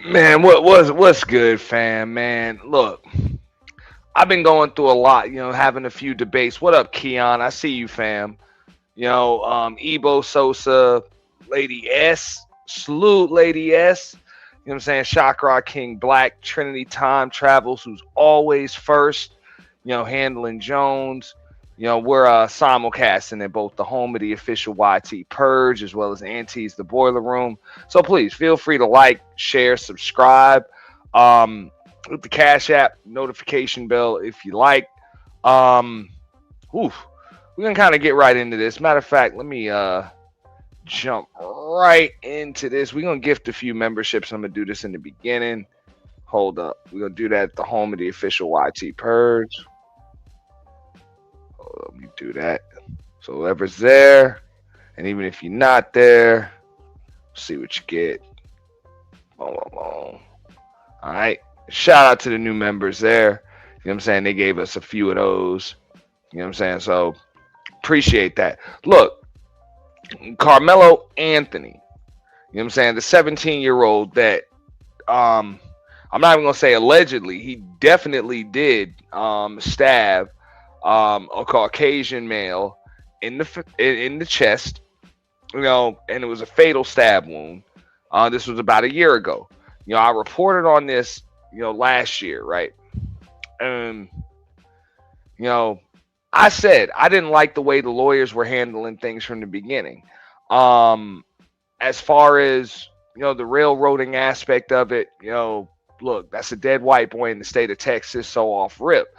Man, what's good, fam? Man, look, I've been going through a lot. Having a few debates. What up, Keon? I see you, fam. Ebo Sosa, Lady S, salute Lady S. You know what I'm saying? Chakra King Black, Trinity Time Travels, who's always first. Handling Jones. We're simulcasting at both the home of the official YT Purge as well as Auntie's the Boiler Room. So please feel free to like, share, subscribe. Hit the Cash App notification bell if you like. Um, oof, we're gonna kind of get right into this. Matter of fact, let me jump right into this. We're gonna gift a few memberships. I'm gonna do this in the beginning. Hold up, we're gonna do that at the home of the official YT Purge. Let me do that. So whoever's there, and even if you're not there, see what you get. Boom, boom, boom. All right. Shout out to the new members there. You know what I'm saying? They gave us a few of those. You know what I'm saying? So appreciate that. Look, Carmelo Anthony. You know what I'm saying? The 17-year-old that I'm not even gonna say allegedly, he definitely did stab a Caucasian male in the chest, and it was a fatal stab wound. This was about a year ago. I reported on this, last year, right? And you know, I said I didn't like the way the lawyers were handling things from the beginning. Um, as far as the railroading aspect of it, look, that's a dead white boy in the state of Texas, so off rip.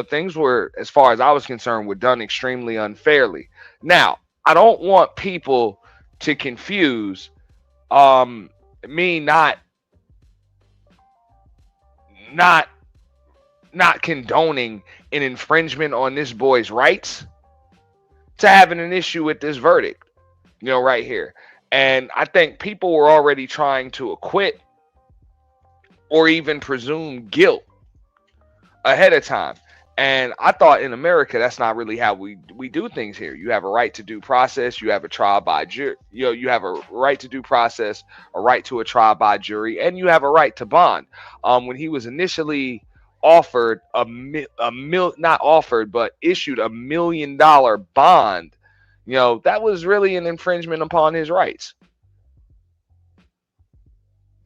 Things were, as far as I was concerned, were done extremely unfairly. Now, I don't want people to confuse me not not condoning an infringement on this boy's rights to having an issue with this verdict, right here. And I think people were already trying to acquit or even presume guilt ahead of time. And I thought in America, that's not really how we do things here. You have a right to due process. You have a trial by jury. You have a right to due process, a right to a trial by jury, and you have a right to bond. When he was initially offered not offered, but issued $1 million bond, that was really an infringement upon his rights.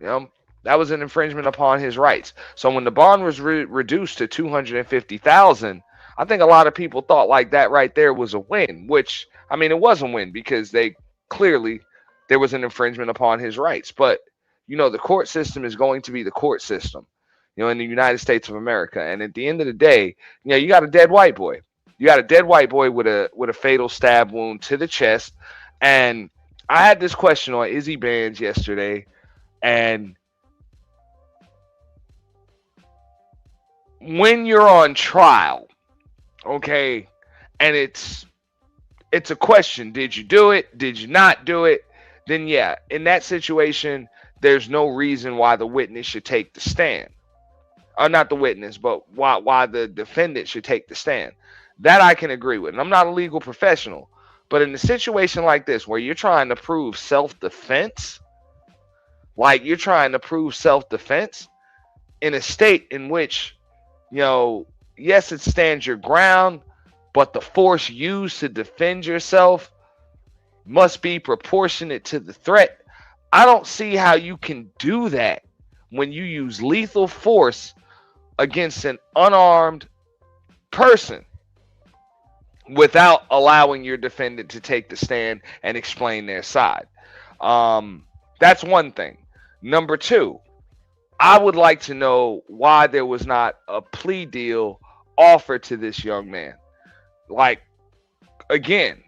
You know, that was an infringement upon his rights. So when the bond was reduced to 250,000, I think a lot of people thought like that right there was a win. Which I mean, it was a win because they clearly there was an infringement upon his rights. But the court system is going to be the court system. In the United States of America, and at the end of the day, you got a dead white boy. You got a dead white boy with a fatal stab wound to the chest. And I had this question on Izzy Bands yesterday, and when you're on trial, okay, and it's a question, did you do it? Did you not do it? Then yeah, in that situation, there's no reason why the witness should take the stand. Or not the witness, but why the defendant should take the stand. That I can agree with. And I'm not a legal professional, but in a situation like this where you're trying to prove self-defense, in a state in which, yes, it stands your ground, but the force used to defend yourself must be proportionate to the threat. I don't see how you can do that when you use lethal force against an unarmed person without allowing your defendant to take the stand and explain their side. That's one thing. Number two, I would like to know why there was not a plea deal offered to this young man. Like, again,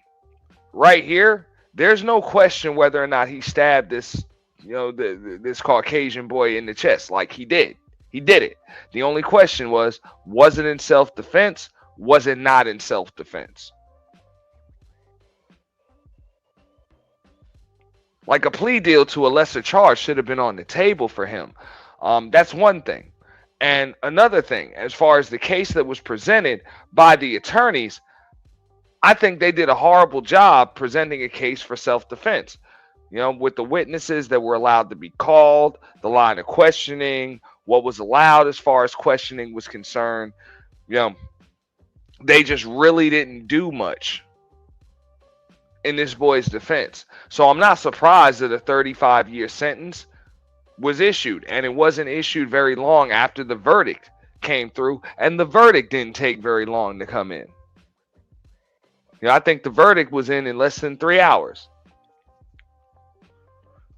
right here, there's no question whether or not he stabbed this, this Caucasian boy in the chest. Like, he did. He did it. The only question was it in self-defense? Was it not in self-defense? Like, a plea deal to a lesser charge should have been on the table for him. That's one thing. And another thing, as far as the case that was presented by the attorneys, I think they did a horrible job presenting a case for self-defense. with the witnesses that were allowed to be called, the line of questioning, what was allowed as far as questioning was concerned, you know, they just really didn't do much in this boy's defense. So I'm not surprised that a 35-year sentence was issued, and it wasn't issued very long after the verdict came through, and the verdict didn't take very long to come in. I think the verdict was in less than 3 hours.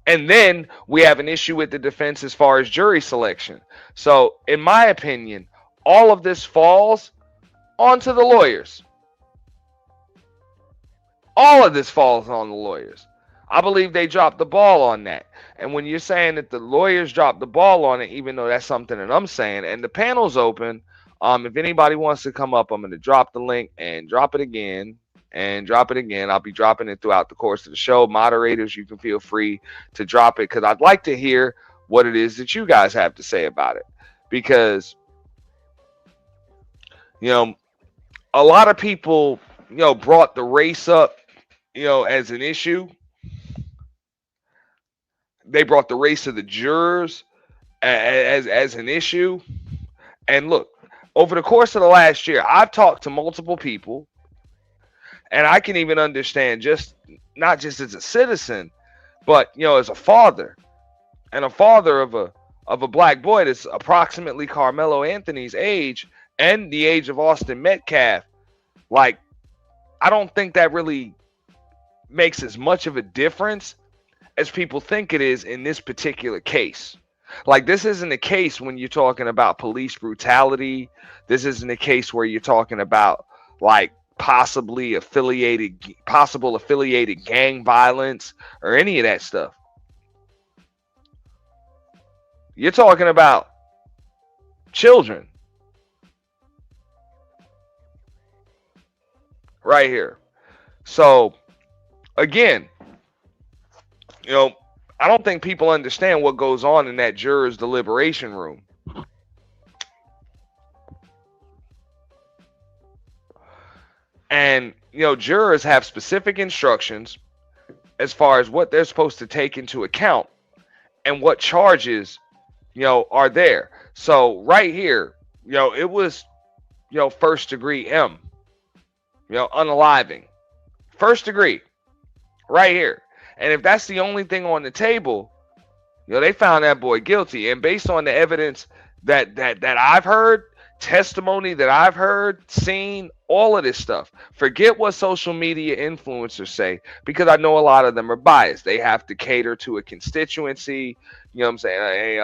And then we have an issue with the defense as far as jury selection. So, in my opinion, all of this falls onto the lawyers. All of this falls on the lawyers. I believe they dropped the ball on that. And when you're saying that the lawyers dropped the ball on it, even though that's something that I'm saying, and the panel's open, if anybody wants to come up, I'm going to drop the link and drop it again. And drop it again. I'll be dropping it throughout the course of the show. Moderators, you can feel free to drop it because I'd like to hear what it is that you guys have to say about it. Because, a lot of people, brought the race up, as an issue. They brought the race of the jurors as an issue. And look, over the course of the last year, I've talked to multiple people. And I can even understand, not just as a citizen, but as a father, and a father of a black boy that's approximately Carmelo Anthony's age and the age of Austin Metcalf. Like, I don't think that really makes as much of a difference as people think it is in this particular case. Like, this isn't a case when you're talking about police brutality. This isn't a case where you're talking about like possible affiliated gang violence or any of that stuff. You're talking about children right here. So again, I don't think people understand what goes on in that juror's deliberation room. And, jurors have specific instructions as far as what they're supposed to take into account and what charges, are there. So right here, it was, first degree M, unaliving. First degree, right here. And if that's the only thing on the table, they found that boy guilty. And based on the evidence that I've heard, testimony that I've heard, seen, all of this stuff. Forget what social media influencers say, because I know a lot of them are biased. They have to cater to a constituency, what I'm saying,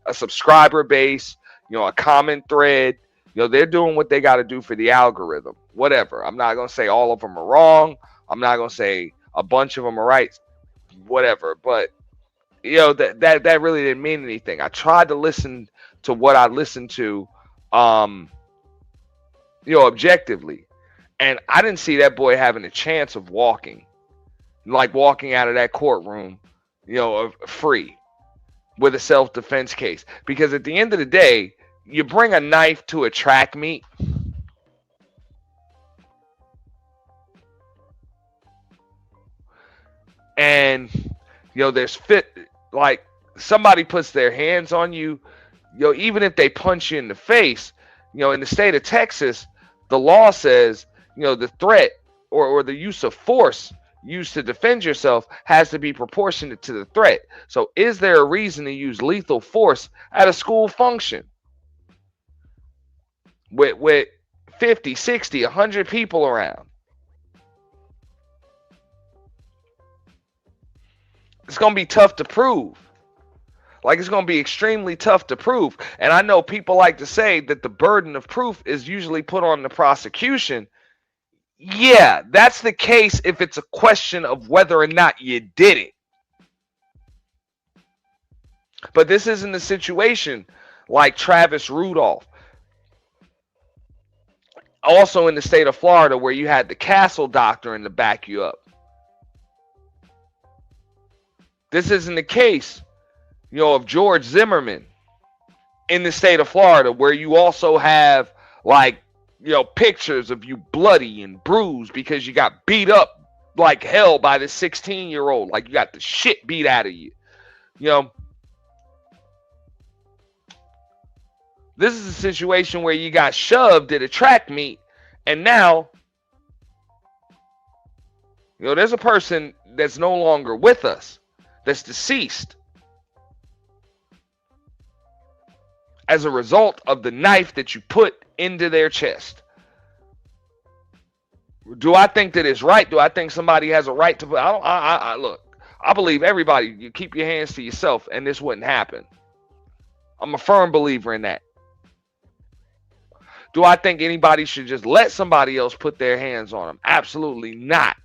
a subscriber base, a comment thread. They're doing what they got to do for the algorithm. Whatever. I'm not going to say all of them are wrong. I'm not going to say a bunch of them are right. Whatever. But, that really didn't mean anything. I tried to listen to what I listened to objectively. And I didn't see that boy having a chance of walking out of that courtroom, free with a self-defense case. Because at the end of the day, you bring a knife to a track meet. And, there's somebody puts their hands on you, even if they punch you in the face, in the state of Texas, the law says, the threat or the use of force used to defend yourself has to be proportionate to the threat. So is there a reason to use lethal force at a school function with 50, 60, 100 people around? It's going to be tough to prove. It's going to be extremely tough to prove. And I know people like to say that the burden of proof is usually put on the prosecution. Yeah, that's the case if it's a question of whether or not you did it. But this isn't a situation like Travis Rudolph. Also in the state of Florida, where you had the Castle Doctrine to back you up. This isn't the case, of George Zimmerman in the state of Florida, where you also have pictures of you bloody and bruised because you got beat up like hell by this 16-year-old. Like you got the shit beat out of you. You know, this is a situation where you got shoved at a track meet, and now, you know, there's a person that's no longer with us, that's deceased as a result of the knife that you put into their chest. Do I think that it's right? Do I think somebody has a right to put? I look. I believe everybody. You keep your hands to yourself, and this wouldn't happen. I'm a firm believer in that. Do I think anybody should just let somebody else put their hands on them? Absolutely not.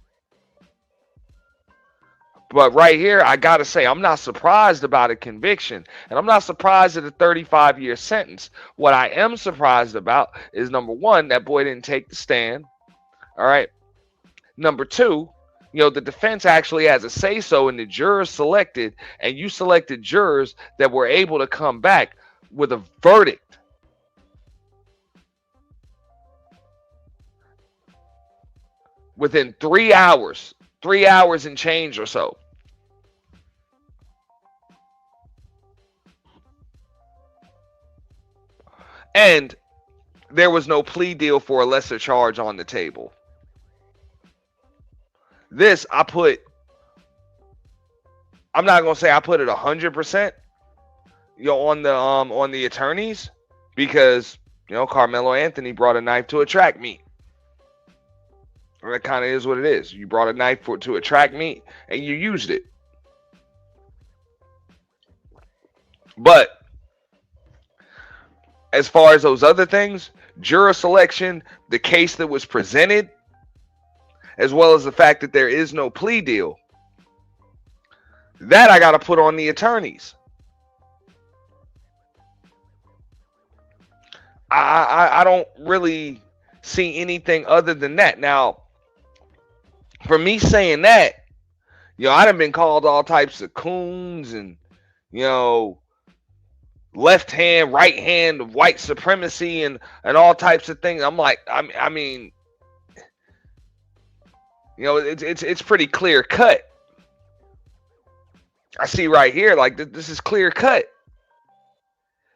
But right here, I gotta say, I'm not surprised about a conviction, and I'm not surprised at a 35-year sentence. What I am surprised about is, number one, that boy didn't take the stand. All right. Number two, you know, the defense actually has a say-so in the jurors selected, and you selected jurors that were able to come back with a verdict. Within 3 hours, 3 hours and change or so. And there was no plea deal for a lesser charge on the table. This I'm not gonna say I put it 100%, you know, on the attorneys, because, you know, Carmelo Anthony brought a knife to a track meet. That kind of is what it is. You brought a knife to a track meet and you used it. But as far as those other things, juror selection, the case that was presented, as well as the fact that there is no plea deal, that I got to put on the attorneys. I don't really see anything other than that. Now, for me saying that, you know, I done been called all types of coons and, you know, left hand, right hand of white supremacy and all types of things. I'm like, I mean, you know, it's pretty clear cut. I see right here, like this is clear cut.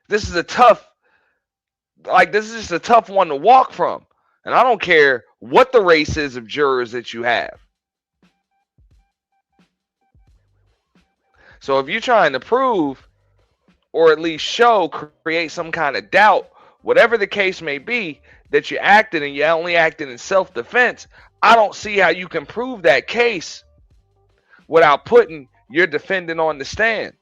This is a tough, like this is just a tough one to walk from. And I don't care what the race is of jurors that you have. So if you're trying to prove, or at least show, create some kind of doubt, whatever the case may be, that you acted and you only acted in self-defense, I don't see how you can prove that case without putting your defendant on the stand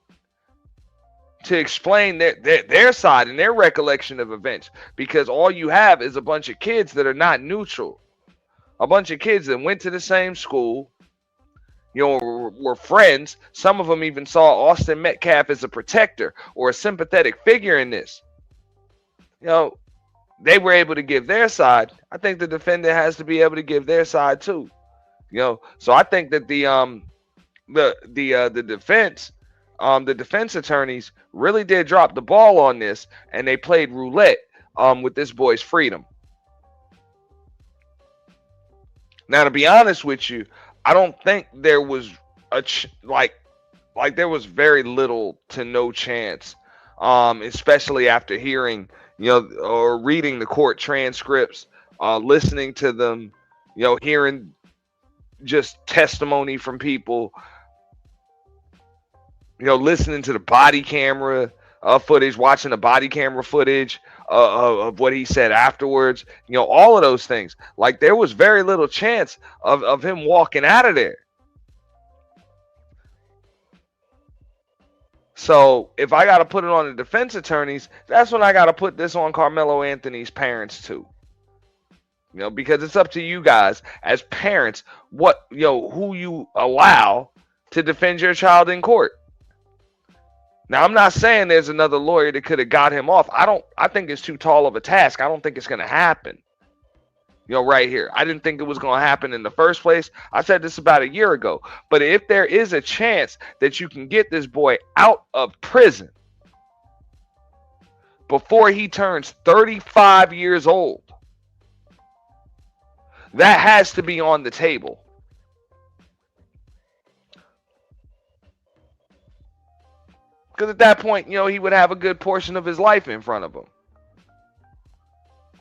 to explain their side and their recollection of events, because all you have is a bunch of kids that are not neutral, a bunch of kids that went to the same school, you know, were friends. Some of them even saw Austin Metcalf as a protector or a sympathetic figure in this. You know, they were able to give their side. I think the defendant has to be able to give their side too. You know, so I think that the defense attorneys really did drop the ball on this, and they played roulette with this boy's freedom. Now, to be honest with you, I don't think there was like there was very little to no chance, especially after hearing, you know, or reading the court transcripts, listening to them, you know, hearing just testimony from people, you know, listening to the body camera footage, watching the body camera footage of what he said afterwards, you know, all of those things. Like, there was very little chance of him walking out of there. So if I got to put it on the defense attorneys, that's when I got to put this on Carmelo Anthony's parents too. You know, because it's up to you guys as parents, what, you know, who you allow to defend your child in court. Now, I'm not saying there's another lawyer that could have got him off. I think it's too tall of a task. I don't think it's going to happen. You know, right here. I didn't think it was going to happen in the first place. I said this about a year ago. But if there is a chance that you can get this boy out of prison before he turns 35 years old, that has to be on the table. Because at that point, you know, he would have a good portion of his life in front of him.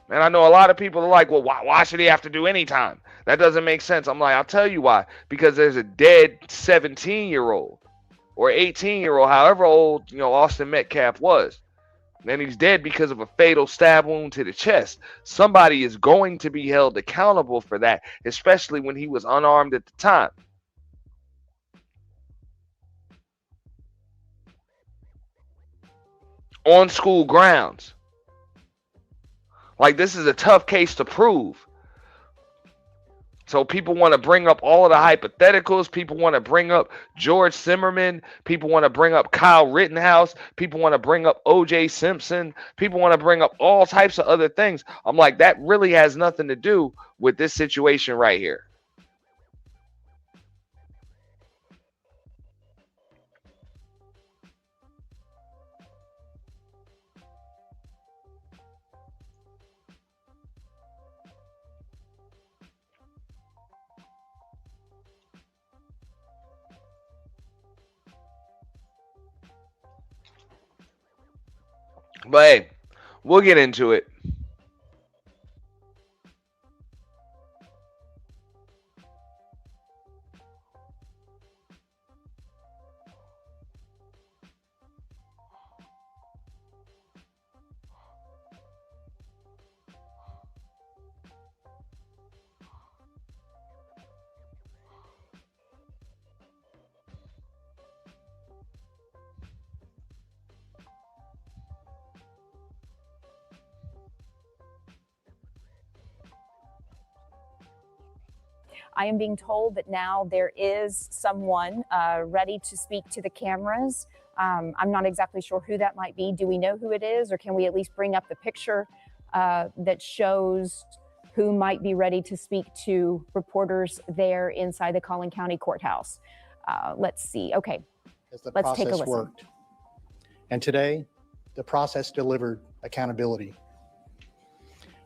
And I know a lot of people are like, well, why should he have to do any time? That doesn't make sense. I'm like, I'll tell you why. Because there's a dead 17-year-old or 18-year-old, however old, you know, Austin Metcalf was. And he's dead because of a fatal stab wound to the chest. Somebody is going to be held accountable for that, especially when he was unarmed at the time. On school grounds. Like, this is a tough case to prove. So people want to bring up all of the hypotheticals. People want to bring up George Zimmerman. People want to bring up Kyle Rittenhouse. People want to bring up O.J. Simpson. People want to bring up all types of other things. I'm like, that really has nothing to do with this situation right here. But hey, we'll get into it. I am being told that now there is someone ready to speak to the cameras. I'm not exactly sure who that might be. Do we know who it is, or can we at least bring up the picture that shows who might be ready to speak to reporters there inside the Collin County Courthouse? Let's see. Okay, let's take a listen. Worked. And today, the process delivered accountability.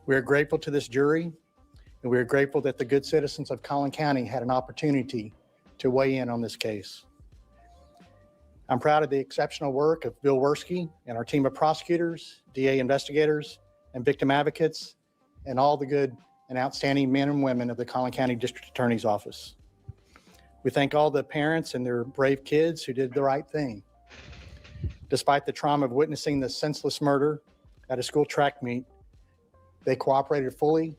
We are grateful to this jury, and we are grateful that the good citizens of Collin County had an opportunity to weigh in on this case. I'm proud of the exceptional work of Bill Werski and our team of prosecutors, DA investigators, and victim advocates, and all the good and outstanding men and women of the Collin County District Attorney's Office. We thank all the parents and their brave kids who did the right thing. Despite the trauma of witnessing the senseless murder at a school track meet, they cooperated fully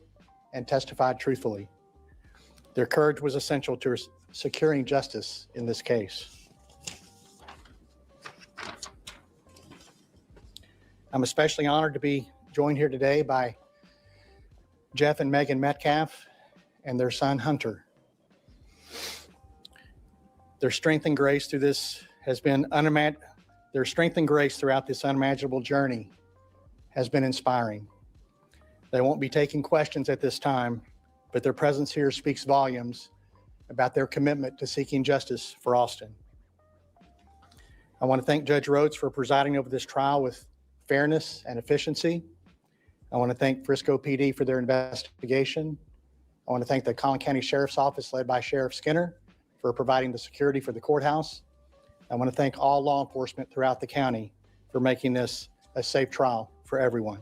and testified truthfully. Their courage was essential to securing justice in this case. I'm especially honored to be joined here today by Jeff and Megan Metcalf and their son Hunter. Their strength and grace through this has been their strength and grace throughout this unimaginable journey has been inspiring. They won't be taking questions at this time, but their presence here speaks volumes about their commitment to seeking justice for Austin. I want to thank Judge Rhodes for presiding over this trial with fairness and efficiency. I want to thank Frisco PD for their investigation. I want to thank the Collin County Sheriff's Office led by Sheriff Skinner for providing the security for the courthouse. I want to thank all law enforcement throughout the county for making this a safe trial for everyone.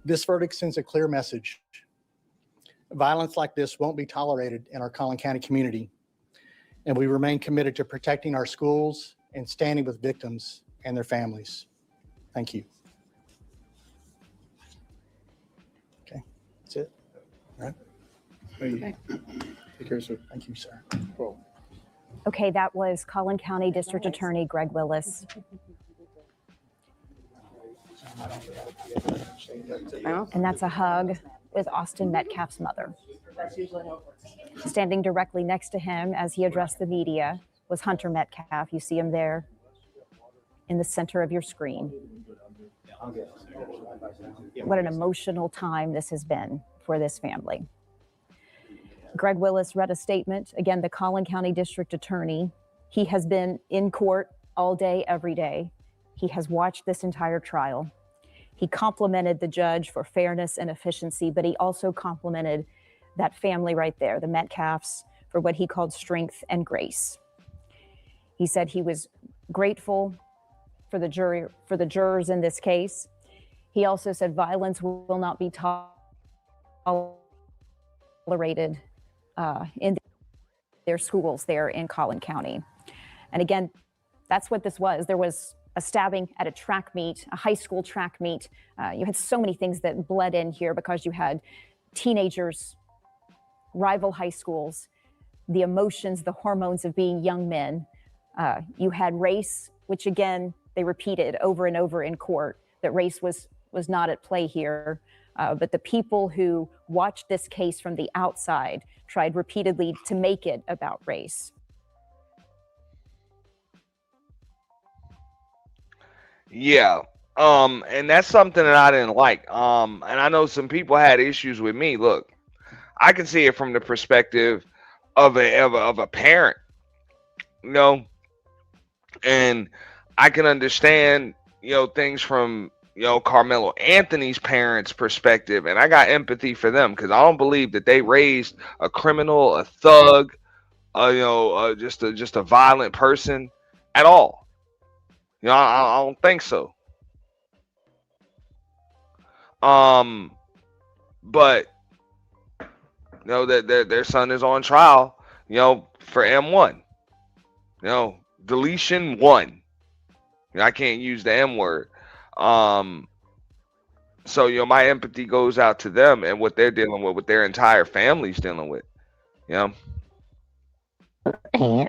This verdict sends a clear message. Violence like this won't be tolerated in our Collin County community, and we remain committed to protecting our schools and standing with victims and their families. Thank you. Okay, that's it. All right. Okay. Take care, sir. Thank you, sir. Cool. Okay, that was Collin County District Attorney Greg Willis. And that's a hug with Austin Metcalf's mother. Standing directly next to him as he addressed the media was Hunter Metcalf. You see him there in the center of your screen. What an emotional time this has been for this family. Greg Willis read a statement. Again, the Collin County District Attorney. He has been in court all day, every day. He has watched this entire trial. He complimented the judge for fairness and efficiency, but he also complimented that family right there, the Metcalfs, for what he called strength and grace. He said he was grateful for the jurors in this case. He also said violence will not be tolerated in their schools there in Collin County. And again, that's what this was. There was a stabbing at a track meet, a high school track meet. You had so many things that bled in here because you had teenagers, rival high schools, the emotions, the hormones of being young men. You had race, which again, they repeated over and over in court that race was not at play here. But the people who watched this case from the outside tried repeatedly to make it about race. Yeah. And that's something that I didn't like. And I know some people had issues with me. Look, I can see it from the perspective of a parent, you know, and I can understand, things from, Carmelo Anthony's parents' perspective, and I got empathy for them because I don't believe that they raised a criminal, a thug, just a violent person at all. I don't think so. But that their son is on trial, for M1, deletion one. I can't use the M word. So my empathy goes out to them and what they're dealing with, what their entire family's dealing with. Auntie,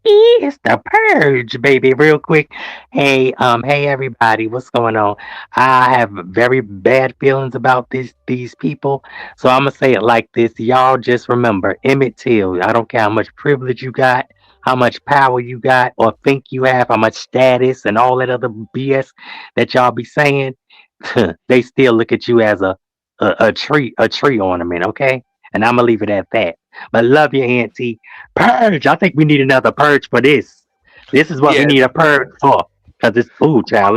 it's the purge, baby. Real quick. Hey everybody, what's going on? I have very bad feelings about these people. So I'm gonna say it like this. Y'all just remember Emmett Till. I don't care how much privilege you got, how much power you got, or think you have, how much status and all that other BS that y'all be saying. They still look at you as a tree ornament, okay? And I'm gonna leave it at that. But love you, Auntie. Purge. I think we need another purge for this. This is what we Yeah, need a purge for. Cause it's child.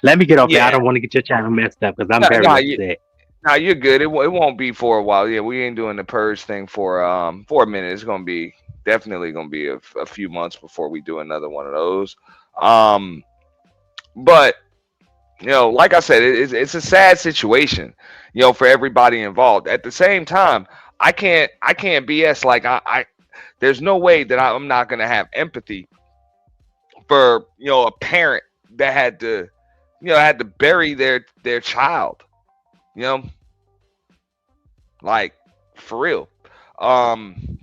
Let me get off here. I yeah. don't want to get your channel messed up because I'm No, very no, upset. no, you're good. It won't be for a while. Yeah, we ain't doing the purge thing for a minute. It's gonna be definitely gonna be a few months before we do another one of those. Um, but like I said, it's a sad situation, for everybody involved. At the same time, I can't BS like I there's no way that I'm not gonna have empathy for a parent that had to bury their child, you know, like for real. Um,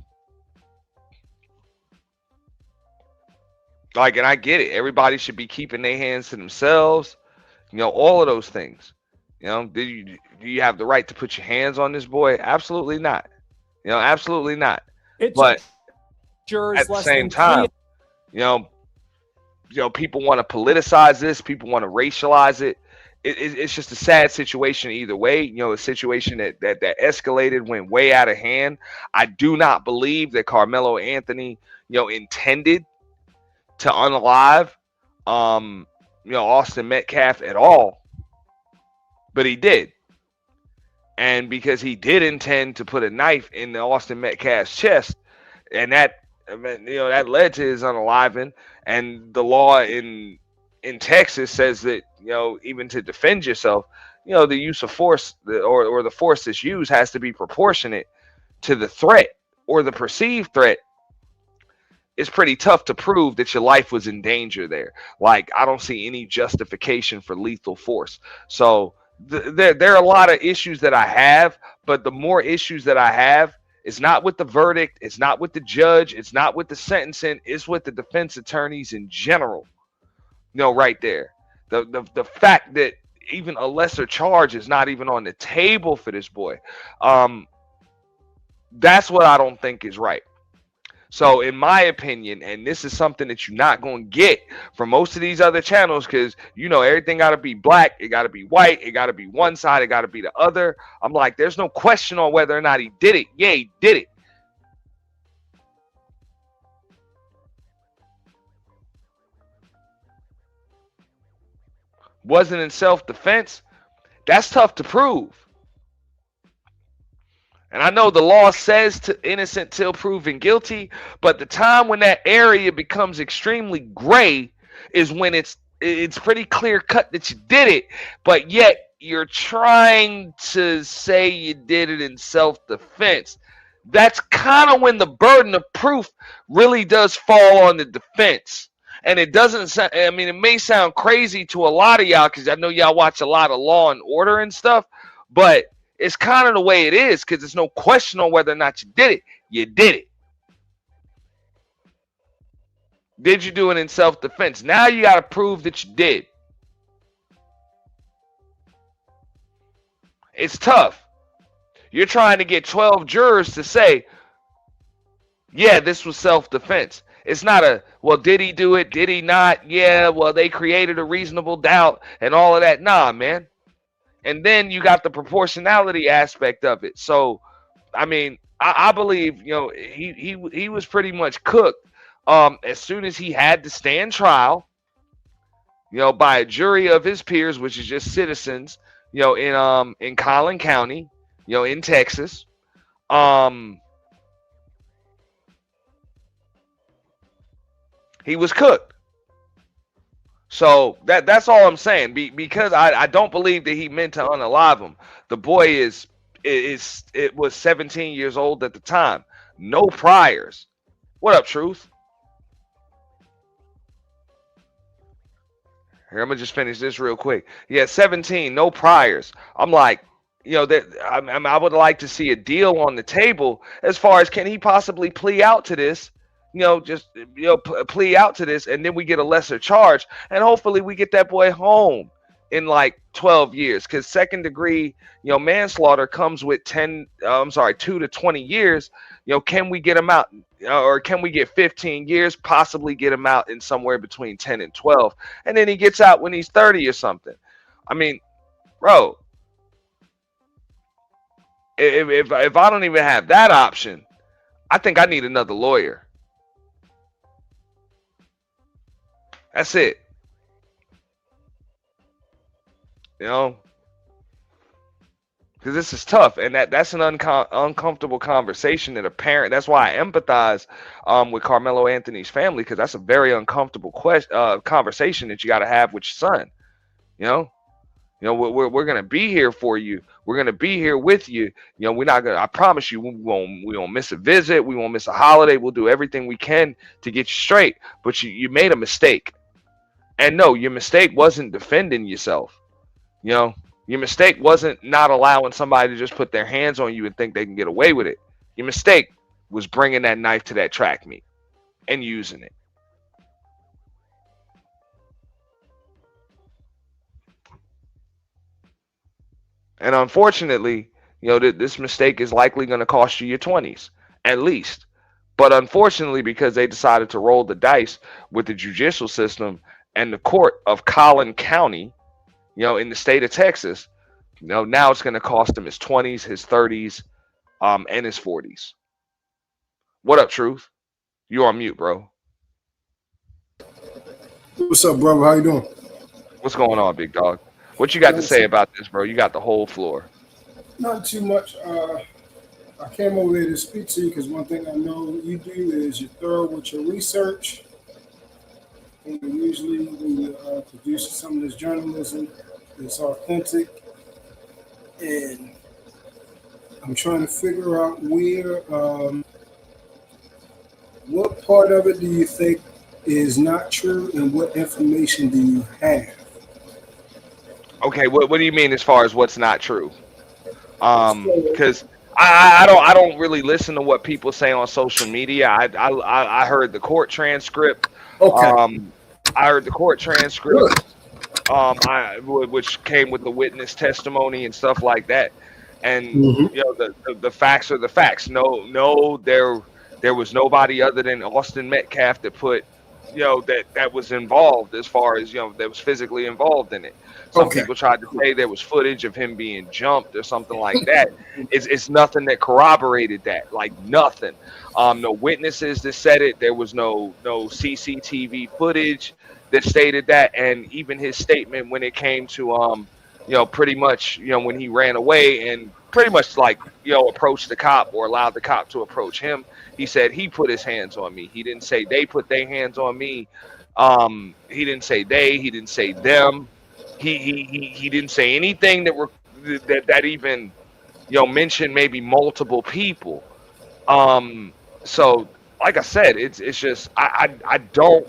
like, and I get it. Everybody should be keeping their hands to themselves. All of those things. Do you have the right to put your hands on this boy? Absolutely not. Absolutely not. It took But jurors at the less same than three. time, you know, people want to politicize this. People want to racialize it. It's just a sad situation either way. A situation that escalated, went way out of hand. I do not believe that Carmelo Anthony, intended to unalive, Austin Metcalf at all, but he did. And because he did intend to put a knife in the Austin Metcalf's chest, and that, that led to his unaliving. And the law in Texas says that, even to defend yourself, the use of force or the force that's used has to be proportionate to the threat or the perceived threat. It's pretty tough to prove that your life was in danger there. Like, I don't see any justification for lethal force. So there are a lot of issues that I have, but the more issues that I have, it's not with the verdict, it's not with the judge, it's not with the sentencing, it's with the defense attorneys in general. Right there. The fact that even a lesser charge is not even on the table for this boy. That's what I don't think is right. So, in my opinion, and this is something that you're not going to get from most of these other channels, because everything got to be black, it got to be white, it got to be one side, it got to be the other. I'm like, there's no question on whether or not he did it. Yeah, he did it. Wasn't in self-defense. That's tough to prove. And I know the law says to innocent till proven guilty, but the time when that area becomes extremely gray is when it's pretty clear cut that you did it, but yet you're trying to say you did it in self-defense. That's kind of when the burden of proof really does fall on the defense. And it doesn't sound, I mean, it may sound crazy to a lot of y'all because I know y'all watch a lot of Law and Order and stuff, but it's kind of the way it is because there's no question on whether or not you did it. You did it. Did you do it in self-defense? Now you got to prove that you did. It's tough. You're trying to get 12 jurors to say, yeah, this was self-defense. It's not a, well, did he do it? Did he not? Yeah, well, they created a reasonable doubt and all of that. Nah, man. And then you got the proportionality aspect of it. So, I mean, I believe, you know, he was pretty much cooked as soon as he had to stand trial, you know, by a jury of his peers, which is just citizens, you know, in Collin County, you know, in Texas. He was cooked. So that's all I'm saying. Because I don't believe that he meant to unalive him. The boy was 17 years old at the time. No priors. What up, Truth? Here, I'm gonna just finish this real quick. Yeah, 17, no priors. I'm like, you know, that I would like to see a deal on the table as far as can he possibly plea out to this, you know, just plea out to this, and then we get a lesser charge, and hopefully we get that boy home in like 12 years, because second degree, you know, manslaughter comes with 2 to 20 years. You know, can we get him out, or can we get 15 years? Possibly get him out in somewhere between 10 and 12, and then he gets out when he's 30 or something. I mean, bro, if I don't even have that option, I think I need another lawyer. That's it. You know, because this is tough, and that's an uncomfortable conversation that a parent. That's why I empathize with Carmelo Anthony's family, because that's a very uncomfortable conversation that you got to have with your son. You know, we're gonna be here for you. We're gonna be here with you. You know, we're not gonna. I promise you, we won't miss a visit. We won't miss a holiday. We'll do everything we can to get you straight. But you made a mistake, and no, your mistake wasn't defending yourself. You know, your mistake wasn't not allowing somebody to just put their hands on you and think they can get away with it. Your mistake was bringing that knife to that track meet and using it. And unfortunately, you know, this mistake is likely going to cost you your 20s at least. But unfortunately, because they decided to roll the dice with the judicial system and the court of Collin County, you know, in the state of Texas, you know, now it's going to cost him his 20s, his 30s, and his 40s. What up, Truth? You on mute, bro. What's up, brother? How you doing? What's going on, big dog? What you got to say about this, bro? You got the whole floor. Not too much. I came over here to speak to you because one thing I know you do is you're thorough with your research. And usually when you're producing some of this journalism, it's authentic. And I'm trying to figure out what part of it do you think is not true and what information do you have? Okay, what do you mean as far as what's not true? Because I don't really listen to what people say on social media. I heard the court transcript. Okay. I heard the court transcript, which came with the witness testimony and stuff like that. And you know, the facts are the facts. No, there was nobody other than Austin Metcalf that put, you know, that was involved as far as, you know, that was physically involved in it. Some people tried to say there was footage of him being jumped or something like that. It's nothing that corroborated that, like nothing. No witnesses that said it. There was no CCTV footage that stated that. And even his statement when it came to, you know, pretty much, you know, when he ran away and pretty much like, approached the cop or allowed the cop to approach him. He said he put his hands on me. He didn't say they put their hands on me. He didn't say they. He didn't say them. He didn't say anything that even mentioned maybe multiple people. So like I said, it's just I don't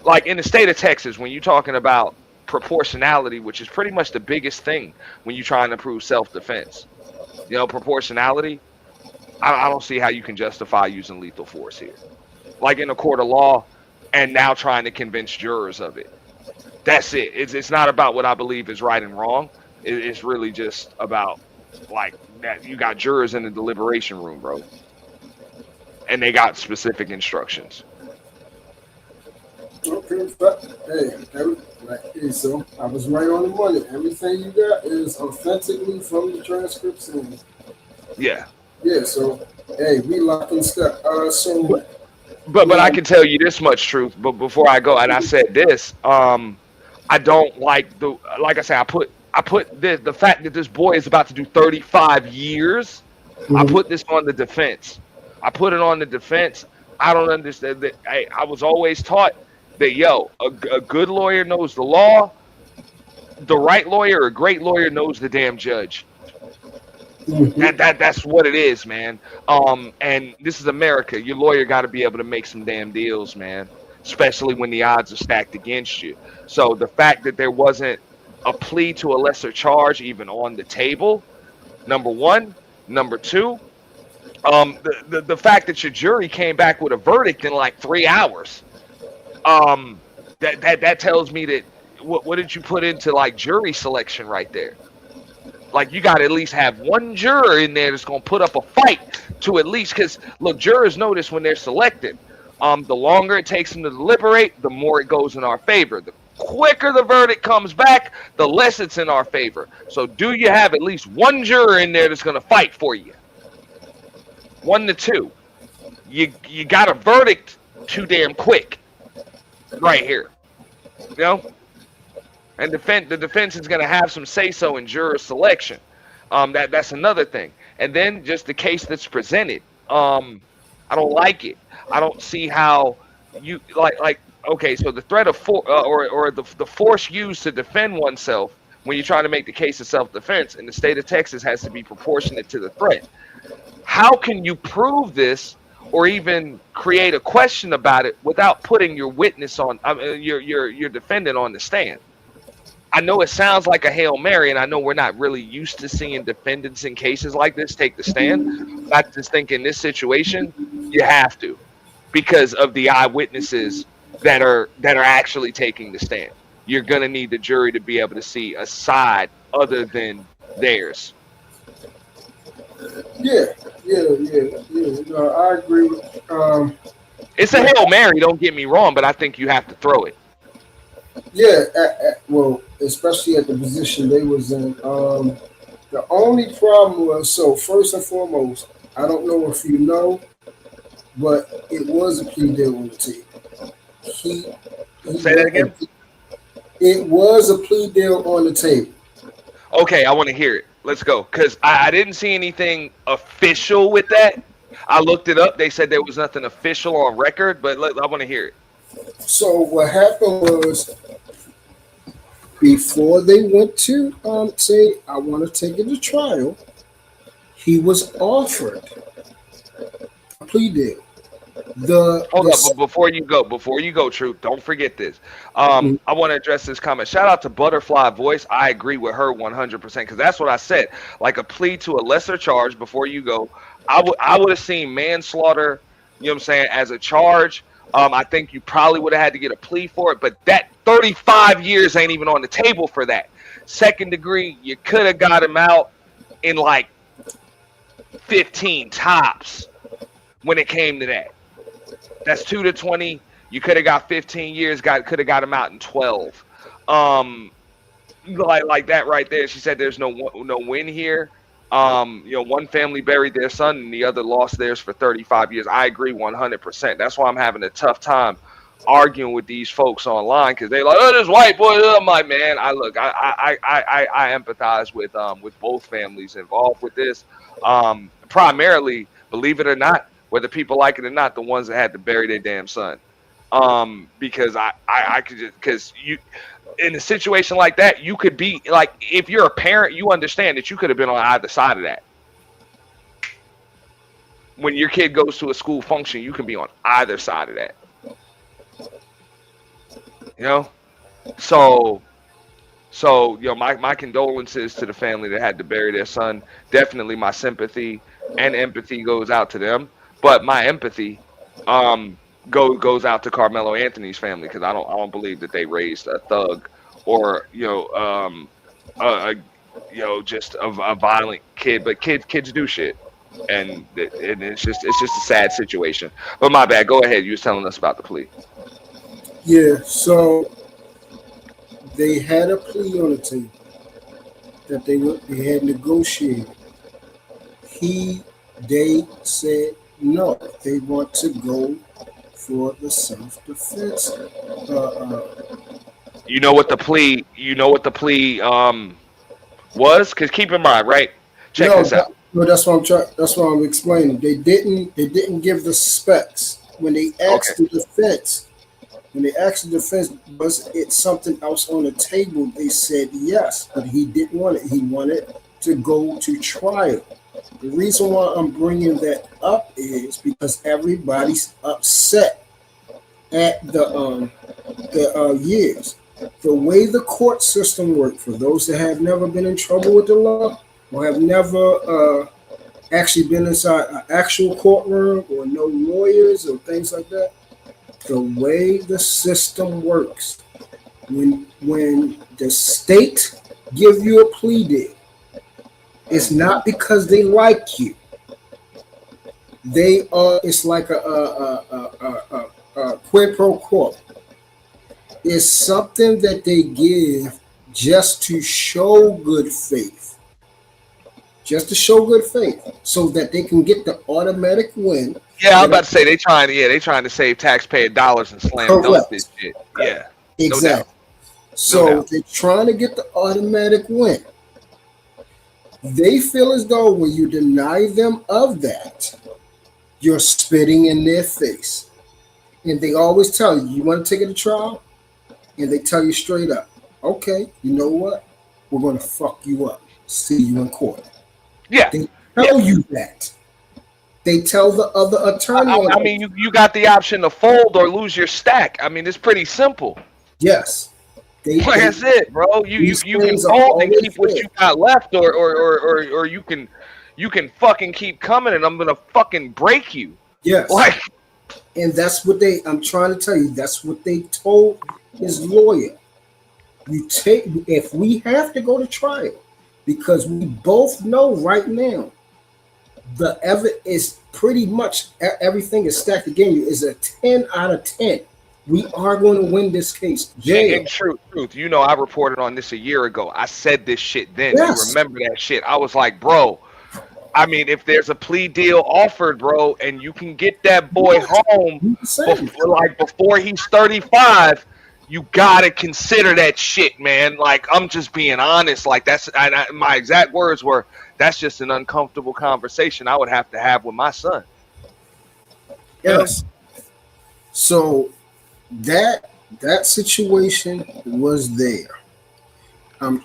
like in the state of Texas when you're talking about proportionality, which is pretty much the biggest thing when you're trying to prove self-defense. Proportionality. I don't see how you can justify using lethal force here, like in a court of law, and now trying to convince jurors of it. That's it. It's not about what I believe is right and wrong. It's really just about like that you got jurors in the deliberation room, bro, and they got specific instructions. Okay, but hey, so I was right on the money. Everything you got is authentically from the transcripts, and Yeah. yeah. So hey, we locked in step. But I can tell you this much truth. But before I go, and I said this, I don't like like I say, I put the fact that this boy is about to do 35 years. I put this on the defense. I put it on the defense. I don't understand that. I was always taught that a good lawyer knows the law. The right lawyer, a great lawyer, knows the damn judge. That's what it is, man. And this is America. Your lawyer got to be able to make some damn deals, man. Especially when the odds are stacked against you. So the fact that there wasn't a plea to a lesser charge even on the table, number one. Number two, the fact that your jury came back with a verdict in like 3 hours. That tells me that what did you put into like jury selection right there? Like you got to at least have one juror in there that's gonna put up a fight to at least, because look, jurors notice when they're selected. The longer it takes them to deliberate, the more it goes in our favor. The quicker the verdict comes back, the less it's in our favor. So do you have at least one juror in there that's gonna fight for you? 1 to 2. You got a verdict too damn quick. Right here, and the defense is going to have some say-so in juror selection. That's another thing. And then just the case that's presented. I don't like it. I don't see how you like. Okay, so the threat of the force used to defend oneself when you're trying to make the case of self-defense in the state of Texas has to be proportionate to the threat. How can you prove this? Or even create a question about it without putting your witness on, your defendant on the stand. I know it sounds like a Hail Mary, and I know we're not really used to seeing defendants in cases like this take the stand. But I just think in this situation, you have to, because of the eyewitnesses that are actually taking the stand. You're gonna need the jury to be able to see a side other than theirs. Yeah. No, I agree with. It's a Hail Mary, don't get me wrong, but I think you have to throw it. Yeah, well, especially at the position they was in. The only problem was, so first and foremost, I don't know if you know, but it was a plea deal on the table. Say that again? It was a plea deal on the table. Okay, I want to hear it. Let's go. Because I didn't see anything official with that. I looked it up. They said there was nothing official on record, but I want to hear it. So what happened was, before they went to say, I want to take it to trial, he was offered a plea deal. Hold up, but before you go, Truth, don't forget this. I want to address this comment. Shout out to Butterfly Voice. I agree with her 100% because that's what I said. Like a plea to a lesser charge. Before you go, I would have seen manslaughter, you know what I'm saying, as a charge. I think you probably would have had to get a plea for it, but that 35 years ain't even on the table for that. Second degree, you could have got him out in like 15 tops when it came to that. That's 2 to 20. You could have got 15 years. Could have got him out in 12. Like that right there. She said there's no win here. One family buried their son and the other lost theirs for 35 years. I agree 100%. That's why I'm having a tough time arguing with these folks online because they like, oh, this white boy. I'm like, man, I empathize with both families involved with this. Primarily, believe it or not, whether people like it or not, the ones that had to bury their damn son. Because I could just, because you, in a situation like that, you could be like, if you're a parent, you understand that you could have been on either side of that. When your kid goes to a school function, you can be on either side of that. You know, so you know, my condolences to the family that had to bury their son. Definitely my sympathy and empathy goes out to them, but my empathy goes out to Carmelo Anthony's family, because I don't believe that they raised a thug or just a violent kid. But kids do shit, and it's just a sad situation. But my bad. Go ahead. You was telling us about the plea. Yeah, so they had a plea on the table that they had negotiated. They said no. They want to go for the self-defense. You know what the plea? Was? Because keep in mind, right? Check this out. No, that's what I'm explaining. They didn't give the specs when they asked the defense. When they asked the defense, was it something else on the table? They said yes, but he didn't want it. He wanted to go to trial. The reason why I'm bringing that up is because everybody's upset at the years. The way the court system works, for those that have never been in trouble with the law or have never actually been inside an actual courtroom or no lawyers or things like that, the way the system works, when the state give you a plea deal, it's not because they like you. They are. It's like a quid pro quo. It's something that they give just to show good faith. Just to show good faith, so that they can get the automatic win. Yeah, I'm about to say they trying to save taxpayer dollars and slam dunk this shit. Yeah, exactly. So they're trying to get the automatic win. They feel as though when you deny them of that, you're spitting in their face. And they always tell you, you want to take it to trial? And they tell you straight up, okay, you know what? We're going to fuck you up. See you in court. Yeah. They tell you that. They tell the other attorney. I mean, you got the option to fold or lose your stack. I mean, it's pretty simple. Yes. That's it, bro. You can fold and keep what you got left, or you can fucking keep coming, and I'm gonna fucking break you. Yes. And that's what I'm trying to tell you. That's what they told his lawyer. If we have to go to trial, because we both know right now the evidence is pretty much everything is stacked against you. Is a 10 out of 10. We are going to win this case. And truth. You know, I reported on this a year ago. I said this shit then. Yes. You remember that shit? I was like, bro, I mean, if there's a plea deal offered, bro, and you can get that boy home before he's 35, you gotta consider that shit, man. Like, I'm just being honest. Like, my exact words were, that's just an uncomfortable conversation I would have to have with my son. Yes. So that situation was there. I'm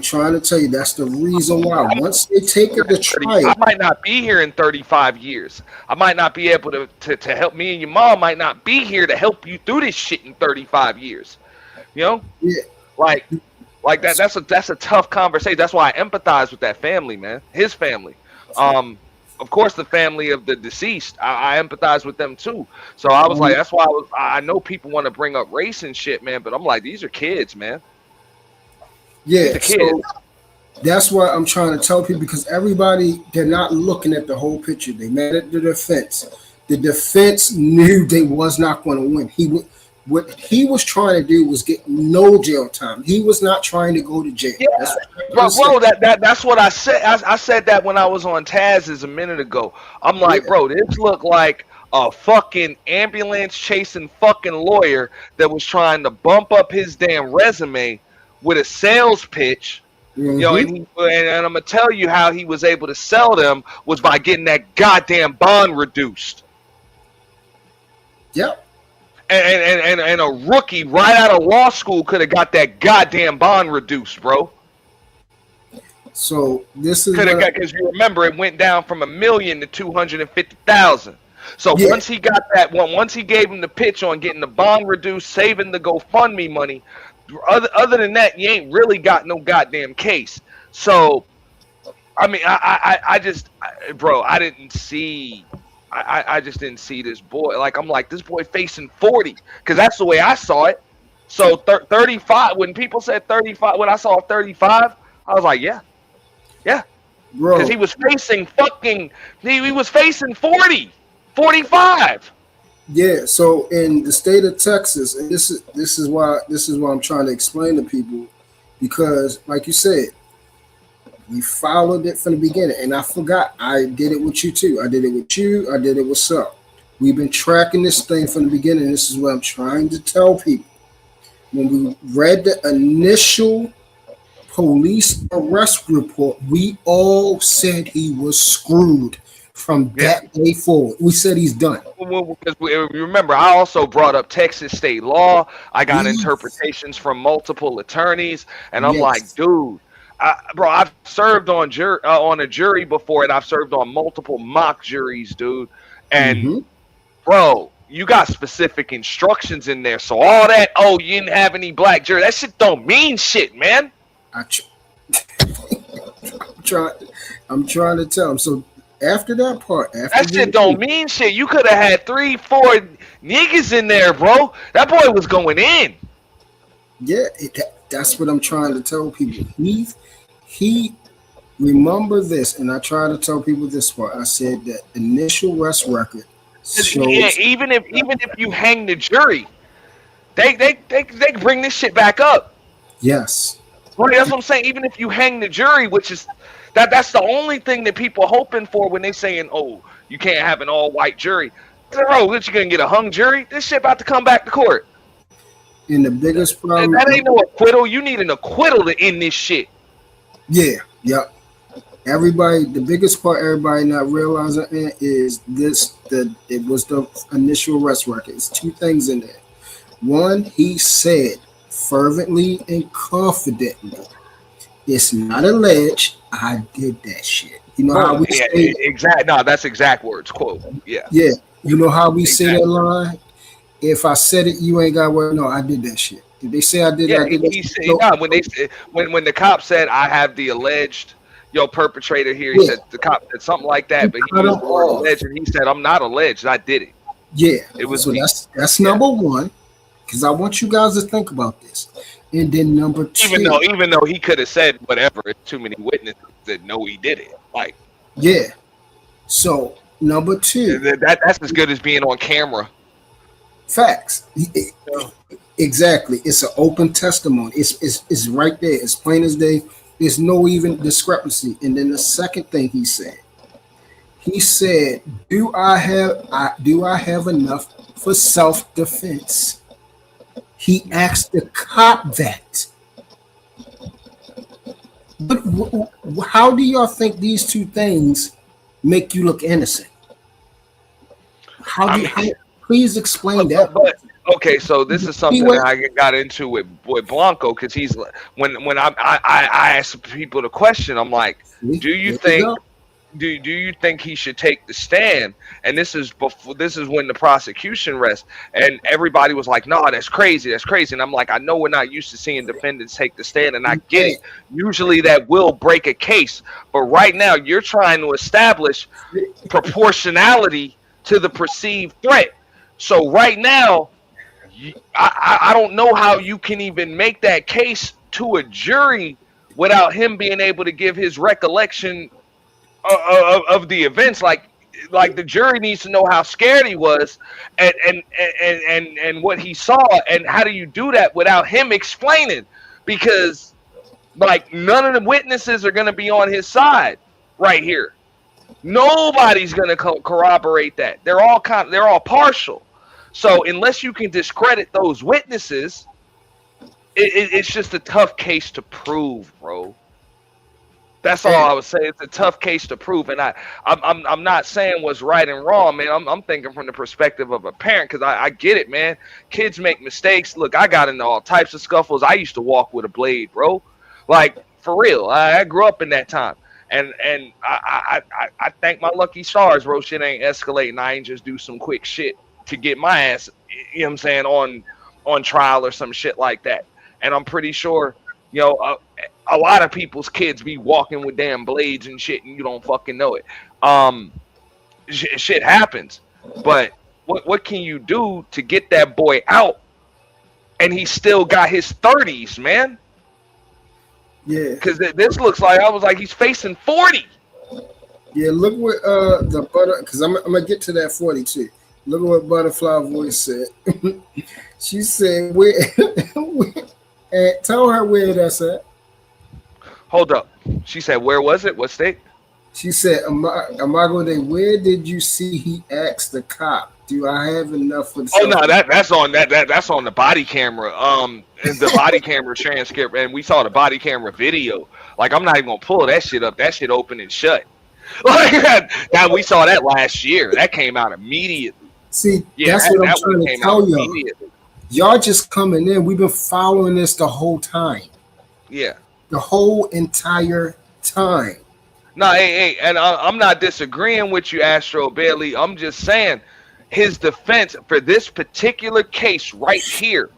trying to tell you that's the reason why. Once they take it to trial, I might not be here in 35 years. I might not be able to help. Me and your mom might not be here to help you through this shit in 35 years. You know? Yeah. Like that. That's a tough conversation. That's why I empathize with that family, man. His family. Of course, the family of the deceased, I empathize with them too. So I was like, that's why I know people want to bring up race and shit, man. But I'm like, these are kids, man. Yeah, so that's why I'm trying to tell people, because they're not looking at the whole picture. They mad at the defense. The defense knew they was not going to win. What he was trying to do was get no jail time. He was not trying to go to jail. Yeah. Bro, that's what I said. I said that when I was on Taz's a minute ago. I'm like, bro, this looked like a fucking ambulance chasing fucking lawyer that was trying to bump up his damn resume with a sales pitch. Mm-hmm. Yo, and I'm gonna tell you how he was able to sell them was by getting that goddamn bond reduced. Yep. And a rookie right out of law school could have got that goddamn bond reduced, bro. So this is Because you remember it went down from $1 million to 250,000. So Yeah. once he got that one, once he gave him the pitch on getting the bond reduced, saving the GoFundMe money, other than that, you ain't really got no goddamn case. So, I mean, I just, bro, I didn't see. I just didn't see this boy. Like, I'm like, this boy facing 40, because that's the way I saw it. So 35, when people said 35, when I saw 35, I was like, yeah, bro. because he was facing fucking, he was facing 40, 45. Yeah, so in the state of Texas, and this is why I'm trying to explain to people, because like you said, we followed it from the beginning, and I forgot I did it with you too. I did it with you. I did it with Sub. We've been tracking this thing from the beginning. This is what I'm trying to tell people. When we read the initial police arrest report, we all said he was screwed. From that day forward, we said he's done. Because remember, I also brought up Texas state law. I got Yes. interpretations from multiple attorneys, and I'm Yes. like, dude, bro, I've served on a jury before, and I've served on multiple mock juries, dude. And Mhm. bro, you got specific instructions in there. So all that, oh, you didn't have any black jury, that shit don't mean shit, man. I'm trying to tell him. So after that part, That shit don't mean shit. You could have had 3-4 niggas in there, bro. That boy was going in. Yeah, that's what I'm trying to tell people. He remember this, and I try to tell people this part. I said that initial arrest record shows. Yeah, even if you hang the jury, they bring this shit back up. Yes. Right, that's what I'm saying. Even if you hang the jury, which is that's the only thing that people are hoping for when they saying, oh, you can't have an all-white jury. Bro, what, you gonna get a hung jury? This shit about to come back to court. And the biggest problem, That ain't no acquittal. You need an acquittal to end this shit. yeah. Everybody, the biggest part everybody not realizing is it was the initial arrest record. It's two things in there. One, he said fervently and confidently, it's not alleged, I did that shit. You know how we say exact? No, that's exact words. Quote. Yeah. Yeah. You know how we say Exactly. that line? If I said it, you ain't got word. No, I did that shit. Did they say I did Yeah, it? I did he that said, shit? No. no, when the cop said I have the alleged perpetrator here, he said the cop said something like that, but he cut used him the word off. alleged, and he said I'm not alleged, I did it. Yeah. It was so me. that's number one, because I want you guys to think about this. And then number two. Even though he could have said whatever, too many witnesses that know he did it. Like, Yeah. So number two. that's as good as being on camera. Facts. Exactly. It's an open testimony. It's right there. It's plain as day. There's no even discrepancy. And then the second thing he said, do I have enough for self-defense? He asked the cop that. But how do y'all think these two things make you look innocent? Please explain that. But okay, so this is something that I got into with Blanco, because he's when I ask people the question, I'm like, do you think he should take the stand? And this is when the prosecution rests, and everybody was like, no, that's crazy, and I'm like, I know we're not used to seeing defendants take the stand, and I get it. Usually that will break a case, but right now you're trying to establish proportionality to the perceived threat. So right now, I don't know how you can even make that case to a jury without him being able to give his recollection of the events. Like the jury needs to know how scared he was and what he saw. And how do you do that without him explaining? Because like none of the witnesses are going to be on his side right here. Nobody's gonna corroborate that. They're all partial. So unless you can discredit those witnesses, it's just a tough case to prove, bro. That's all I would say. It's a tough case to prove, and I'm not saying what's right and wrong, man. I'm thinking from the perspective of a parent, because I get it, man. Kids make mistakes. Look, I got into all types of scuffles. I used to walk with a blade, bro. Like, for real. I grew up in that time, and I thank my lucky stars, bro. Shit ain't escalating. I ain't just do some quick shit to get my ass, you know what I'm saying, on trial or some shit like that. And I'm pretty sure, you know, a lot of people's kids be walking with damn blades and shit, and you don't fucking know it. Shit happens, but what can you do to get that boy out? And he still got his 30s, man. Yeah, because this looks like I was like he's facing 40. Yeah, look what the butter, because I'm gonna get to that 42. Look at what Butterfly Voice said. She said, "Where?" And tell her where that's at. Hold up. She said, "Where was it? What state?" She said, "Amago Day, where did you see?" He asked the cop, "Do I have enough for?" Oh no, that's on that's on the body camera. The body camera transcript, and we saw the body camera video. Like, I'm not even gonna pull that shit up. That shit open and shut. Like that we saw that last year. That came out immediately. See, that's what I'm trying to tell y'all. Y'all just coming in. We've been following this the whole time. Yeah. The whole entire time. No, hey, and I'm not disagreeing with you, Astro Bailey. I'm just saying his defense for this particular case right here,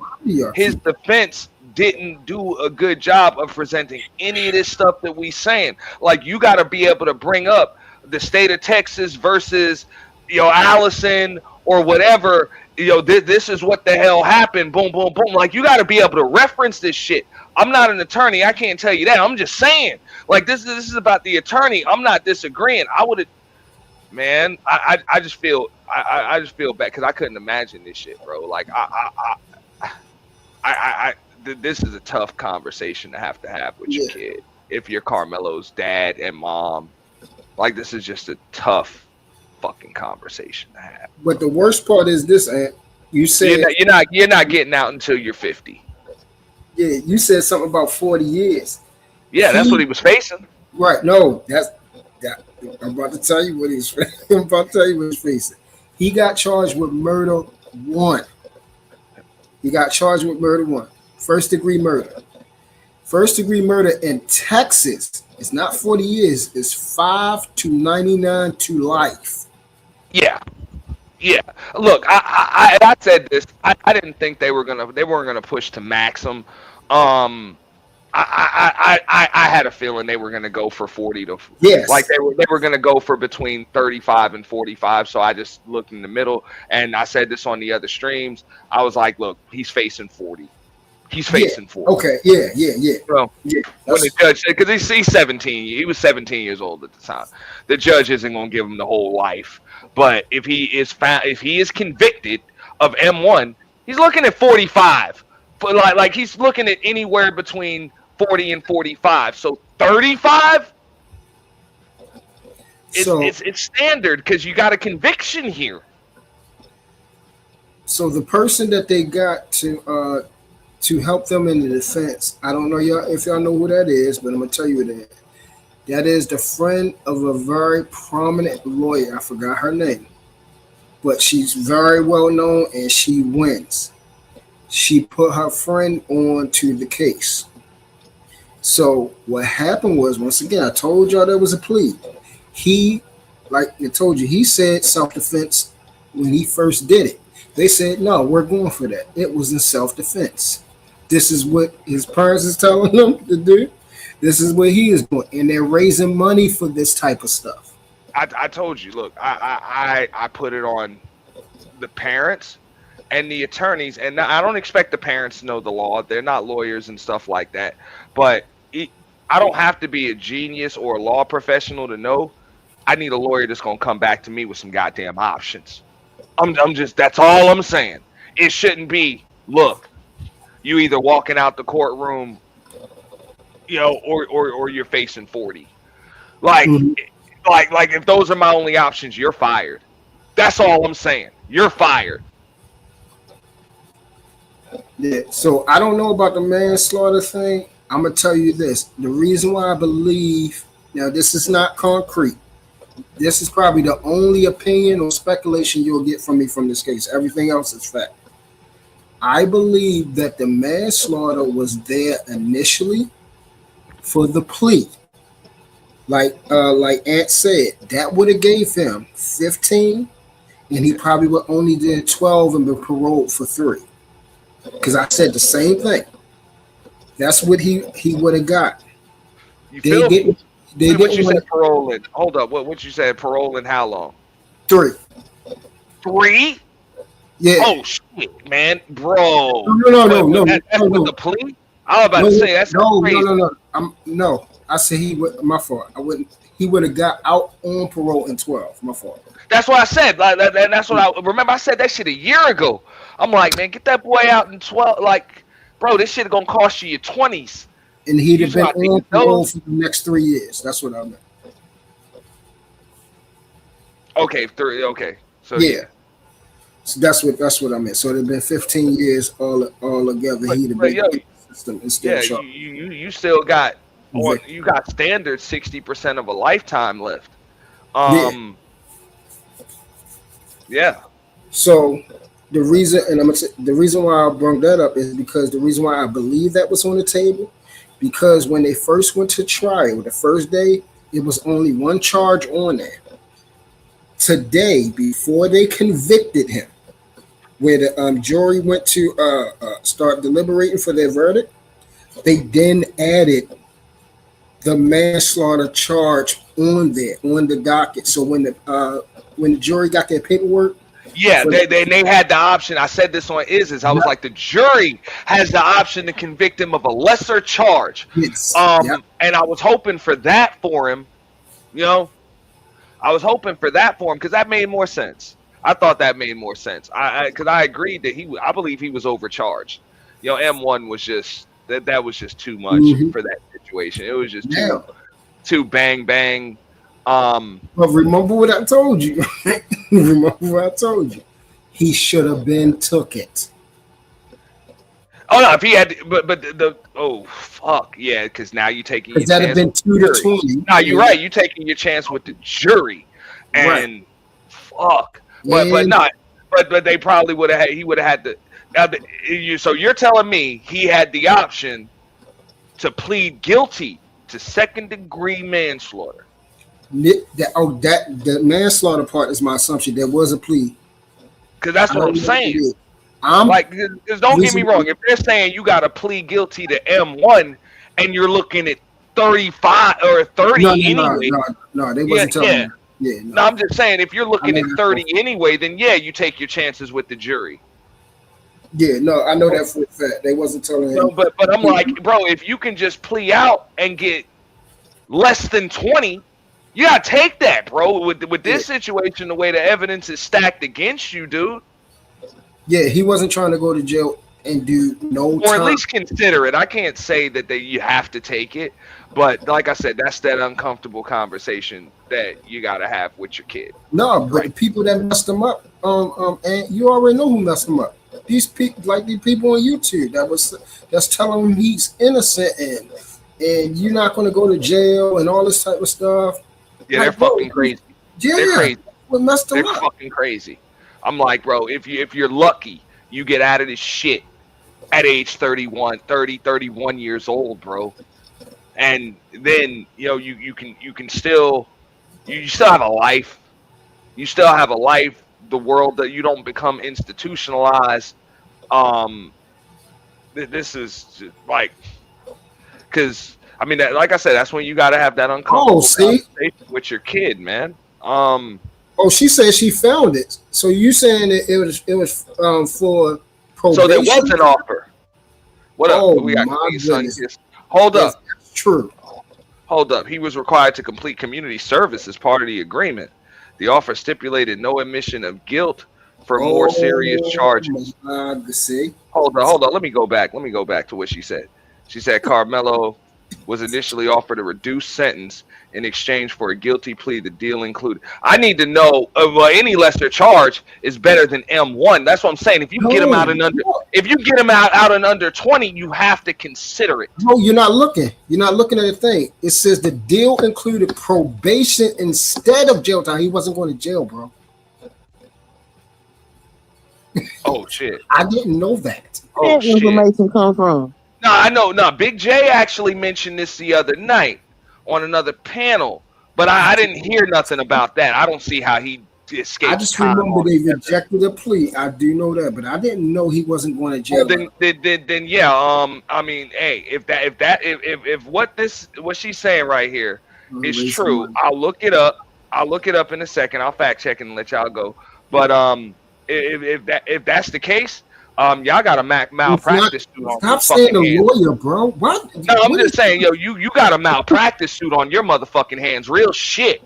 his defense didn't do a good job of presenting any of this stuff that we saying. Like, you got to be able to bring up the state of Texas versus, you know, Allison or whatever. You know, this is what the hell happened. Boom, boom, boom. Like, you got to be able to reference this shit. I'm not an attorney. I can't tell you that. I'm just saying. Like, this is about the attorney. I'm not disagreeing. I would have, man. I just feel I just feel bad because I couldn't imagine this shit, bro. Like, this is a tough conversation to have with your kid if you're Carmelo's dad and mom. Like, this is just a tough fucking conversation to have. But the worst part is this, Aunt. You said you're not getting out until you're 50. Yeah, you said something about 40 years. Yeah, that's what he was facing. Right. No, I'm about to tell you what he's facing. I'm about to tell you what he's facing. He got charged with murder 1. He got charged with murder 1. First degree murder. First degree murder in Texas is not 40 years. It's 5 to 99 to life. Yeah. Yeah. Look, I said this. I didn't think they weren't gonna push to maximum. I had a feeling they were gonna go for 40 to like they were gonna go for between 35 and 45. So I just looked in the middle, and I said this on the other streams. I was like, look, he's facing 40. He's facing 40. Okay. Yeah. So, when the judge, because he's 17, he was 17 years old at the time. The judge isn't gonna give him the whole life. But if he is convicted of M1, he's looking at 45. But like he's looking at anywhere between 40 and 45. So 35, it's standard because you got a conviction here. So the person that they got to help them in the defense, I don't know if y'all know who that is, but I'm gonna tell you who that is. That is the friend of a very prominent lawyer. I forgot her name, but she's very well known and she wins. She put her friend on to the case. So what happened was, once again, I told y'all there was a plea. He, like I told you, he said self-defense when he first did it. They said, no, we're going for that. It was in self-defense. This is what his parents is telling him to do. This is what he is doing, and they're raising money for this type of stuff. I told you, look, I put it on the parents and the attorneys, and I don't expect the parents to know the law. They're not lawyers and stuff like that. But I don't have to be a genius or a law professional to know. I need a lawyer that's gonna come back to me with some goddamn options. I'm just, that's all I'm saying. It shouldn't be, look, you either walking out the courtroom, you know, or you're facing 40. Like, Like if those are my only options, you're fired. That's all I'm saying. You're fired. Yeah. So I don't know about the manslaughter thing. I'm gonna tell you this. The reason why I believe now this is not concrete. This is probably the only opinion or speculation you'll get from me from this case. Everything else is fact. I believe that the manslaughter was there initially for the plea. Like Ant said, that would have gave him 15, and he probably would only did 12 and been paroled for 3. Because I said the same thing. That's what he would have got. You feel me? They What you didn't said paroling. Hold up. What you said paroling how long? 3. 3? Yeah. Oh shit, man, bro. No. That's with the plea. I was about to say that's crazy. No. I said he would. My fault. I wouldn't. He would have got out on parole in 12. My fault. That's what I said. Like that's what I remember. I said that shit a year ago. I'm like, man, get that boy out in 12. Like, bro, this shit gonna cost you your 20s. And he'd have been on parole for the next 3 years. That's what I meant. Okay, 3. Okay, so yeah. So that's what I meant. So it'd have been 15 years all together. He'd have been in the system instead. Yeah, you still got you got standard 60% of a lifetime left. Yeah. So the reason, and the reason why I brought that up is because the reason why I believe that was on the table, because when they first went to trial, the first day, it was only one charge on there. Today, before they convicted him, where the jury went to start deliberating for their verdict, they then added the manslaughter charge on there, on the docket. So when the jury got their paperwork, yeah, they had the option. I said this on I was like, the jury has the option to convict him of a lesser charge. Yes. And I was hoping for that for him, you know. I was hoping for that for him because that made more sense. I thought that made more sense. Because I agreed that I believe he was overcharged. You know, M1 was just that was just too much for that situation. It was just too bang bang. But remember what I told you. He should have been took it. Oh no, if he had, but fuck yeah, because now you're taking. Because that'd have been 2 to 20. No, you're right. You're taking your chance with the jury, and fuck. But they probably would have. He would have had to. So you're telling me he had the option to plead guilty to second-degree manslaughter? The manslaughter part is my assumption. There was a plea. Because that's what I'm saying. Because don't get me wrong. If they're saying you got to plead guilty to M1 and you're looking at 35 or 30 anyway. No, they wasn't telling me. Yeah, no, I'm just saying if you're looking at 30 anyway, then yeah, you take your chances with the jury. Yeah, no, I know that for a fact. They wasn't telling him. No, but I'm like, bro, if you can just plea out and get less than 20, you gotta take that, bro. With this situation, the way the evidence is stacked against you, dude. Yeah, he wasn't trying to go to jail and do no time. Or at least consider it. I can't say that you have to take it, but like I said, that's that uncomfortable conversation that you gotta have with your kid. No, but the people that messed him up, and you already know who messed him up. These people, like these people on YouTube, that's telling him he's innocent and you're not going to go to jail and all this type of stuff. Yeah, they're fucking crazy. Yeah, they're crazy. What messed him up? They're fucking crazy. I'm like, bro, if you're lucky, you get out of this shit at age 31 years old, bro. And then, you know, you still have a life. You still have a life. The world that you don't become institutionalized. This is like, because I mean, like I said, that's when you got to have that uncomfortable conversation with your kid, man. She said she found it. So you saying it was for probation? So there was an offer. What up? We got Hold up. That's true. Hold up. He was required to complete community service as part of the agreement. The offer stipulated no admission of guilt for more serious charges. See? Hold on. Let me go back to what she said. She said, KARMELO was initially offered a reduced sentence in exchange for a guilty plea. The deal included. I need to know any lesser charge is better than M1. That's what I'm saying. If you get him out in under, if you get him out in under 20, you have to consider it. No, you're not looking. You're not looking at the thing. It says the deal included probation instead of jail time. He wasn't going to jail, bro. Oh shit! I didn't know that. Where did information come from? No, I know. No, Big J actually mentioned this the other night on another panel, but I didn't hear nothing about that. I don't see how he escaped. I just remember they rejected the plea. I do know that, but I didn't know he wasn't going to jail. Well, then yeah. I mean, hey, if what she's saying right here is true, I'll look it up. I'll look it up in a second. I'll fact check and let y'all go. But if that's the case, y'all got a malpractice suit on. Stop saying a lawyer, bro. What? No, I'm just saying, yo, you got a malpractice suit on your motherfucking hands. Real shit,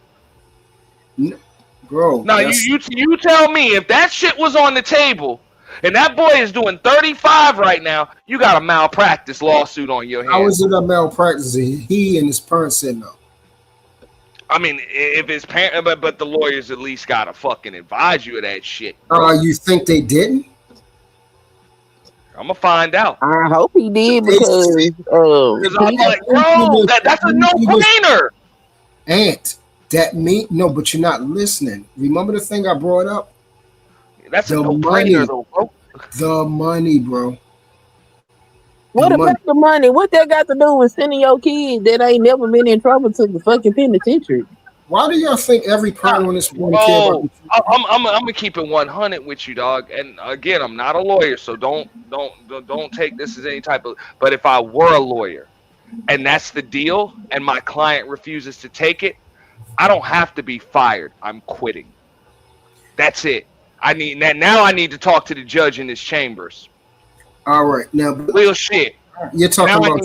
bro. Now you tell me if that shit was on the table and that boy is doing 35 right now, you got a malpractice lawsuit on your hands. How is it a malpractice? He and his parents said no. I mean, if his parent, but the lawyers at least gotta fucking advise you of that shit. You think they didn't? I'm gonna find out. I hope he did because I'm like, bro, that's a no-brainer. Aunt, that mean no, but you're not listening. Remember the thing I brought up? That's a no-brainer, though, bro. The money, bro. What about the money? What that got to do with sending your kids that ain't never been in trouble to the fucking penitentiary? Why do y'all think every parent on this world care about I'm gonna keep it 100 with you, dog. And again, I'm not a lawyer, so don't take this as any type of. But if I were a lawyer, and that's the deal, and my client refuses to take it, I don't have to be fired. I'm quitting. That's it. I need to talk to the judge in his chambers. All right, now real shit. You're talking about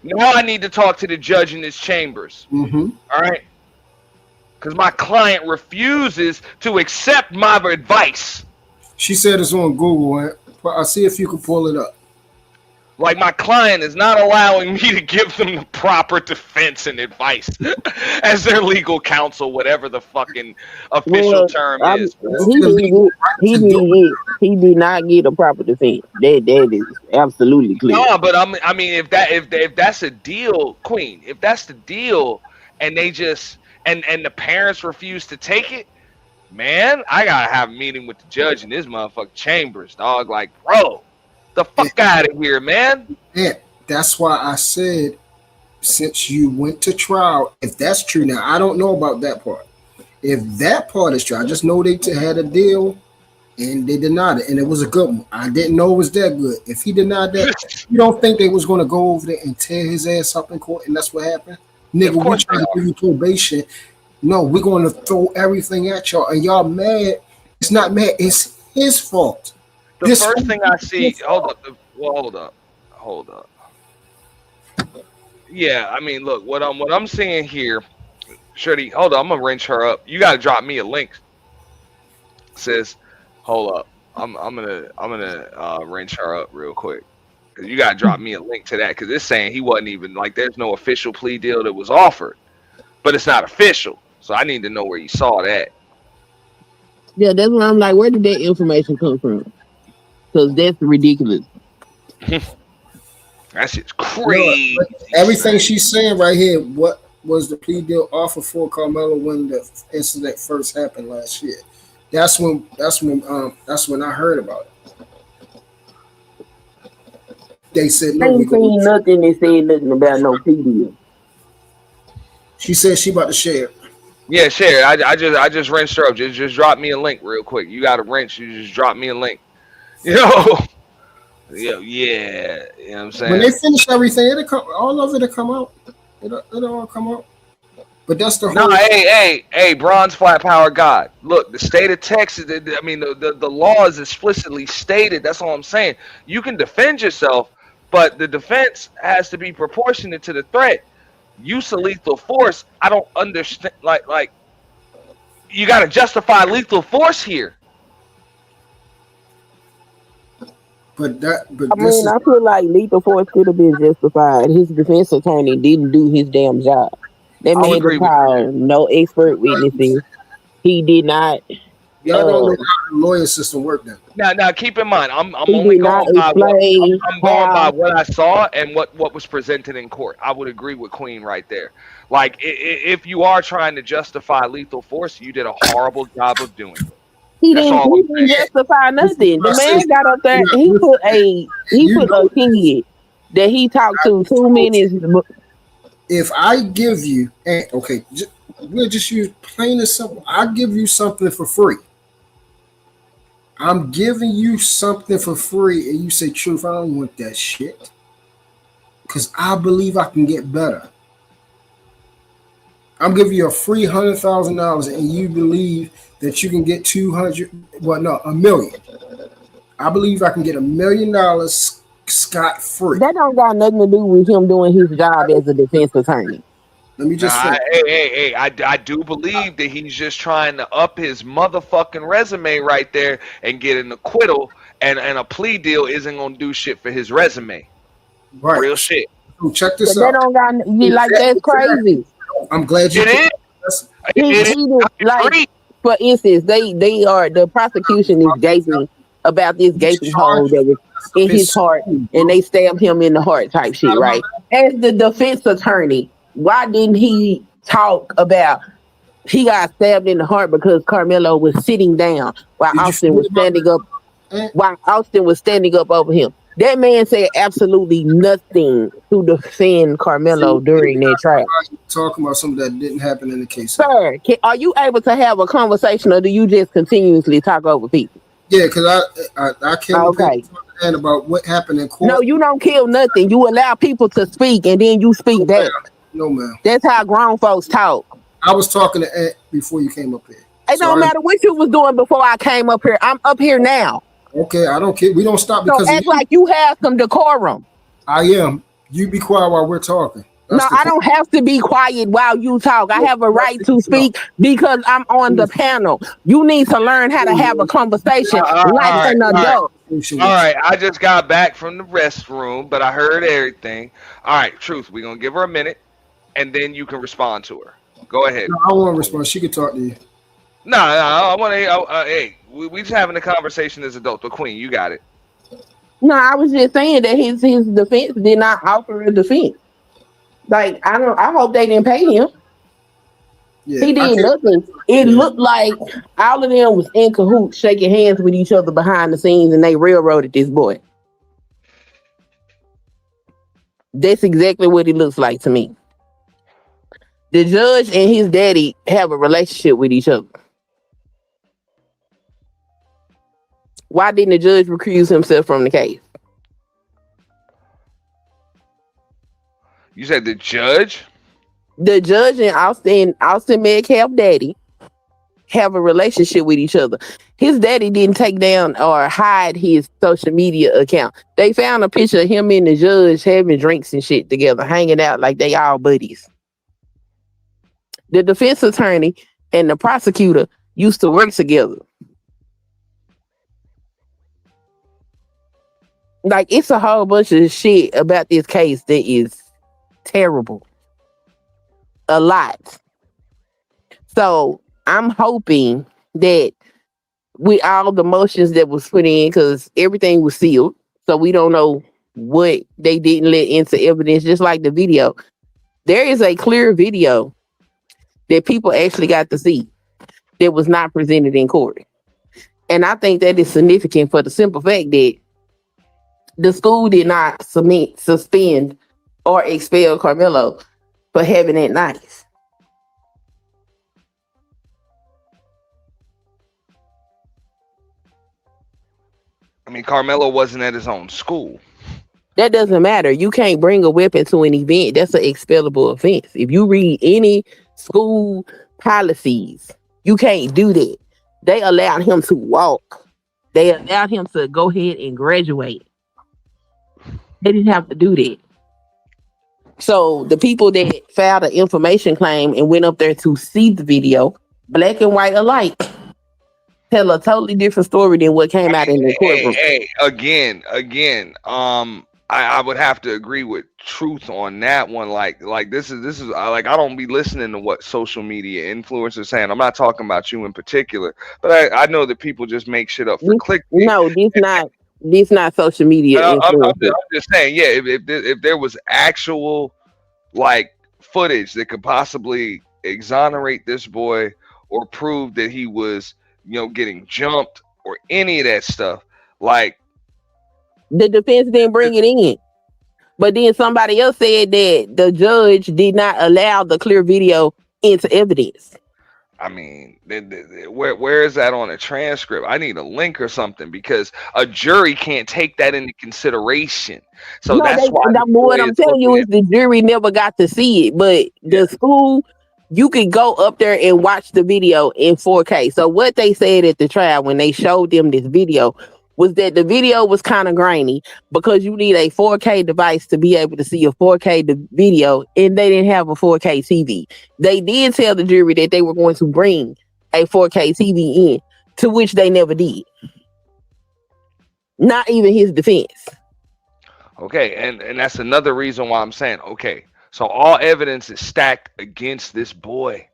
now I need to talk to the judge in his chambers. Mm-hmm. All right. Because my client refuses to accept my advice. She said it's on Google. I'll see if you can pull it up. Like, my client is not allowing me to give them the proper defense and advice as their legal counsel, whatever the fucking official term is. He did not get a proper defense. That is absolutely clear. No, but I mean, if that's a deal, Queen, if that's the deal, and they just and the parents refuse to take it, man, I gotta have a meeting with the judge in this motherfucking chambers, dog. Like, bro, the fuck out of here, man. Yeah, that's why I said, since you went to trial, if that's true, now I don't know about that part. If that part is true, I just know they had a deal and they denied it, and it was a good one. I didn't know it was that good. If he denied that, you don't think they was going to go over there and tear his ass up in court, and that's what happened? Nigga, we trying to give you probation. No, we're going to throw everything at y'all, and y'all mad. It's not mad. It's his fault. The first thing I see, hold up. Yeah, I mean, look, what I'm seeing here, Shirley, hold on, I'm gonna wrench her up. You gotta drop me a link. It says, hold up, I'm gonna wrench her up real quick. Cause you gotta drop me a link to that, because it's saying he wasn't even, like, there's no official plea deal that was offered, but it's not official. So I need to know where you saw that. Yeah, that's why I'm like, where did that information come from? Because that's ridiculous. That shit's crazy. Everything she's saying right here, what was the plea deal offered for KARMELO when the incident first happened last year? That's when I heard about it. They said no. I ain't seen nothing. They said nothing about no plea deal. She said she about to share. Yeah, share. I just wrenched her up. Just drop me a link real quick. You got a wrench. You just drop me a link. Yeah. You know what I'm saying? When they finish everything, all of it'll come out. It'll all come out. But that's the whole. No, hey, Bronze Flat Power God. Look, the state of Texas. I mean, the law is explicitly stated. That's all I'm saying. You can defend yourself, but the defense has to be proportionate to the threat. Use of lethal force. I don't understand. Like, you got to justify lethal force here. But I this mean, is I feel like lethal force could have been justified. His defense attorney didn't do his damn job. That I'll man agree didn't with you there. call no expert witnesses. He did not. y'all don't know how the lawyer system worked. Then Now keep in mind, I'm He only did not going by what explain I'm going by how. what I saw and what was presented in court. I would agree with Queen right there. Like if you are trying to justify lethal force, you did a horrible job of doing it. He That's didn't. all He I'm didn't saying. justify this is nothing. what The I say. man got up there. He You put a know, kid that he talked to 2 minutes. if I give you, okay, we'll just use plain and simple. I give you something for free. I'm giving you something for free, and you say, "Truth, I don't want that shit," because I believe I can get better. I'm giving you a free $100,000, and you believe that you can get 200. Well, no, a million. I believe I can get $1 million scot free. That don't got nothing to do with him doing his job as a defense attorney. Let me Nah, just finish. I do believe that he's just trying to up his motherfucking resume right there and get an acquittal, and a plea deal isn't gonna do shit for his resume. Right. Real shit. So check But this that out. don't got like that's crazy. I'm glad you. It is. That's, He It is. did I like, agree. for instance, they are the prosecution is gaping about this gaping hole that was in his heart, and they stabbed him in the heart type shit, right? As the defense attorney, why didn't he talk about he got stabbed in the heart because Carmelo was sitting down while Did you Austin was forget standing up Eh, while Austin was standing up over him? That man said absolutely nothing to defend Carmelo during that trial. talking about something that didn't happen in the case? Sir, are you able to have a conversation, or do you just continuously talk over people? Yeah, because I killed Okay. and about what happened in court. No, you don't kill nothing. You allow people to speak, and then you speak back. No, ma'am. That's how grown folks talk. I was talking to Ant before you came up here. It don't matter what you was doing before I came up here. I'm up here now. Okay, I don't care. We don't stop So because of act you. like you have some decorum. I am. You be quiet while we're talking. That's No, the I don't have to be quiet while you talk. I have a right to speak because I'm on the panel. You need to learn how to have a conversation like an adult. All right, I just got back from the restroom, but I heard everything. All right, Truth, we're going to give her a minute, and then you can respond to her. Go ahead. No, I want to respond. She can talk to you. No, I want to. Hey, we just having a conversation as adults. But Queen, you got it. No, I was just saying that his defense did not offer a defense. Like I hope they didn't pay him. Yeah, He did nothing. It looked like all of them was in cahoots, shaking hands with each other behind the scenes, and they railroaded this boy. That's exactly what it looks like to me. The judge and his daddy have a relationship with each other. Why didn't the judge recuse himself from the case? You said the judge? The judge and Austin Metcalf daddy have a relationship with each other. His daddy didn't take down or hide his social media account. They found a picture of him and the judge having drinks and shit together, hanging out like they all buddies. The defense attorney and the prosecutor used to work together. Like, it's a whole bunch of shit about this case that is terrible. A lot. So I'm hoping that with all the motions that was put in, because everything was sealed, so we don't know what they didn't let into evidence, just like the video. There is a clear video that people actually got to see that was not presented in court. And I think that is significant for the simple fact that the school did not suspend or expel Carmelo for having that knife. I mean, Carmelo wasn't at his own school. That doesn't matter. You can't bring a weapon to an event. That's an expellable offense. If you read any school policies, you can't do that. They allowed him to walk. They allowed him to go ahead and graduate. They didn't have to do that. So the people that filed an information claim and went up there to see the video, black and white alike, tell a totally different story than what came out in the courtroom. Again, I would have to agree with Truth on that one. Like this is like I don't be listening to what social media influencers saying. I'm not talking about you in particular, but I know that people just make shit up for clickbait. No, this not social media influencers. I'm just saying, yeah. If there was actual like footage that could possibly exonerate this boy or prove that he was, getting jumped or any of that stuff, like The defense didn't bring it in. But then somebody else said that the judge did not allow the clear video into evidence. I mean, where is that on a transcript? I need a link or something because a jury can't take that into consideration. So No, that's why the what boy I'm is telling you looking is the jury never got to see it. But the school, you could go up there and watch the video in 4K. So what they said at the trial when they showed them this video was that the video was kind of grainy because you need a 4K device to be able to see a 4K video, and they didn't have a 4K TV. They did tell the jury that they were going to bring a 4K TV in, to which they never did. Not even his defense. Okay, and that's another reason why I'm saying, okay, so all evidence is stacked against this boy.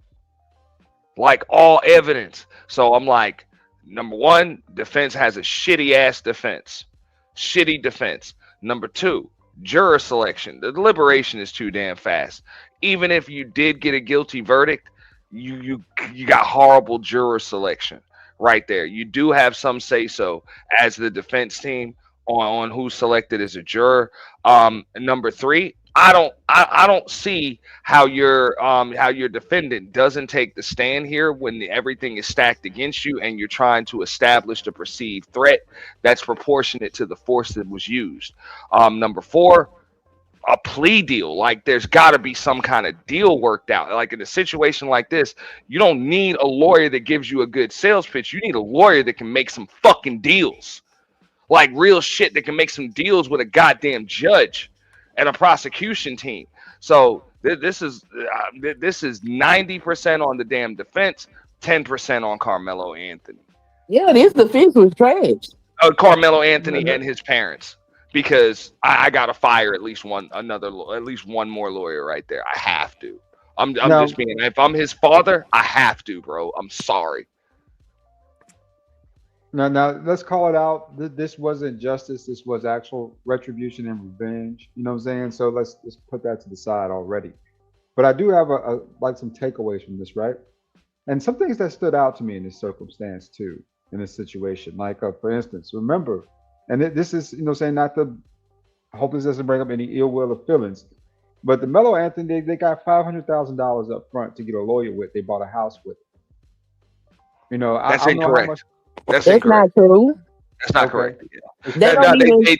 Like all evidence. So I'm like, number one, defense has a shitty ass defense. Shitty defense. Number two, juror selection. The deliberation is too damn fast. Even if you did get a guilty verdict, you got horrible juror selection right there. You do have some say so as the defense team on who's selected as a juror. Number three, I don't see how your defendant doesn't take the stand here when everything is stacked against you and you're trying to establish the perceived threat that's proportionate to the force that was used. Number four, a plea deal. Like there's got to be some kind of deal worked out. Like in a situation like this, you don't need a lawyer that gives you a good sales pitch. You need a lawyer that can make some fucking deals. Like real shit that can make some deals with a goddamn judge and a prosecution team. So this is 90% on the damn defense, 10% on Carmelo Anthony. Yeah, this defense was trash. Carmelo Anthony and his parents, because I gotta fire at least one more lawyer right there. I have to. I'm just being. If I'm his father, I have to, bro. I'm sorry. Now let's call it out. This wasn't justice. This was actual retribution and revenge. You know what I'm saying? So let's put that to the side already. But I do have like some takeaways from this, right? And some things that stood out to me in this circumstance too, in this situation. Like for instance, remember, and this is saying not to. I hope this doesn't bring up any ill will or feelings. But the Melo Anthony, they got $500,000 up front to get a lawyer with. They bought a house with. That's I don't know how much. That's not true. That's not correct. Yeah.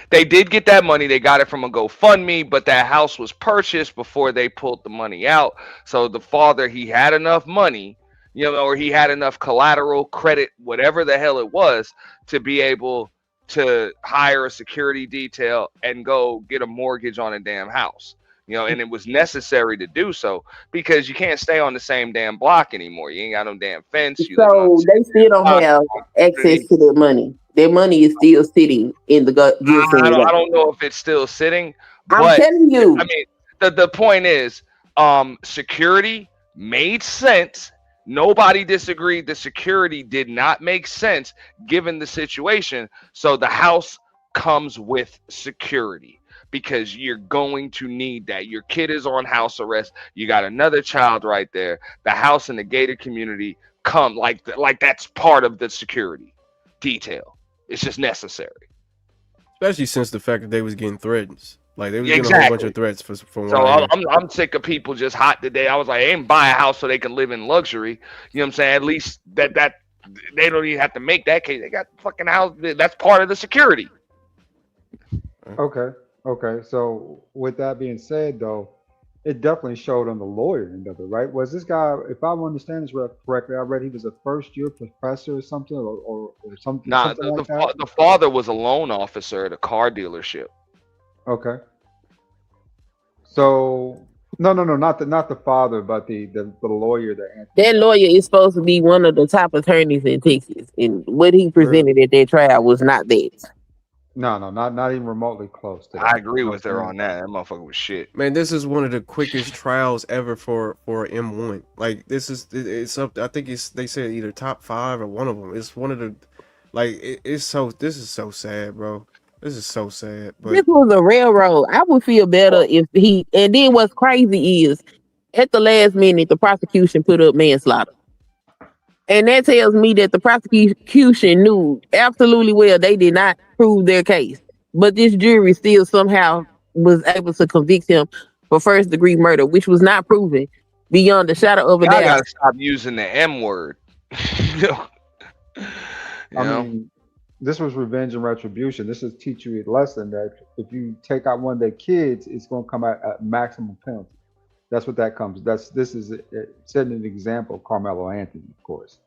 They did get that money. They got it from a GoFundMe, but that house was purchased before they pulled the money out. So the father, he had enough money, or he had enough collateral, credit, whatever the hell it was, to be able to hire a security detail and go get a mortgage on a damn house. And it was necessary to do so because you can't stay on the same damn block anymore. You ain't got no damn fence. So they still don't have access to their money. Their money is still sitting in the I don't know if it's still sitting. But, I'm telling you. I mean, the point is, security made sense. Nobody disagreed. The security did not make sense given the situation. So the house comes with security, because you're going to need that. Your kid is on house arrest. You got another child right there. The house and the gated community come like that's part of the security detail. It's just necessary. Especially since the fact that they was getting threats. Like they was getting a whole bunch of threats from. So I'm sick of people just hot today. I was like, they ain't buy a house so they can live in luxury. You know what I'm saying? At least that they don't even have to make that case. They got fucking house. That's part of the security. Okay. So with that being said, though, it definitely showed on the lawyer end of it, right? Was this guy, if I understand this correctly, I read he was a first-year professor or something, or something. Nah, something like that? The father was a loan officer at a car dealership. Okay. So No, not the father, but the lawyer that Anthony That talked lawyer is supposed to be one of the top attorneys in Texas, and what he about. Really? presented at that trial was not that. No, not even remotely close to I that. agree You know with what I'm her saying? on that. That motherfucker was shit. Man, this is one of the quickest trials ever for M1. Like this is it's up. I think it's they said either top 5 or one of them. It's one of the like it's so. This is so sad, bro. This is so sad. This But was a railroad. I would feel better if he. And then what's crazy is, at the last minute, the prosecution put up manslaughter. And that tells me that the prosecution knew absolutely well they did not prove their case. But this jury still somehow was able to convict him for first degree murder, which was not proven beyond a shadow of a Y'all doubt. gotta stop using the M word. you know? You I know? mean, this was revenge and retribution. This is teach you a lesson that if you take out one of their kids, it's going to come out at maximum penalty. That's what that comes. This is setting an example. Carmelo Anthony, of course.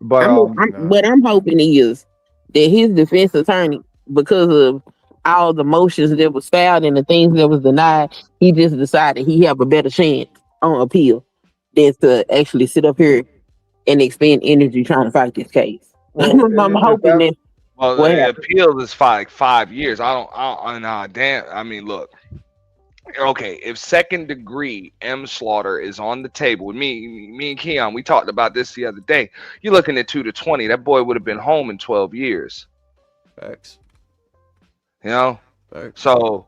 But nah. What I'm hoping is that his defense attorney, because of all the motions that was filed and the things that was denied, he just decided he have a better chance on appeal than to actually sit up here and expend energy trying to fight this case. well, I'm if hoping that that Well, what the happened. appeal is like 5 years. Nah, damn. I mean, look. Okay, if second degree M slaughter is on the table with me and Keon, we talked about this the other day. You're looking at 2 to 20. That boy would have been home in 12 years. Facts. You know? Facts. So,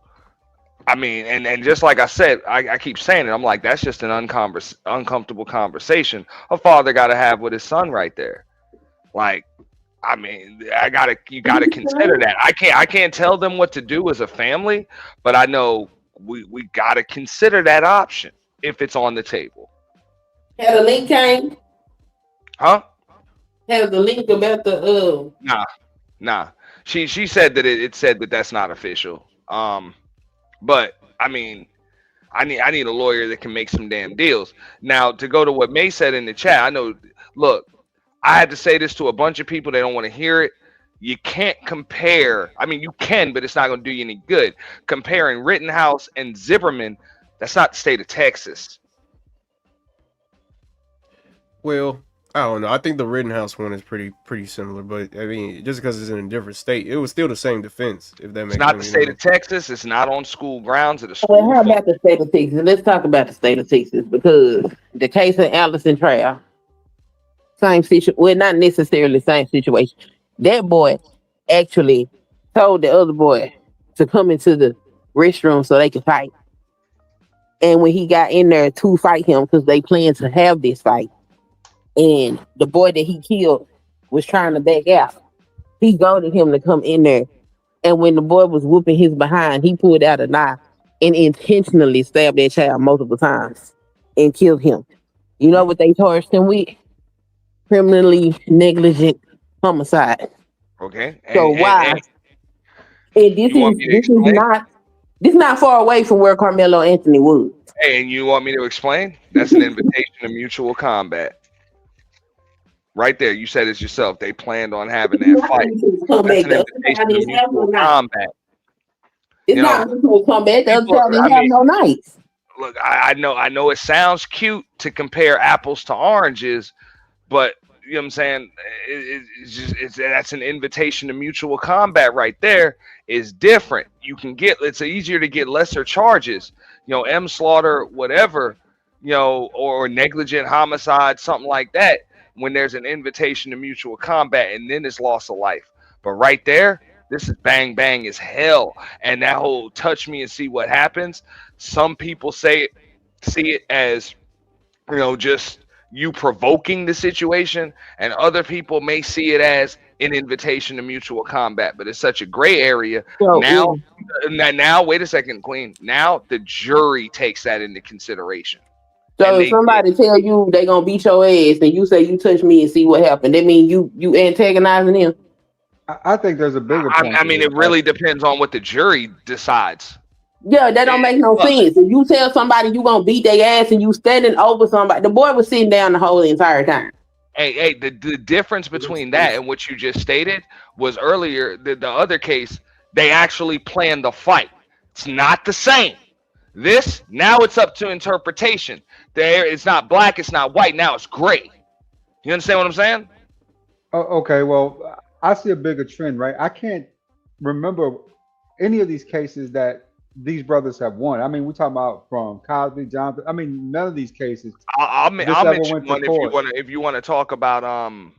I mean, and just like I said, I keep saying it. I'm like, that's just an uncomfortable conversation a father got to have with his son right there. Like, I mean, you gotta consider that. I can't tell them what to do as a family, but I know we gotta consider that option if it's on the table. Had a link came, Huh? had the link about the Nah. She said that it said that that's not official. But I mean, I need a lawyer that can make some damn deals. Now, to go to what May said in the chat, I know. Look, I had to say this to a bunch of people. They don't want to hear it. You can't compare. I mean, you can, but it's not going to do you any good. Comparing Rittenhouse and Zimmerman, that's not the state of Texas. Well, I don't know. I think the Rittenhouse one is pretty similar, but I mean, just because it's in a different state, it was still the same defense. If that It's makes not sense, the you state know. of Texas. It's not on school grounds at a Well, school. how about the state of Texas? Let's talk about the state of Texas because the case of Allison trial, same situation. Well, not necessarily same situation. That boy actually told the other boy to come into the restroom so they could fight. And when he got in there to fight him, because they planned to have this fight, and the boy that he killed was trying to back out, he goaded him to come in there. And when the boy was whooping his behind, he pulled out a knife and intentionally stabbed that child multiple times and killed him. You know what they charged him with? Criminally negligent homicide. Okay. So why? And you want me to explain? This is not far away from where Carmelo Anthony was. Hey, and you want me to explain? That's an invitation to mutual combat. Right there, you said it yourself. They planned on having that fight. That's an invitation to mutual combat. It's not mutual combat. The other side didn't have no knives. Look, I know it sounds cute to compare apples to oranges, but you know what I'm saying? That's an invitation to mutual combat right there. Is different. It's easier to get lesser charges. M slaughter, whatever, or negligent homicide, something like that. When there's an invitation to mutual combat, and then it's loss of life. But right there, this is bang bang as hell. And that whole touch me and see what happens. Some people see it as, just you provoking the situation, and other people may see it as an invitation to mutual combat. But it's such a gray area. Now, wait a second, Queen. Now the jury takes that into consideration. So if somebody tell you they gonna beat your ass and you say you touch me and see what happened, that mean you antagonizing them? I think there's a bigger point. I mean, it really depends on what the jury decides. Yeah, that don't make no sense. If you tell somebody you gonna beat their ass and you standing over somebody, the boy was sitting down the whole entire time. Hey, the difference between that and what you just stated was earlier, the other case, they actually planned the fight. It's not the same. This now it's up to interpretation. There, it's not black, it's not white. Now it's gray. You understand what I'm saying? Oh, okay, well, I see a bigger trend, right? I can't remember any of these cases that these brothers have won. I mean, we're talking about from Cosby, Jonathan. I mean, none of these cases this I'll ever mention went to one if you court. want to talk about um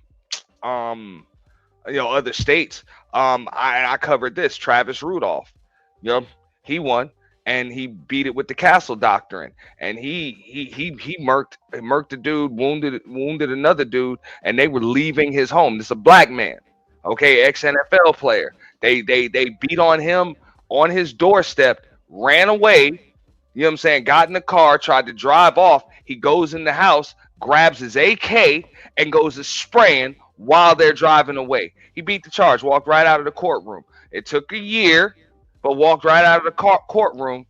other states. I covered this Travis Rudolph. You know, he won and he beat it with the Castle Doctrine, and he murked a dude, wounded another dude, and they were leaving his home. This is a black man, okay, ex NFL player. They beat on him on his doorstep, ran away. You know what I'm saying? Got in the car, tried to drive off. He goes in the house, grabs his AK, and goes to spraying while they're driving away. He beat the charge, walked right out of the courtroom. It took a year, but walked right out of the courtroom,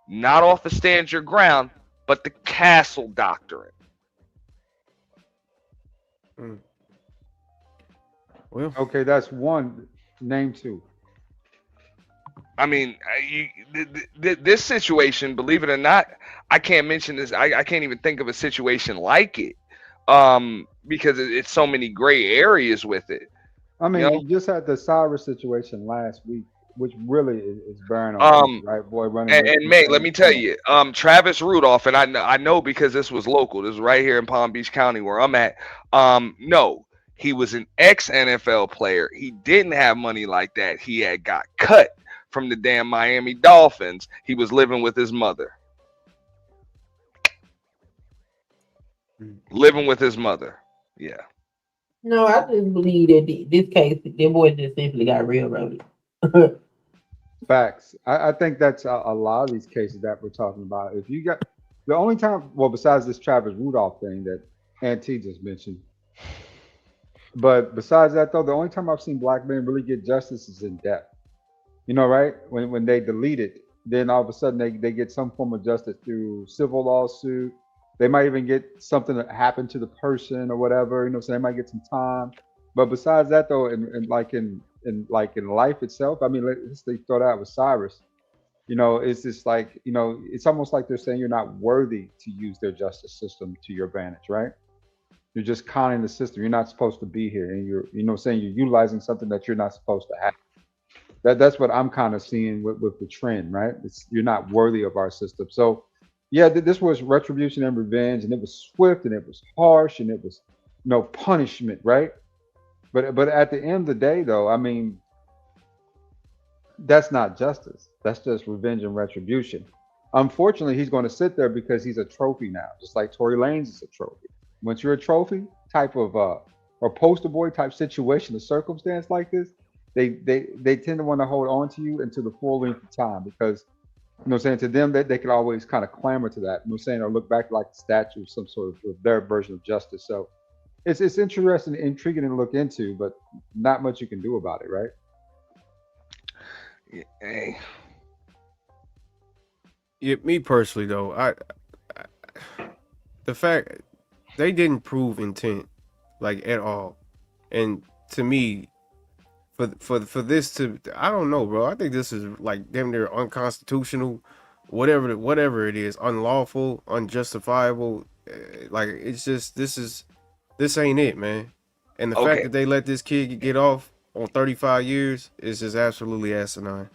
not off the stand your ground, but the Castle Doctrine. Mm. Well, Okay, that's one. Name two. I mean, this situation, believe it or not, I can't mention this. I can't even think of a situation like it, because it's so many gray areas with it. I You mean, know, you just had the Cyrus situation last week, which really is bearing on people, um, right? Boy running and, away and from May, let family. me Come tell on. you, Travis Rudolph, and I know because this was local. This is right here in Palm Beach County where I'm at. No, he was an ex NFL player. He didn't have money like that. He had got cut from the damn Miami Dolphins. He was living with his mother. mm, Living with his mother. Yeah. No, I just believe that this case, the boy just simply got railroaded. Facts. I think that's a lot of these cases that we're talking about. If you got the only time, well, besides this Travis Rudolph thing that Auntie just mentioned, but besides that though, the only time I've seen black men really get justice is in death. You know, right? When they delete it, then all of a sudden they get some form of justice through civil lawsuit. They might even get something that happened to the person or whatever, you know, so they might get some time. But besides that though, in life itself, I mean, let's say throw that out with Cyrus. You know, it's just like, you know, it's almost like they're saying you're not worthy to use their justice system to your advantage, right? You're just conning the system. You're not supposed to be here, and you know, saying you're utilizing something that you're not supposed to have. That's what I'm kind of seeing with the trend, right? It's you're not worthy of our system. So, yeah, this was retribution and revenge, and it was swift, and it was harsh, and it was no punishment, right? But at the end of the day, though, I mean, that's not justice. That's just revenge and retribution. Unfortunately, he's going to sit there because he's a trophy now, just like Tory Lanez is a trophy. Once you're a trophy type of or poster boy type situation, a circumstance like this, they tend to want to hold on to you until the full length of time because you know what I'm saying to them that they can always kind of clamor to that. You know what I'm saying or look back like a statue of some sort of their version of justice. So it's interesting, intriguing to look into, but not much you can do about it, right? Yeah, hey, yeah, me personally though, I the fact they didn't prove intent like at all, and to me, for this to, I don't know, bro. I think this is like damn near unconstitutional, whatever it is, unlawful, unjustifiable. Like it's just this ain't it, man. And the fact okay. that they let this kid get off on 35 years is just absolutely asinine.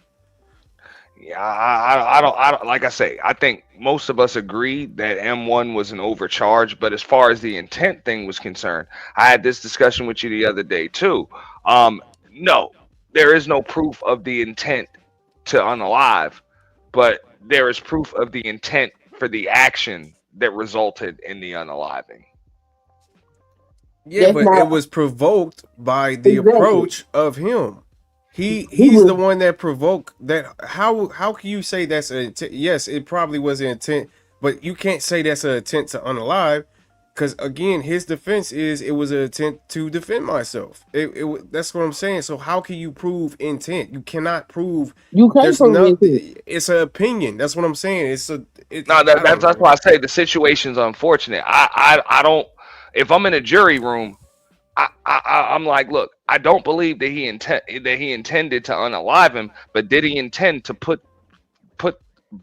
Yeah, I don't, like I say, I think most of us agree that M1 was an overcharge, but as far as the intent thing was concerned, I had this discussion with you the other day too. No, there is no proof of the intent to unalive, but there is proof of the intent for the action that resulted in the unaliving. Yeah, That's but it not was provoked by the exactly. approach of him. He He's the was one that provoked that. How can you say that's an intent? Yes, it probably was an intent, but you can't say that's an intent to unalive, because again, his defense is it was an attempt to defend myself. That's what I'm saying. So how can you prove intent? You cannot prove. you can't There's prove no. anything. It's an opinion. That's what I'm saying. It's No, I don't that's know. why I say the situation's unfortunate. I don't. If I'm in a jury room, I'm like, look, I don't believe that he intended to unalive him, but did he intend to put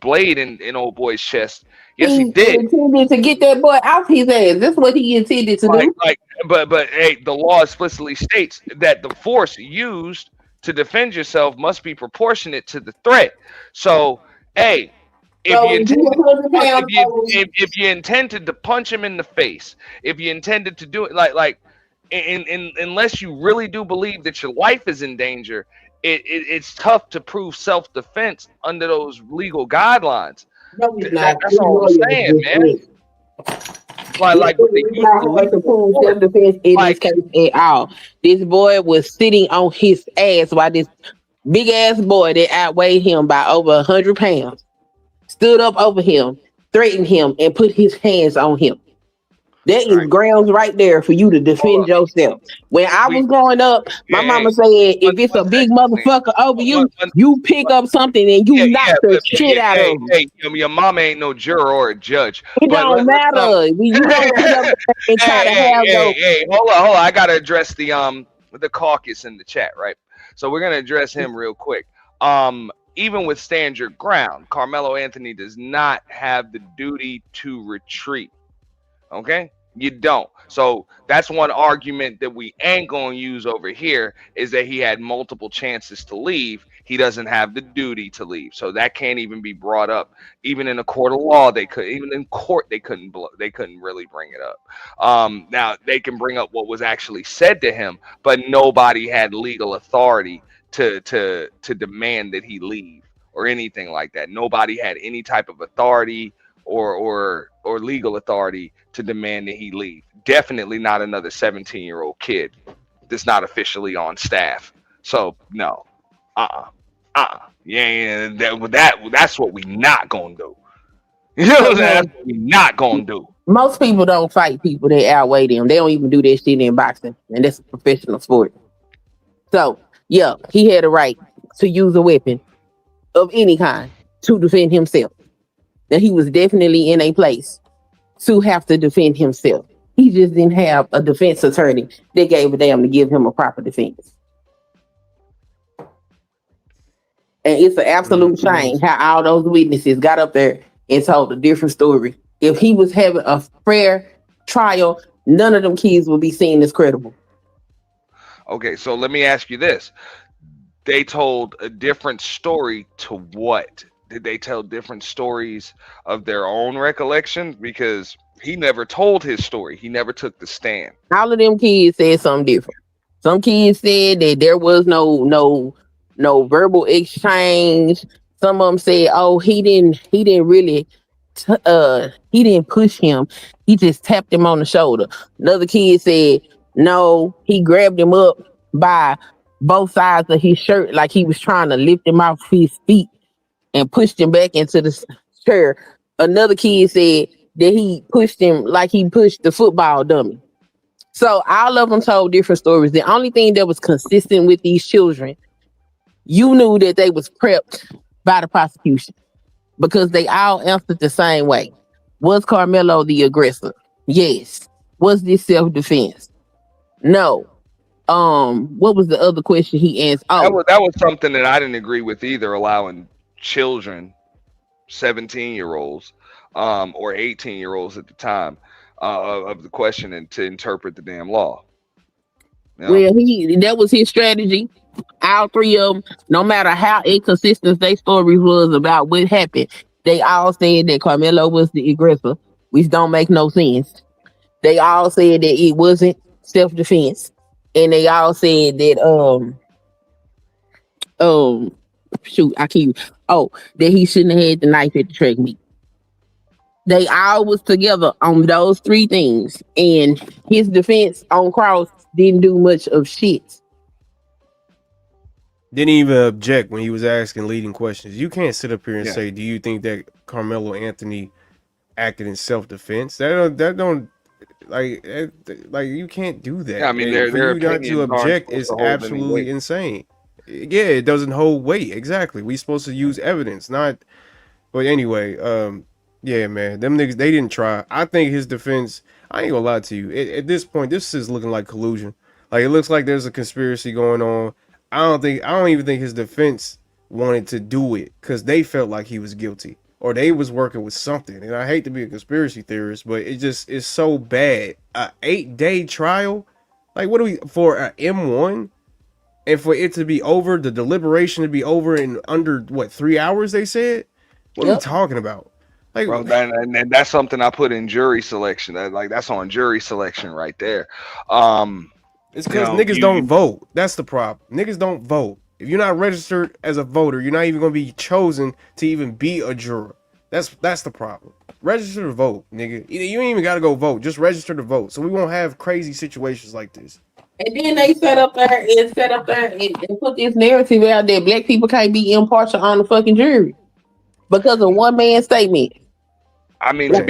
blade in old boy's chest. Yes, he He did. intended to get that boy off his ass. That's what he intended to do. Like, but hey, the law explicitly states that the force used to defend yourself must be proportionate to the threat. So, hey, if So you if you intended a 100 pounds if you intended to punch him in the face, if you intended to do it like unless you really do believe that your life is in danger, it's tough to prove self-defense under those legal guidelines. no, it's not. That's This all I'm lawyer was saying, just man. it. Like when they It's use not the hard to lethal prove force, self-defense in this like case at all. This boy was sitting on his ass while this big ass boy that outweighed him by over 100 pounds stood up over him, threatened him, and put his hands on him. That is right. grounds right there for you to Hold defend up. yourself. When I We was growing up, my hey, mama said, one if it's one a big second, Saint. motherfucker over One, you, one, you pick up something and you yeah, knock yeah, the but shit yeah, out of hey, them. hey, your mama ain't no juror or a judge. It But don't let's matter. When you hey, gonna sit up there and try to have those. hey, hold on. I gotta address the caucus in the chat, right? So we're gonna address him real quick. Even with stand your ground, Carmelo Anthony does not have the duty to retreat. Okay, you don't. So that's one argument that we ain't gonna use over here is that he had multiple chances to leave. He doesn't have the duty to leave, so that can't even be brought up. Even in a court of law, they could. Even in court, they couldn't really bring it up. Now they can bring up what was actually said to him, but nobody had legal authority to demand that he leave or anything like that. Nobody had any type of authority or legal authority to demand that he leave. Definitely not another 17-year-old kid that's not officially on staff. So no, yeah, that's what we not gonna do. You know what I'm saying? Okay. That's what we not gonna do. Most people don't fight people that outweigh them. They don't even do that shit in boxing, and that's a professional sport. So yeah, he had a right to use a weapon of any kind to defend himself. That he was definitely in a place to have to defend himself. He just didn't have a defense attorney that gave a damn to give him a proper defense. And it's an absolute shame how all those witnesses got up there and told a different story. If he was having a fair trial, none of them kids would be seen as credible. Okay, so let me ask you this: they told a different story to what? Did they tell different stories of their own recollections? Because he never told his story. He never took the stand. All of them kids said something different. Some kids said that there was no verbal exchange. Some of them said, "Oh, he didn't really he didn't push him. He just tapped him on the shoulder." Another kid said, "No, he grabbed him up by both sides of his shirt like he was trying to lift him off his feet and pushed him back into the chair." Another kid said that he pushed him like he pushed the football dummy. So all of them told different stories. The only thing that was consistent with these children, you knew that they was prepped by the prosecution because they all answered the same way. Was Carmelo the aggressor? Yes. Was this self-defense? No. What was the other question he answered? That Oh, was something that I didn't agree with either. Allowing children, 17-year-olds, or 18-year-olds at the time, of the question and to interpret the damn law. You know? well, that was his strategy. All three of them, no matter how inconsistent their stories was about what happened, they all said that Carmelo was the aggressor, which don't make no sense. They all said that it wasn't self-defense, and they all said that shoot, I keep that he shouldn't have had the knife at the track meet. They all was together on those three things, and his defense on cross didn't do much of shit. Didn't even object when he was asking leading questions. You can't sit up here and Yeah. say, "Do you think that Carmelo Anthony acted in self-defense?" That don't like you can't do that. Yeah, I mean And for their you not to opinions aren't object supposed is to hold any absolutely weight. insane. Yeah, it doesn't hold weight. Exactly. We supposed to use evidence, not. But anyway, yeah, man, them niggas they didn't try. I think his defense. I ain't gonna lie to you. At this point, this is looking like collusion. Like it looks like there's a conspiracy going on. I don't even think his defense wanted to do it because they felt like he was guilty. or they was working with something. And I hate to be a conspiracy theorist, but it just is so bad. A 8-day trial, like what do we for a M1, and for it to be over, the deliberation to be over in under what 3 hours? They said. What are we Yep. talking about? Like, Bro, and that's something I put in jury selection. That's on jury selection right there. it's You because know, niggas don't vote. That's the problem. Niggas don't vote. If you're not registered as a voter, you're not even gonna be chosen to even be a juror. That's the problem. Register to vote, nigga. You ain't even gotta go vote. Just register to vote, so we won't have crazy situations like this. And then they set up there and put this narrative out that black people can't be impartial on the fucking jury because of one man's statement. I mean, Man. to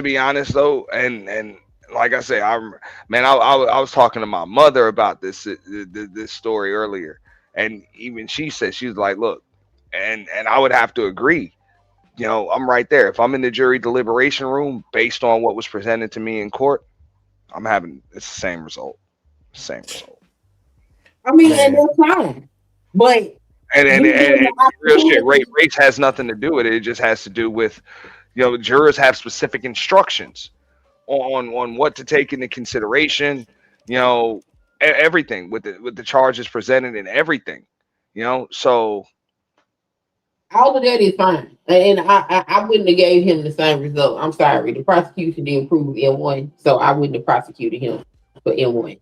be honest though, and like I say, I was talking to my mother about this story earlier, and even she said, she was like, look, and I would have to agree. You know, I'm right there. If I'm in the jury deliberation room, based on what was presented to me in court, it's the same result. Same result. I mean, Man. and that's fine, but And you give the real shit, opportunity- race has nothing to do with it. It just has to do with, you know, jurors have specific instructions on what to take into consideration. You know, everything with the charges presented and everything. You know, so all of that is fine, and I wouldn't have gave him the same result. I'm sorry, the prosecution didn't prove M1, so I wouldn't have prosecuted him for M1.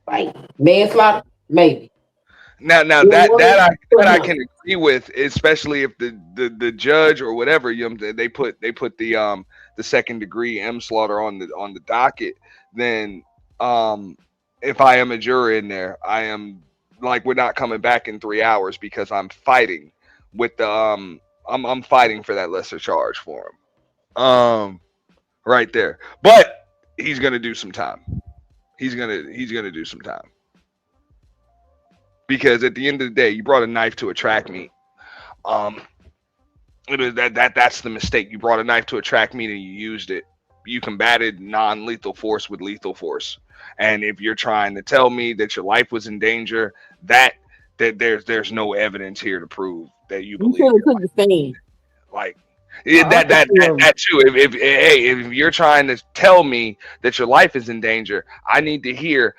Like manslaughter, maybe. now that I can agree with, especially if the judge or whatever, you know, they put the second degree manslaughter on the docket. Then if I am a juror in there, I am like, we're not coming back in 3 hours because I'm fighting with the I'm fighting for that lesser charge for him. Right there. But he's gonna do some time. He's gonna do some time. Because at the end of the day, you brought a knife to a track meet. It was that's the mistake. You brought a knife to a track meet and you used it. You combated non-lethal force with lethal force. And if you're trying to tell me that your life was in danger, that there's no evidence here to prove that you You believe. should have took the stand. Like that too. If you're trying to tell me that your life is in danger, I need to hear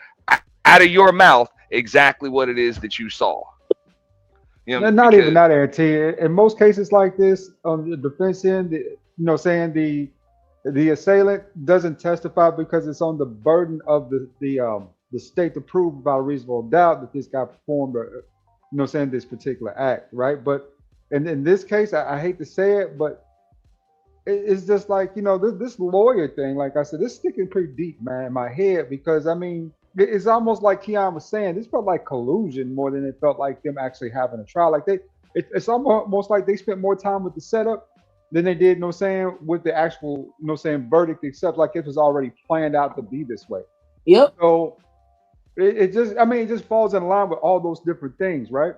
out of your mouth exactly what it is that you saw. You know, And not even that, Auntie. In most cases like this, on the defense end, saying the assailant doesn't testify because it's on the burden of the state to prove about a reasonable doubt that this guy performed, saying this particular act, right? But in this case, I hate to say it, but it's just like, this lawyer thing. Like I said, this is sticking pretty deep, man, in my head, because I mean, it's almost like Keon was saying, this felt like collusion more than it felt like them actually having a trial. Like it's almost like they spent more time with the setup than they did, with the actual, verdict, except like it was already planned out to be this way. Yep. So it just falls in line with all those different things, right?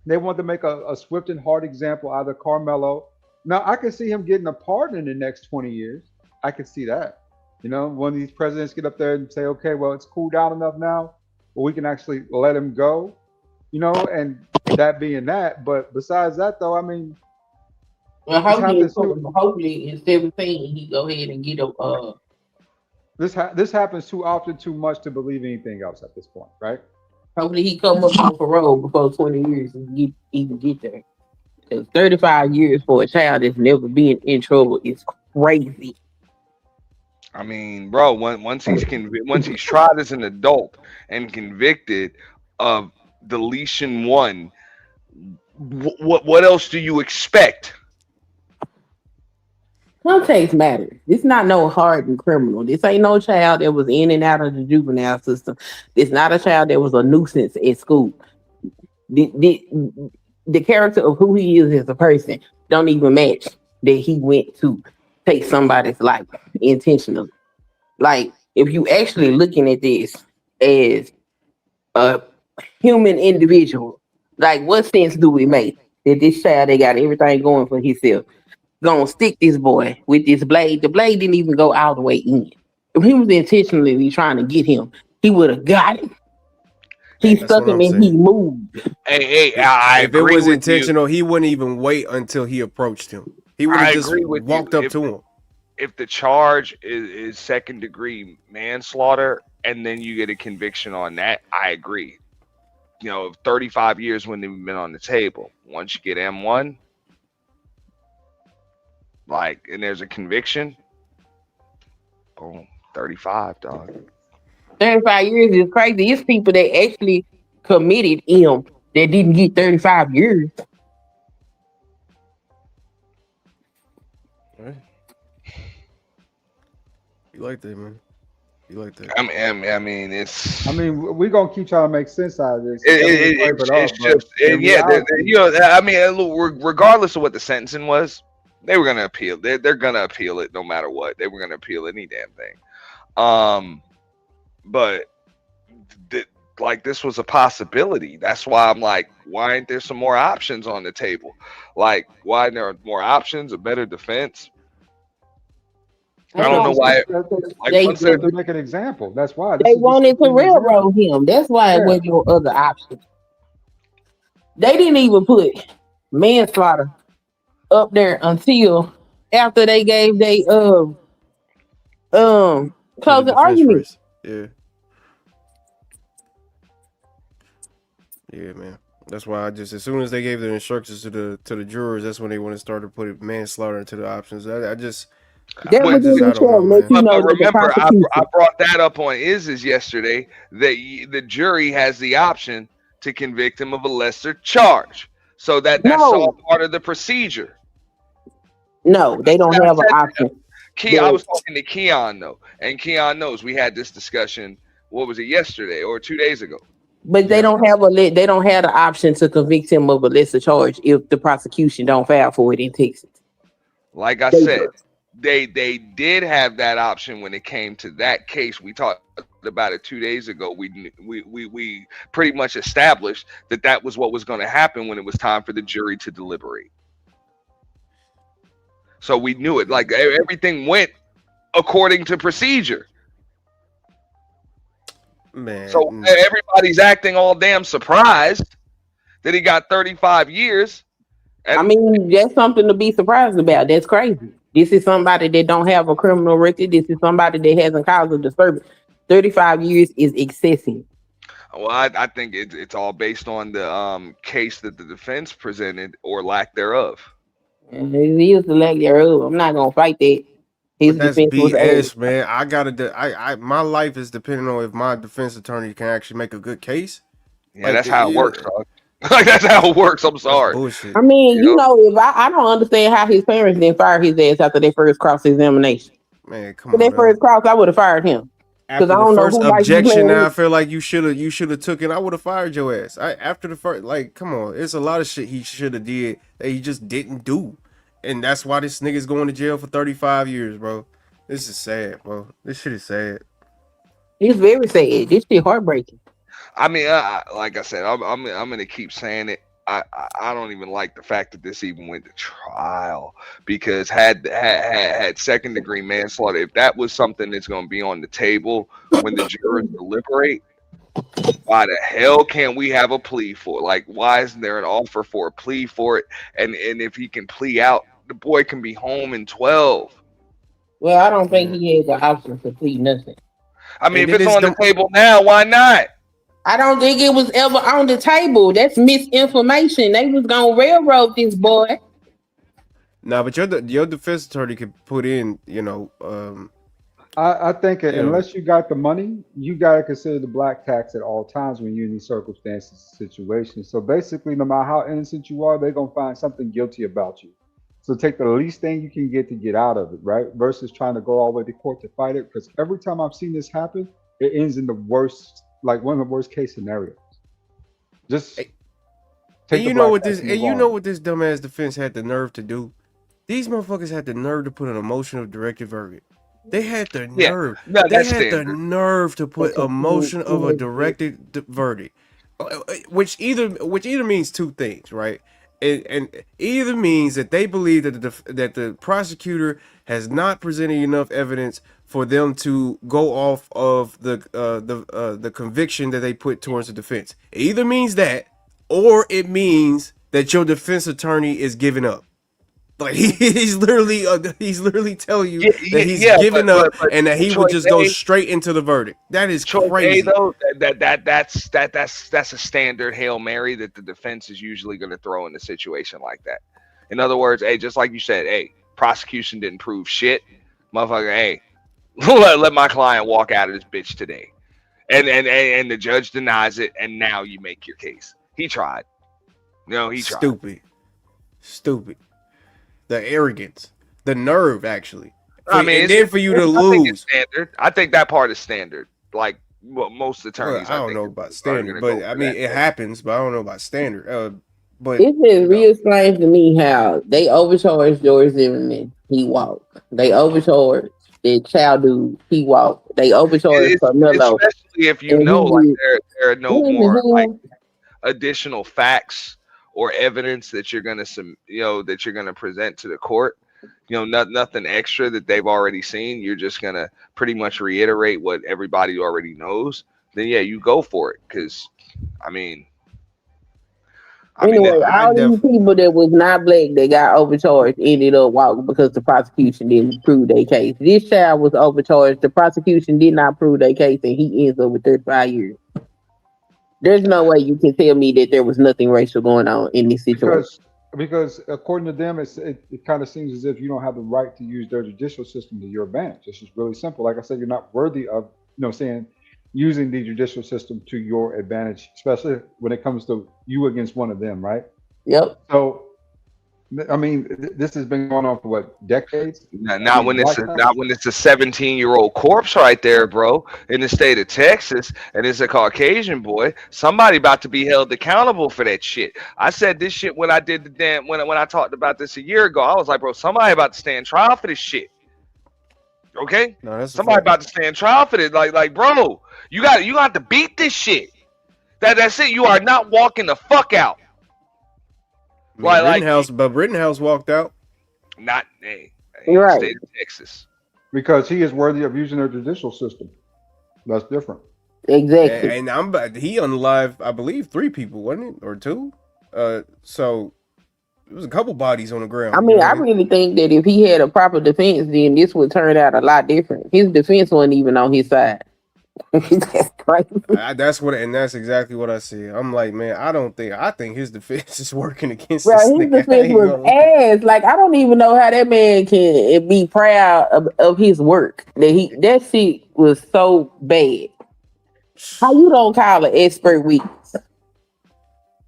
They want to make a swift and hard example out of Carmelo. Now I can see him getting a pardon in the next 20 years. I could see that. One of these presidents get up there and say, okay, well, it's cooled down enough now, well, we can actually let him go, and that being that. But besides that, though, I mean, well, hopefully in 17 he go ahead and get a. This happens too often, too much to believe anything else at this point, right? Hopefully he come up on parole before 20 years and even get there. Because 35 years for a child that's never been in trouble is crazy. I mean, bro, once he's tried as an adult and convicted of deletion 1, what else do you expect? Context matters. This not no hardened criminal. This ain't no child that was in and out of the juvenile system. It's not a child that was a nuisance at school. The character of who he is as a person don't even match that he went to take somebody's life intentionally. Like, if you actually looking at this as a human individual, like, what sense do we make that this child that got everything going for himself gonna stick this boy with this blade? The blade didn't even go all the way in. If he was intentionally trying to get him, he would have got him. He That's stuck what him I'm and he saying. moved. Hey, I If it agree was with you. intentional, he wouldn't even wait until he approached him. He would have I just agree with you. walked up to him. If the charge is second degree manslaughter and then you get a conviction on that, I agree. 35 years wouldn't even been on the table. Once you get M1, like, and there's a conviction, boom, 35, dog. 35 years is crazy. It's people that actually committed him that didn't get 35 years. Right? You like that, man? You like that? I mean, it's. I mean, we're gonna keep trying to make sense out of this. It, Every it, type it's, it it's up, but just in yeah. reality, I mean, look, regardless of what the sentencing was, they were gonna appeal. They're gonna appeal it no matter what. They were gonna appeal any damn thing. But like this was a possibility. That's why I'm like, why aren't there some more options on the table? Like, why aren't there more options, a better defense? I don't know why. Like They once to make an example. That's why they this is just a wanted to clean example. railroad him. That's why it Yeah. wasn't no other option. They didn't even put manslaughter up there until after they gave they To the closing defense argument. first. Yeah. Yeah, man. That's why I just, as soon as they gave the instructions to the jurors, that's when they want to start to put manslaughter into the options. I just That But- was in I the don't know, show. Let man. you know But that the remember, I prosecution. brought that up on Is yesterday that the jury has the option to convict him of a lesser charge. So that's all No, part of the procedure. no, they don't I have an said option. I was talking to Keon though, and Keon knows we had this discussion. What was it, yesterday or 2 days ago? But they don't have they don't have the option to convict him of a lesser charge if the prosecution don't file for it in Texas. Like I They said, they did have that option when it came to that case. We talked about it 2 days ago. We pretty much established that was what was going to happen when it was time for the jury to deliberate. So we knew it. Like everything went according to procedure. Man. So everybody's acting all damn surprised that he got 35 years. I mean, that's something to be surprised about. That's crazy. This is somebody that don't have a criminal record. This is somebody that hasn't caused a disturbance. 35 years is excessive. Well, I think it's all based on the case that the defense presented or lack thereof. And it is the lack thereof. I'm not gonna fight that. His But that's defense was ass. BS, man. I gotta. My life is depending on if my defense attorney can actually make a good case. Yeah, that's how it works, dog. Like that's how it works. I'm sorry. Bullshit. I mean, you know, if I don't understand how his parents didn't fire his ass after their first cross examination. Man, come For on. their first cross, I would have fired him. After I the don't know first who life you objection, playing now I with. feel like you should have took it. I would have fired your ass. After the first, like, come on, it's a lot of shit he should have did that he just didn't do, and that's why this nigga's going to jail for 35 years, bro. This is sad, bro. This shit is sad. It's very sad. This shit heartbreaking. I mean, like I said, I'm gonna keep saying it. I don't even like the fact that this even went to trial because had second degree manslaughter, if that was something that's going to be on the table when the jurors deliberate, why the hell can't we have a plea for it? Like, why isn't there an offer for a plea for it? And if he can plea out, the boy can be home in 12. Well, I don't think he has the option to plead nothing. I mean, if it's on the table now, why not? I don't think it was ever on the table. That's misinformation. They was gonna railroad this boy. Nah, but your defense attorney could put in, I think unless you got the money, you got to consider the black tax at all times when you're in these circumstances and situations. So basically, no matter how innocent you are, they're going to find something guilty about you. So take the least thing you can get to get out of it, right? Versus trying to go all the way to court to fight it. Because every time I've seen this happen, it ends in the worst, like one of the worst case scenarios. Just and you know what this dumbass defense had the nerve to do? These motherfuckers had the nerve to put an emotional directed verdict. They had the nerve. They had the nerve to put a motion of a directed verdict, which either means two things, right? And either means that they believe that the prosecutor has not presented enough evidence for them to go off of the conviction that they put towards the defense. It either means that, or it means that your defense attorney is giving up. Like he's literally telling you that he's giving up and that he would just go straight into the verdict. That is crazy. Though, that's a standard Hail Mary that the defense is usually going to throw in a situation like that. In other words, hey, just like you said, hey, prosecution didn't prove shit, motherfucker. Hey, let my client walk out of this bitch today, and the judge denies it, and now you make your case. He tried. No, he tried. Stupid. The arrogance, the nerve, actually. I mean, and then for you to lose. Standard. I think that part is standard. Like most attorneys. Well, I don't know about standard, but I mean, it happens. But I don't know about standard. But it's just real strange to me how they overcharged George Zimmerman. He walked. They overcharged the child dude. He walked. They overcharged Carmelo. Especially if you know, like there are no more like additional facts or evidence that you're gonna present to the court. Nothing extra that they've already seen. You're just gonna pretty much reiterate what everybody already knows. Then yeah, you go for it. Because anyway, all these people that was not black that got overcharged ended up walking because the prosecution didn't prove their case. This child was overcharged. The prosecution did not prove their case, and he ends up with 35 years. There's no way you can tell me that there was nothing racial going on in this situation. Because according to them, it kind of seems as if you don't have the right to use their judicial system to your advantage. It's just really simple. Like I said, you're not worthy of, using the judicial system to your advantage, especially when it comes to you against one of them, right? Yep. So, I mean, this has been going on for what, decades? Not when it's a 17-year-old corpse right there, bro, in the state of Texas, and it's a Caucasian boy. Somebody about to be held accountable for that shit. I said this shit when I did the damn when I talked about this a year ago. I was like, bro, somebody about to stand trial for this shit. Okay, somebody about to stand trial for this. Like, bro, you got to beat this shit. That's it. You are not walking the fuck out. But Rittenhouse walked out. Not You're right. State of Texas. Because he is worthy of using their judicial system. That's different. Exactly. And he unalived, I believe, 3 people, wasn't it? Or 2? So it was a couple bodies on the ground. I mean, I really think that if he had a proper defense, then this would turn out a lot different. His defense wasn't even on his side. That's crazy. That's exactly what I see. I'm like, man, I think his defense is working against his nigga. defense was ass. Like, I don't even know how that man can be proud of his work. That shit was so bad. How you don't call an expert witness?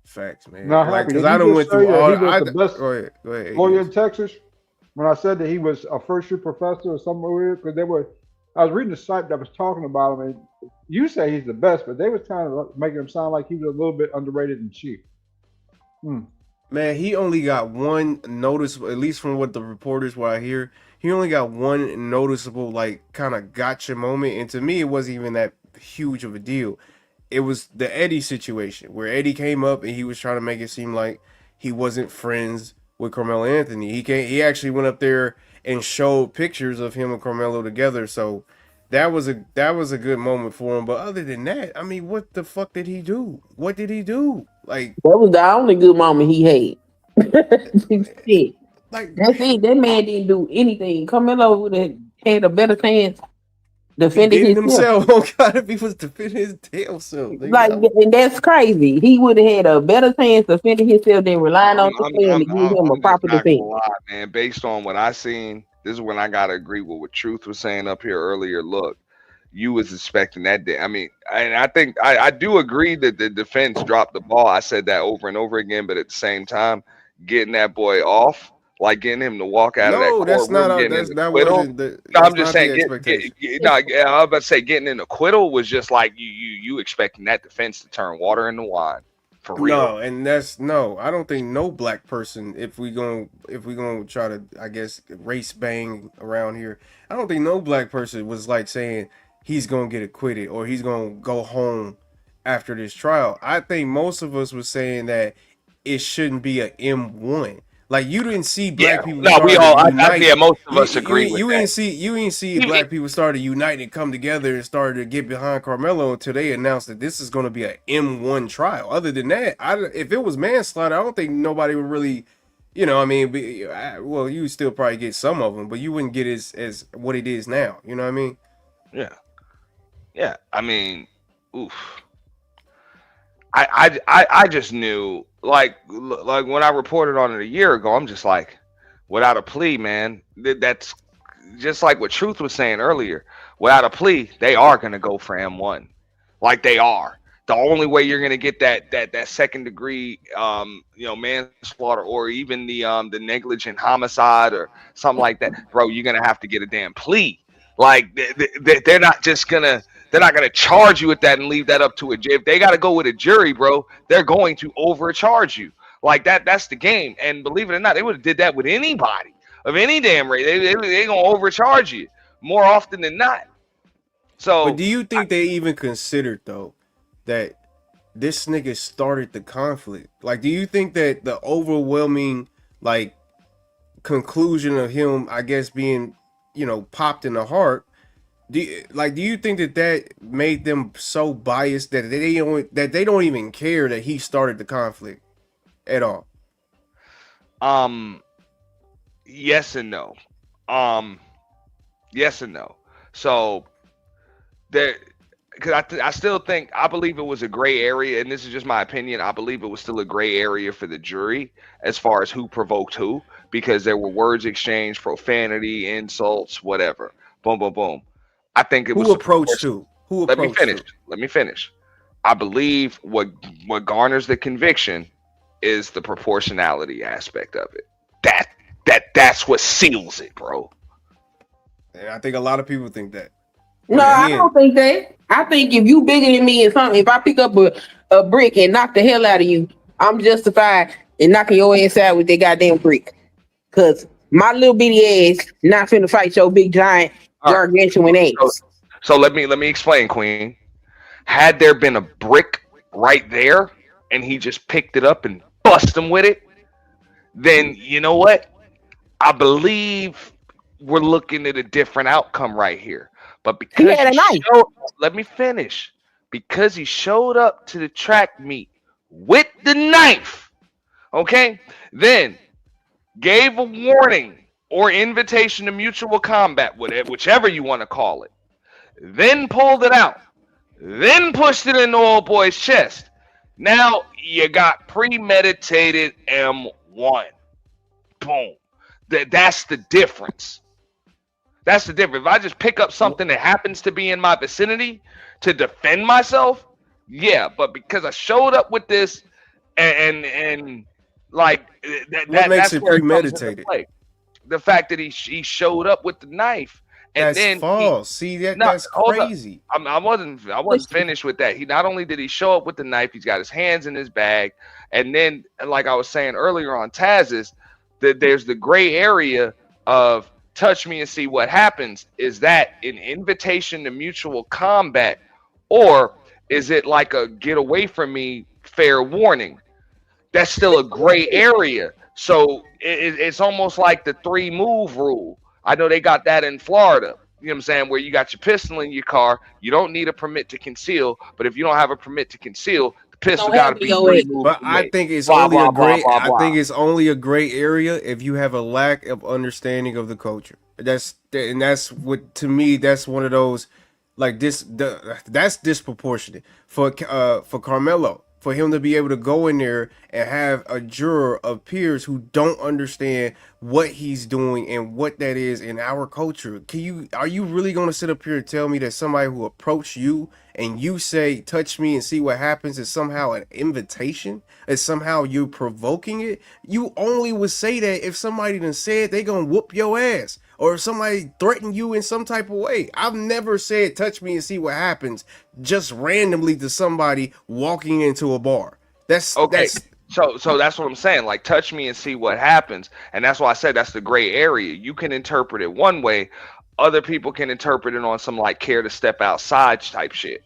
Facts, man. Now, because I don't went through all. The best go ahead. Lawyer in Texas. When I said that he was a first-year professor or something weird, because I was reading the site that was talking about him, and you say he's the best, but they were trying to make him sound like he was a little bit underrated and cheap. Man, he only got one noticeable, at least from what the reporters were I hear, he only got one noticeable, like, kind of gotcha moment, and to me, it wasn't even that huge of a deal. It was the Eddie situation, where Eddie came up and he was trying to make it seem like he wasn't friends with Carmelo Anthony. He actually went up there and showed pictures of him and Carmelo together. So that was a good moment for him. But other than that, I mean, what the fuck did he do? What did he do? Like, that was the only good moment he had. Shit. Like, that's it. That man didn't do anything. Carmelo would have had a better chance defending himself. Oh God, if he was defending his damn self. Like, and that's crazy. He would have had a better chance defending himself than relying on the fan to give him a proper defense. Man, based on what I seen, this is when I gotta agree with what Truth was saying up here earlier. Look, you was expecting that day. I mean, I think I do agree that the defense dropped the ball. I said that over and over again, but at the same time, getting that boy off, like getting him to walk out of that courtroom. I'm just saying. I was about to say getting an acquittal was just like you expecting that defense to turn water into wine. For real. No, and I don't think no black person, if we gonna try to, I guess, race bang around here, I don't think no black person was like saying he's gonna get acquitted or he's gonna go home after this trial. I think most of us was saying that it shouldn't be a M1. Like you didn't see Yeah, black people no, we start to all. unite. Yeah, most of You, us you, agree with you that. ain't see Even- black people start to unite and come together and start to get behind Carmelo until they announced that this is going to be an M1 trial. Other than that, if it was manslaughter, I don't think nobody would really, you know, I mean, well, you would still probably get some of them, but you wouldn't get as what it is now. You know what I mean? Yeah, yeah. I mean, oof. I just knew like when I reported on it a year ago, I'm just like, without a plea, man. That's just like what Truth was saying earlier. Without a plea, they are gonna go for M1, like they are. The only way you're gonna get that second degree, manslaughter, or even the negligent homicide or something like that, bro, you're gonna have to get a damn plea. Like they're not just gonna. They're not going to charge you with that and leave that up to a jury. If they got to go with a jury, bro, they're going to overcharge you. Like that. That's the game. And believe it or not, they would have did that with anybody of any damn rate. They going to overcharge you more often than not. So, but do you think they even considered though that this nigga started the conflict? Like, do you think that the overwhelming like conclusion of him, I guess, being popped in the heart? Do you think that made them so biased that they don't even care that he started the conflict at all? Yes and no. Yes and no. So there, because I still think, I believe it was a gray area, and this is just my opinion. I believe it was still a gray area for the jury as far as who provoked who, because there were words exchanged, profanity, insults, whatever. Boom, boom, boom. I think it was who approached who. Let me finish. I believe what garners the conviction is the proportionality aspect of it. That's what seals it, bro. And I think a lot of people think that. No, I don't think that. I think if you bigger than me and something, if I pick up a brick and knock the hell out of you, I'm justified in knocking your ass out with that goddamn brick. Cause my little bitty ass not finna fight your big giant gargantuan ass. So let me explain, Queen. Had there been a brick right there and he just picked it up and bust him with it, then you know what? I believe we're looking at a different outcome right here. But because let me finish. Because he showed up to the track meet with the knife, okay, then gave a warning or invitation to mutual combat, whichever you want to call it, then pulled it out, then pushed it into old boy's chest. Now you got premeditated M1. Boom. That's the difference. That's the difference. If I just pick up something that happens to be in my vicinity to defend myself, yeah, but because I showed up with this and like what makes it premeditated? The fact that he showed up with the knife. And that's then false. That's crazy. I wasn't finished with that. He not only did he show up with the knife, he's got his hands in his bag, and then, like I was saying earlier on Taz's, that there's the gray area of touch me and see what happens. Is that an invitation to mutual combat, or is it like a get away from me, fair warning? That's still a gray area. So it's almost like the 3-move rule. I know they got that in Florida. You know what I'm saying? Where you got your pistol in your car, you don't need a permit to conceal. But if you don't have a permit to conceal, the pistol got to be 3 moves. But I think it's only a gray. I think it's only a gray area if you have a lack of understanding of the culture. That's what, to me, that's one of those like that's disproportionate for Carmelo. For him to be able to go in there and have a juror of peers who don't understand what he's doing and what that is in our culture. Are you really going to sit up here and tell me that somebody who approached you and you say, touch me and see what happens, is somehow an invitation? Is somehow you provoking it? You only would say that if somebody done said they going to whoop your ass, or if somebody threatened you in some type of way. I've never said touch me and see what happens just randomly to somebody walking into a bar. So that's what I'm saying. Like, touch me and see what happens. And that's why I said that's the gray area. You can interpret it one way. Other people can interpret it on some like care to step outside type shit.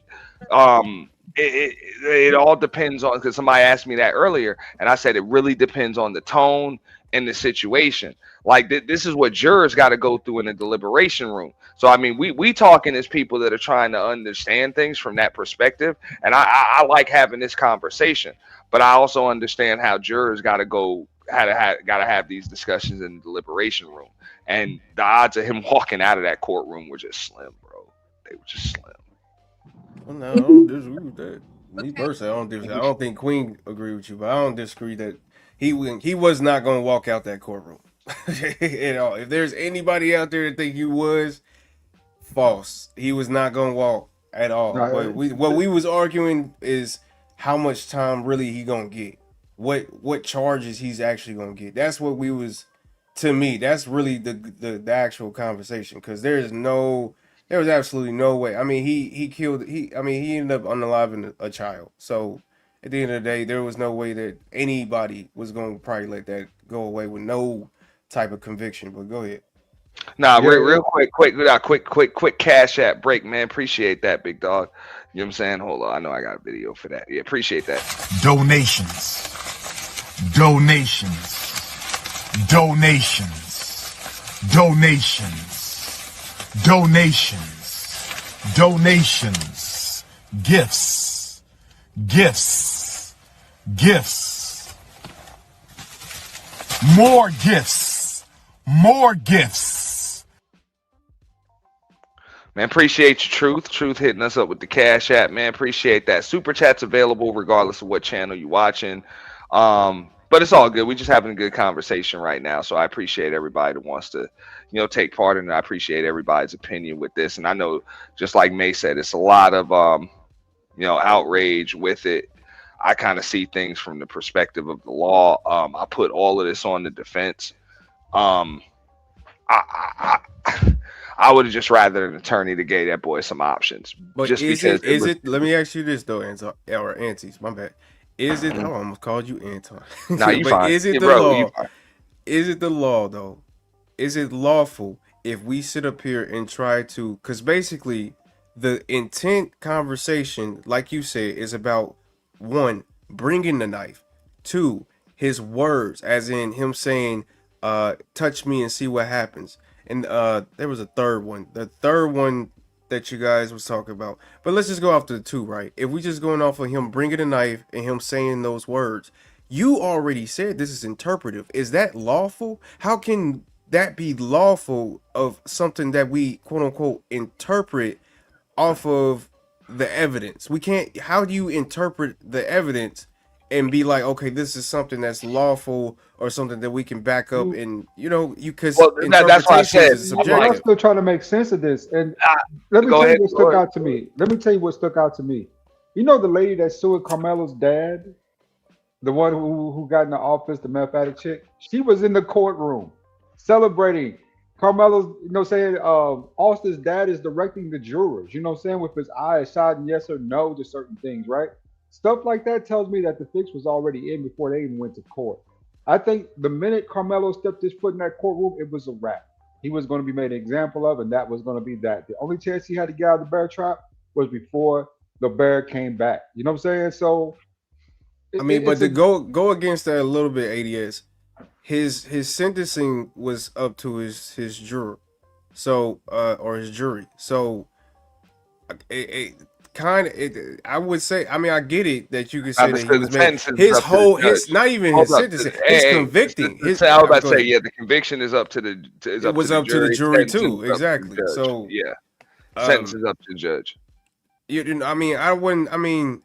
It all depends on, because somebody asked me that earlier, and I said it really depends on the tone in the situation. Like this is what jurors got to go through in a deliberation room. So I mean, we talking as people that are trying to understand things from that perspective, and I like having this conversation. But I also understand how jurors got to go, got to have these discussions in the deliberation room, and the odds of him walking out of that courtroom were just slim, bro. They were just slim. Well, no, I don't disagree with that. Me personally, I don't disagree. I don't think Queen agree with you, but I don't disagree that he was not going to walk out that courtroom at all. If there's anybody out there that think he was, false. He was not going to walk at all. No, But what we was arguing is how much time really he going to get. What charges he's actually going to get. That's what we was, to me, that's really the actual conversation, because there was absolutely no way. I mean, he ended up unaliving a child. So at the end of the day, there was no way that anybody was going to probably let that go away with no type of conviction. But go ahead. Nah, Yeah, real quick cash app break, man. Appreciate that, big dog. You know what I'm saying? Hold on, I know I got a video for that. Yeah, appreciate that. Donations. Donations. Donations. Donations. Donations. Donations. Gifts. Gifts. Gifts. More gifts. More gifts. Man, appreciate your Truth hitting us up with the cash app, man. Appreciate that. Super chat's available regardless of what channel you're watching. But it's all good. We're just having a good conversation right now. So I appreciate everybody that wants to, take part in it. I appreciate everybody's opinion with this. And I know, just like May said, it's a lot of, outrage with it. I kind of see things from the perspective of the law. I put all of this on the defense. I would have just rather an attorney to gave that boy some options. But just is because it? Let me ask you this though, Anton, or Aunties. My bad. Is it? I almost called you Anton. Nah, you but fine. Is it Yeah, the bro, law? you fine. Is it the law though? Is it lawful if we sit up here and try to? Because basically, the intent conversation, like you said, is about one, bringing the knife. Two, his words, as in him saying, touch me and see what happens. And there was a third one. The third one that you guys was talking about. But let's just go off to the two, right? If we just going off of him bringing a knife and him saying those words, you already said this is interpretive. Is that lawful? How can that be lawful of something that we quote unquote interpret off of the evidence? We can't. How do you interpret the evidence and be like, okay, this is something that's lawful or something that we can back up? And because that's why I said is I'm subjective. still trying to make sense of this. And let me tell you what stuck out to me. Let me tell you what stuck out to me. You know the lady that sued Carmelo's dad, the one who got in the office, the mathematic chick. She was in the courtroom celebrating. Carmelo's, saying Austin's dad is directing the jurors. With his eyes shouting yes or no to certain things, right? Stuff like that tells me that the fix was already in before they even went to court. I think the minute Carmelo stepped his foot in that courtroom, it was a wrap. He was going to be made an example of, and that was going to be that. The only chance he had to get out of the bear trap was before the bear came back. You know what I'm saying? So, to go against that a little bit, ADS, his sentencing was up to his juror, so or his jury. So, I would say, I get it that you could say that he was made his not even his sentencing, his convicting. I was about to say, the conviction is up to the up to the jury too, exactly. So sentence is up to the judge. I wouldn't.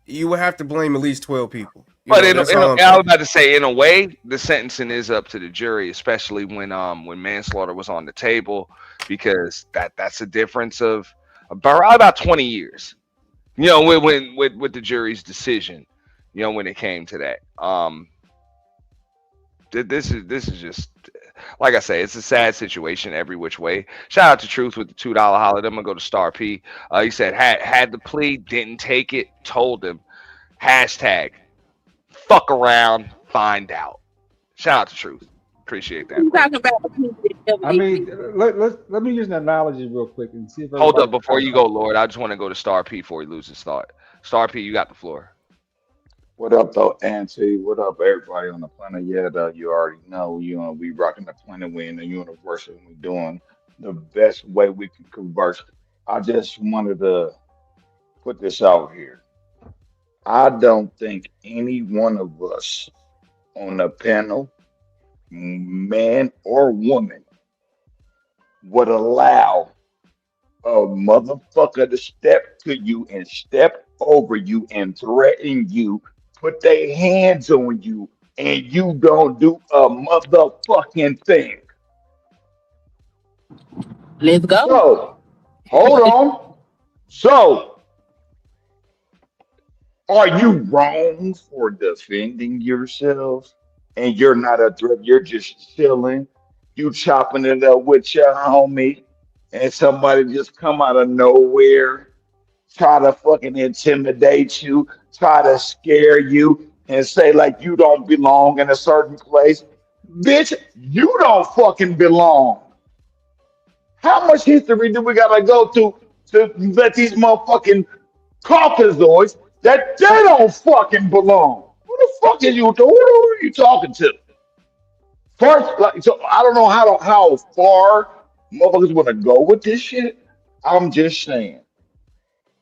You would have to blame at least 12 people. But I was about to say, in a way, the sentencing is up to the jury, especially when manslaughter was on the table, because that's a difference of about 20 years. With the jury's decision, when it came to that. This is just, like I say, it's a sad situation every which way. Shout out to Truth with the $2 holiday. I'm gonna go to Star P. He said had the plea, didn't take it, told him. Hashtag fuck around, find out. Shout out to Truth. Appreciate that. Let me use an analogy real quick and see if hold up before you go, Lord. I just want to go to Star P before he loses start. Star P, you got the floor. What up, though, Auntie? What up, everybody on the planet? Yeah, you already know, we rocking the planet. We in the universe, and we doing the best way we can converse. I just wanted to put this out here. I don't think any one of us on the panel, man or woman, would allow a motherfucker to step to you and step over you and threaten you, put their hands on you, and you don't do a motherfucking thing. Let's go. So, hold on. So, are you wrong for defending yourself? And you're not a threat, you're just chilling. You chopping it up with your homie, and somebody just come out of nowhere, try to fucking intimidate you, try to scare you, and say like you don't belong in a certain place. Bitch, you don't fucking belong. How much history do we gotta go through to let these motherfucking Caucasoids that they don't fucking belong? Who the fuck is you? Who are you talking to? First, like, so I don't know how far motherfuckers want to go with this shit. I'm just saying,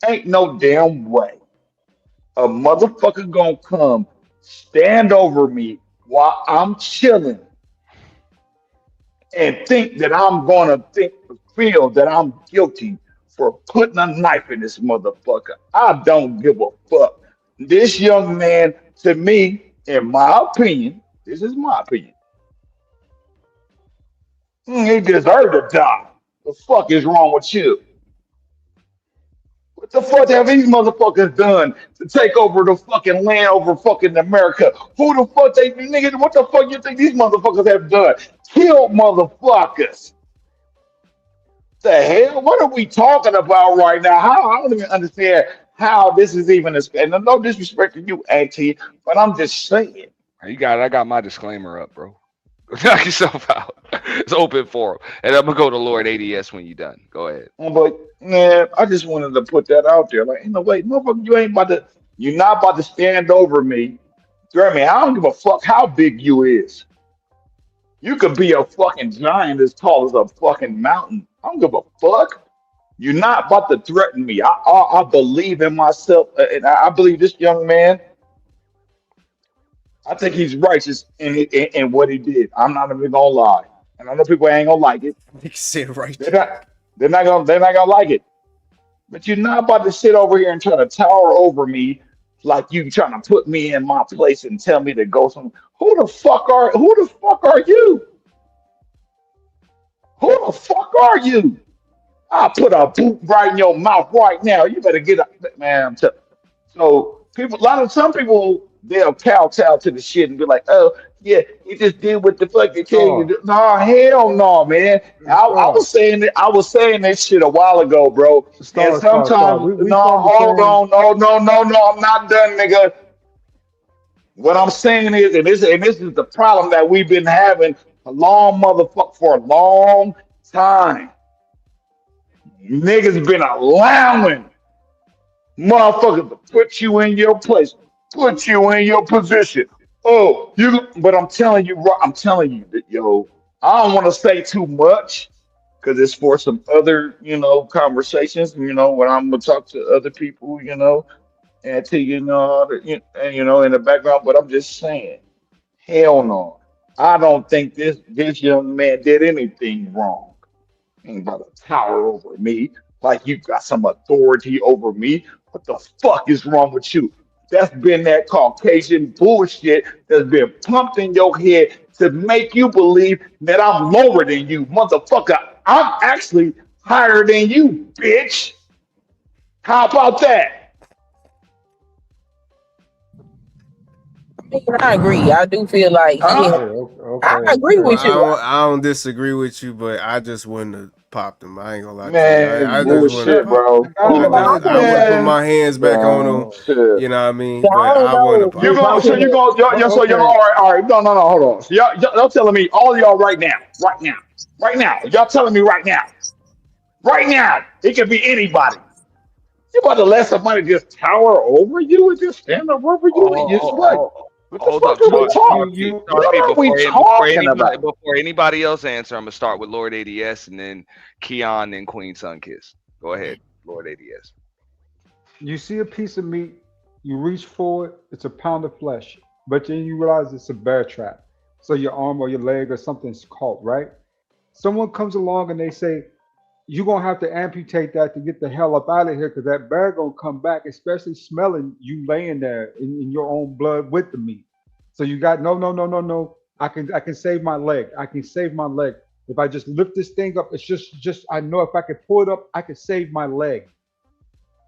ain't no damn way a motherfucker gonna come stand over me while I'm chilling and think that I'm gonna feel that I'm guilty for putting a knife in this motherfucker. I don't give a fuck. This young man, to me, in my opinion, this is my opinion, he deserved to die. The fuck is wrong with you? What the fuck have these motherfuckers done to take over the fucking land over fucking America? Who the fuck they nigga? What the fuck you think these motherfuckers have done? Killed motherfuckers. The hell? What are we talking about right now? How I don't even understand how this is even a and no disrespect to you, Auntie, but I'm just saying. You got it. I got my disclaimer up, bro. Knock yourself out. It's open forum. And I'm gonna go to Lord ADS when you're done. Go ahead. But man, I just wanted to put that out there. Like, ain't no way, motherfucker, you're not about to stand over me. Jeremy, I don't give a fuck how big you is. You could be a fucking giant as tall as a fucking mountain. I don't give a fuck. You're not about to threaten me. I believe in myself, and I believe this young man. I think he's righteous in what he did. I'm not even gonna lie, and I know people ain't gonna like it. He said right. They're not gonna like it. But you're not about to sit over here and try to tower over me like you trying to put me in my place and tell me to go some. Who the fuck are you? Who the fuck are you? I'll put a boot right in your mouth right now. You better get up, man. So people, some people they'll kowtow to the shit and be like, "Oh yeah, you just did what the fuck they tell you." Star, To do. No, hell no, man. I star, was saying it. I was saying this shit a while ago, bro. And star. sometimes, We no, from the hold same. on, no, I'm not done, nigga. What I'm saying is, and this is the problem that we've been having for a long time. Niggas been allowing motherfuckers to put you in your place, put you in your position. Oh, but I'm telling you, I'm telling you that, yo, I don't want to say too much because it's for some other, conversations, when I'm gonna talk to other people, and to, in the background. But I'm just saying, hell no. I don't think this young man did anything wrong. Ain't about to tower over me like you got some authority over me. What the fuck is wrong with you? That's been that Caucasian bullshit that's been pumped in your head to make you believe that I'm lower than you, motherfucker. I'm actually higher than you, bitch. How about that? I agree. I do feel like, Okay, yeah, Huh? I okay, agree Bro, with okay. you. I don't disagree with you, but I just wouldn't have popped him. I ain't gonna lie to you. Man, I just wouldn't have bullshit, popped him. bro. I got You you. know, I I can, would have put Man, my hands back on him, Oh, shit. you know what I mean? I But don't I wouldn't have know You popped if him. I go, so can. you go, so y'all, okay. all right, no, hold on. So y'all telling me, all y'all right now, y'all telling me right now, it could be anybody. You about to let somebody just tower over you and just stand up over you and just like, what the Hold fuck up, are we talking? Sharpie, What are we talking about? before anybody else answer, I'm gonna start with Lord ADS and then Keon and Queen Sunkiss. Go ahead, Lord ADS. You see a piece of meat, you reach for it, it's a pound of flesh, but then you realize it's a bear trap. So your arm or your leg or something's caught, right? Someone comes along and they say, you're gonna have to amputate that to get the hell up out of here because that bear gonna come back, especially smelling you laying there in your own blood with the meat. So you got no. I can save my leg. I can save my leg. If I just lift this thing up, it's just I know if I can pull it up, I can save my leg.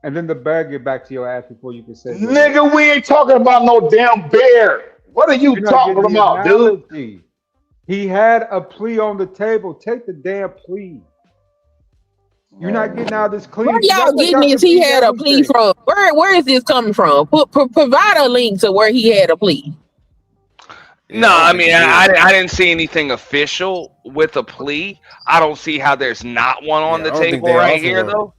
And then the bear get back to your ass before you can save your leg. Nigga, we ain't talking about no damn bear. What are you You're not talking getting the about, dude? analogy. He had a plea on the table. Take the damn plea. You're not getting out of this clean. Where Y'all y'all think getting y'all this? can He beat had a plea everything. from. Where is this coming from? Provide a link to where he had a plea. No, Yeah, I don't I think mean, he I, did. I didn't see anything official with a plea. I don't see how there's not one on Yeah, the I don't think table they right offer here, one. though.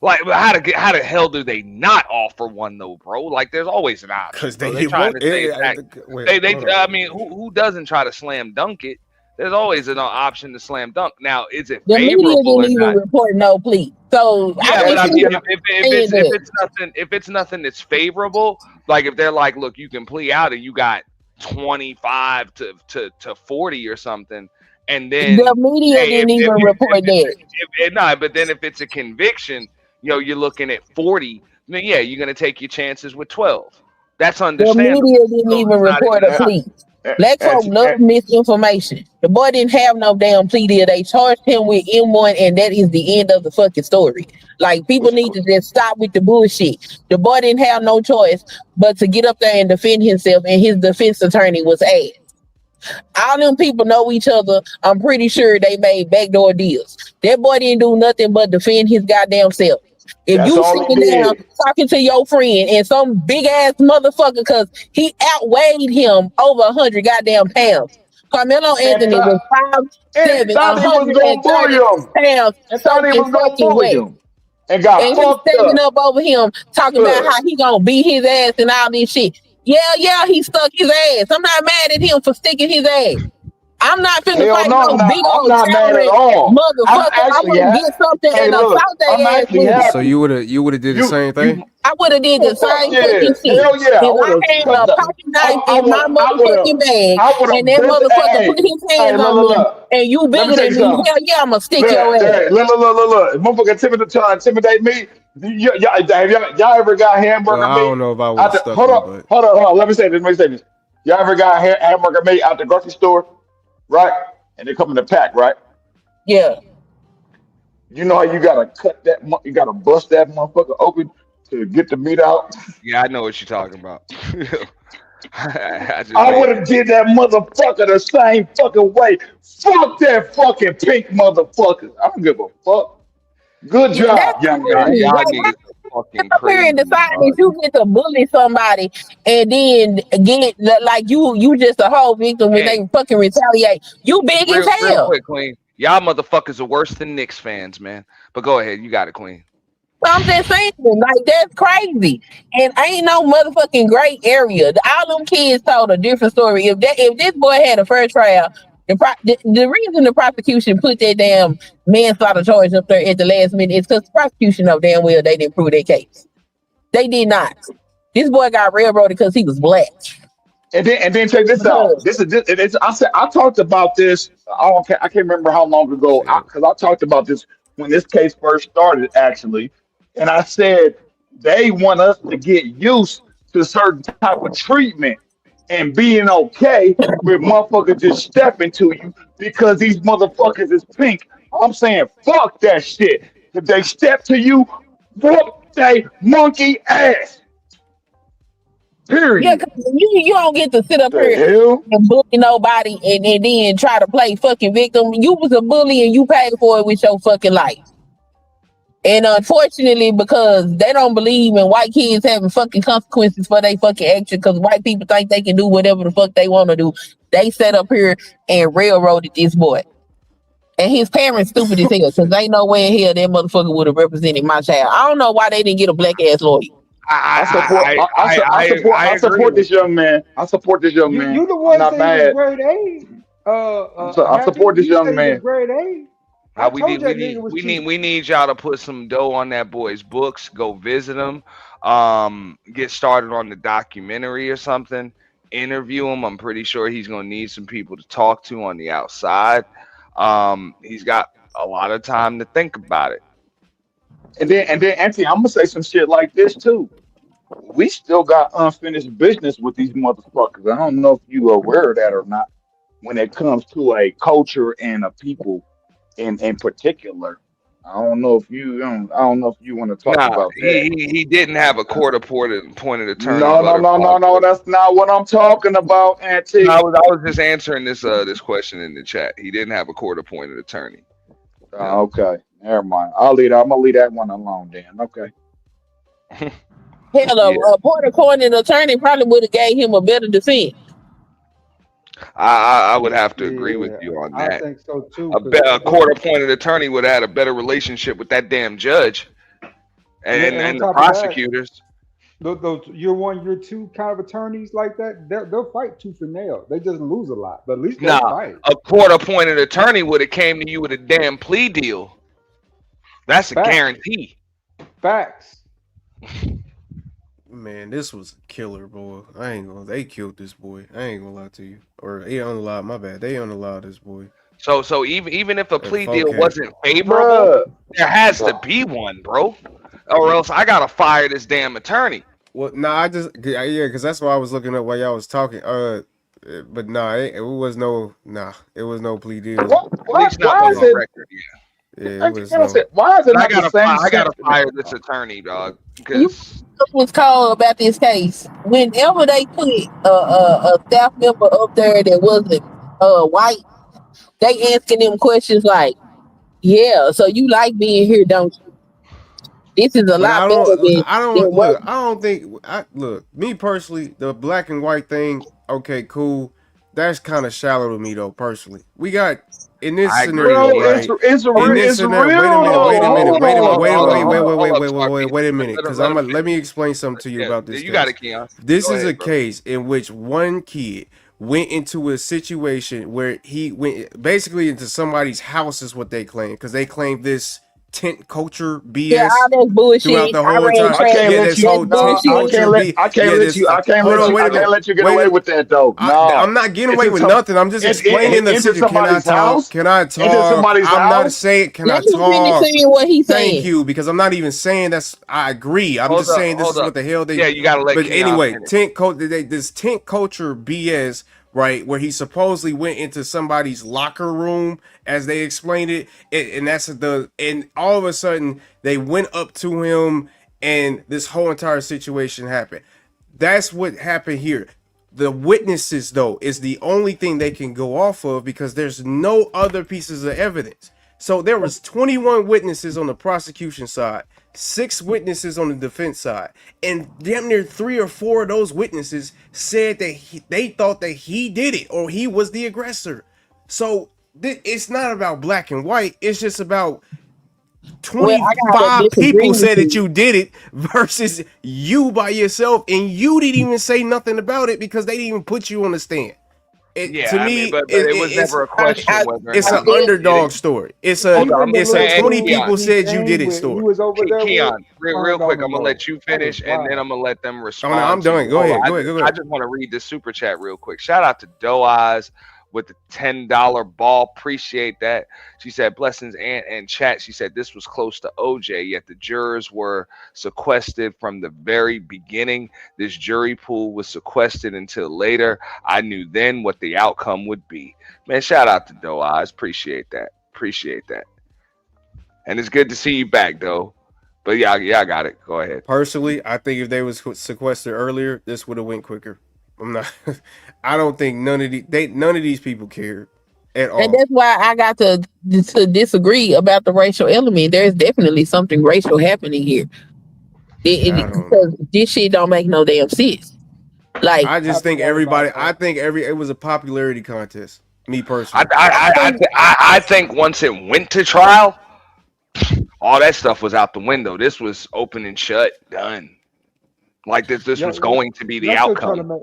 Like, how the hell do they not offer one though, bro? Like, there's always an option, Cause bro. they They trying won't. to say back. Wait, hold on. I mean, who doesn't try to slam dunk it? There's always an option to slam dunk. Now, is it The media favorable didn't or even not? report no plea. So I Yeah, Can but think I I, mean, he's can I, saying that. if it's nothing that's favorable, like if they're like, look, you can plea out and you got 25 to 40 or something, and The then media hey, didn't even report that. no, but then if it's a conviction, you're looking at 40. Then yeah, you're gonna take your chances with 12. That's The understandable. media didn't So even it's not report even a a and, tie. plea. Black folk and, love and, misinformation. The boy didn't have no damn plea deal. They charged him with M1, and that is the end of the fucking story. Like, people what's, need to just stop with the bullshit. The boy didn't have no choice but to get up there and defend himself, and his defense attorney was ass. All them people know each other. I'm pretty sure they made backdoor deals. That boy didn't do nothing but defend his goddamn self. If that's you all he sitting down did. talking to your friend and some big ass motherfucker, cause he outweighed him over 100 goddamn pounds. Carmelo And Anthony was thought, and 5'7", thought he was going to bully 130 him. pounds, And thought he soaking was going to fucking bully wet. him. And got And he's fucked standing up. up over him talking about how Good. he gonna beat his ass and all this shit. Yeah, he stuck his ass. I'm not mad at him for sticking his ass. I'm not finna Hell fight no, no big I'm old not mad at towering all. I'm motherfucker. I actually would get something hey, and look, assault I'm their ass actually with it. So happy. you would have did the same thing. You I would have did the Oh fuck same yeah! fucking shit. Hell yeah! I If would I have had cut a the. pocket knife I in would. my I would motherfucking have. bag I would and have that bent. motherfucker put Hey, his hey, hands look, on look, me look. and you Let me bigger tell you than me, something. hell yeah, I'ma stick your Look, ass. hey, look. Motherfucker, try to intimidate me. Y'all ever got Well, hamburger I don't meat know if I would out have the? stuck you, but Hold on. Let me say this. Y'all ever got hamburger meat out the grocery store, right? And they come in a pack, right? Yeah. You know how you gotta cut that? You gotta bust that motherfucker open to get the meat out. Yeah, I know what you're talking about. I just I would made have did that motherfucker the same fucking way. Fuck that fucking pink motherfucker. I don't give a fuck. Good Yeah, that's job, young guy. crazy. y'all Like, niggas are fucking up here and crazy, decide that dog. you get to bully somebody and then get like you just a whole victim when they Hey, fucking retaliate. You big as real hell. quick, Queen. Y'all motherfuckers are worse than Knicks fans, man. But go ahead, you got it, Queen. So I'm just saying, like, that's crazy. And ain't no motherfucking gray area. All them kids told a different story. If this boy had a first trial, the reason the prosecution put that damn manslaughter charge up there at the last minute is because the prosecution know damn well they didn't prove their case. They did not. This boy got railroaded because he was black. And then check this out. Because I talked about this. I can't remember how long ago yeah. because I talked about this when this case first started actually, and I said they want us to get used to certain type of treatment and being okay with motherfuckers just stepping to you because these motherfuckers is pink. I'm saying fuck that shit. If they step to you, whoop they monkey ass. yeah, Period. cause you don't get to sit up The here hell? and bully nobody and then try to play fucking victim. You was a bully and you paid for it with your fucking life. And unfortunately, because they don't believe in white kids having fucking consequences for their fucking action, because white people think they can do whatever the fuck they want to do, they sat up here and railroaded this boy. And his parents stupid as hell because ain't no way in hell that motherfucker would have represented my child. I don't know why they didn't get a black ass lawyer. I support. I support. I I agree support with this young man. I support this young man. You the I'm one not say he was mad. grade A. I Happy. support this You young said he was man. grade A. I told you that nigga was cheap. We need y'all to put some dough on that boy's books. Go visit him. Get started on the documentary or something. Interview him. I'm pretty sure he's gonna need some people to talk to on the outside. He's got a lot of time to think about it. And then, Auntie, I'm gonna say some shit like this too. We still got unfinished business with these motherfuckers. I don't know if you are aware of that or not. When it comes to a culture and a people in particular, I don't know if you want to talk Nah, about that. he didn't have a court appointed attorney, No, no, no, butterfly. no, no. That's not what I'm talking about, No, Auntie. I was just answering this question in the chat. He didn't have a court appointed attorney. Yeah. Okay, never mind. I'll leave. I'm gonna leave that one alone, then. Okay. Hell, Yeah. a court appointed attorney probably would have gave him a better defense. I would have to agree with Yeah, you on I that. think so too. A court appointed attorney would have had a better relationship with that damn judge And on and the top of that, prosecutors. those year one, year two kind of attorneys like that, they'll fight tooth and nail. They just lose a lot, but at least they'll Nah, fight. a court appointed attorney would have came to you with a damn plea deal. That's a Facts. guarantee. Facts. Man, this was a killer, boy. I ain't gonna. They killed this boy. I ain't gonna lie to you. Or they unallowed. My bad. They unallowed this boy. So even if a At plea deal 4K. wasn't favorable, Bruh. there has to be one, bro. Or else I gotta fire this damn attorney. Well, nah, yeah, because that's why I was looking up while y'all was talking. But nah, it was no plea deal. At least not Why on is the it? record. Yeah. Yeah, it was no. Why is it I not the gotta same I gotta sentiment? fire this attorney, dog. You Because know what's called about this case? Whenever they put a staff member up there that wasn't white, they asking them questions like, "Yeah, so you like being here, don't you?" This is a But lot better than what. I don't think look, me personally, the black and white thing, okay, cool. That's kind of shallow to me though, personally. We got in this I agree. scenario, Bro, right? In this it's scenario, real wait a minute, wait a minute, Let him, because let him let me finish. explain something to you Yeah, about this you got case. it, Keon. This Go is a ahead, bro. case in which one kid went into a situation where he went basically into somebody's house, is what they claim, because they claim this tent culture Yeah, BS all that throughout bullshit. the I whole ran entire. I track. can't Yeah, let this you. That's whole tent bullshit. culture be. I can't Yeah, let this. you. I can't Hold let on, you. wait I a can't minute. let you get Wait away a with that though. I'm No, not getting into away with some nothing. I'm just explaining the into situation. Can I somebody's talk? house. Can I Into talk? somebody's I'm not house. saying. Can I Let me finish talk? saying what he's Thank saying. you, because I'm not even saying that's. I agree. I'm just saying this Hold is up. what the hell they. Yeah, you gotta let But Keon anyway, finish. this tent culture BS, right? Where he supposedly went into somebody's locker room, as they explained it, and and all of a sudden they went up to him, and this whole entire situation happened. That's what happened here. The witnesses, though, is the only thing they can go off of because there's no other pieces of evidence. So there was 21 witnesses on the prosecution side, 6 witnesses on the defense side, and damn near 3 or 4 of those witnesses said that they thought that he did it or he was the aggressor. So it's not about black and white. It's just about Well, I gotta 25 disagree people with said that you. you did it versus you by yourself, and you didn't even say nothing about it because they didn't even put you on the stand. To Yeah, I mean, me, but it was never a I, question I, whether or it's I an not he did. did underdog it. story. Hold on, Even the It's a little 20 dude Keon. people he said you came did it with, he story. was over there with, Keon, real turned on quick, the I'm gonna let low. you That was finish, and then wild. I'm gonna let them Oh no, I'm respond to done. you. Go Hold ahead. on, Go ahead. Go I ahead. just want to read the super chat real quick. Shout out to Doe Eyes with the $10 ball. Appreciate that. She said blessings and chat. She said this was close to OJ, yet the jurors were sequestered from the very beginning. This jury pool was sequestered until later. I knew then what the outcome would be. Man, shout out to Doe Eyes. Appreciate that. Appreciate that. And it's good to see you back, though. But yeah, I got it. Go ahead. Personally, I think if they was sequestered earlier, this would have went quicker. I'm not. I don't think none of these people cared at And all. that's why I got to disagree about the racial element. There's definitely something racial happening here. I don't know. Because this shit don't make no damn sense. Like, I just think Happened right about everybody. I think it was a popularity contest. Me personally. I think once it went to trial, all that stuff was out the window. This was open and shut, done. Like this was Y'all, going to be the y'all still trying to outcome. make.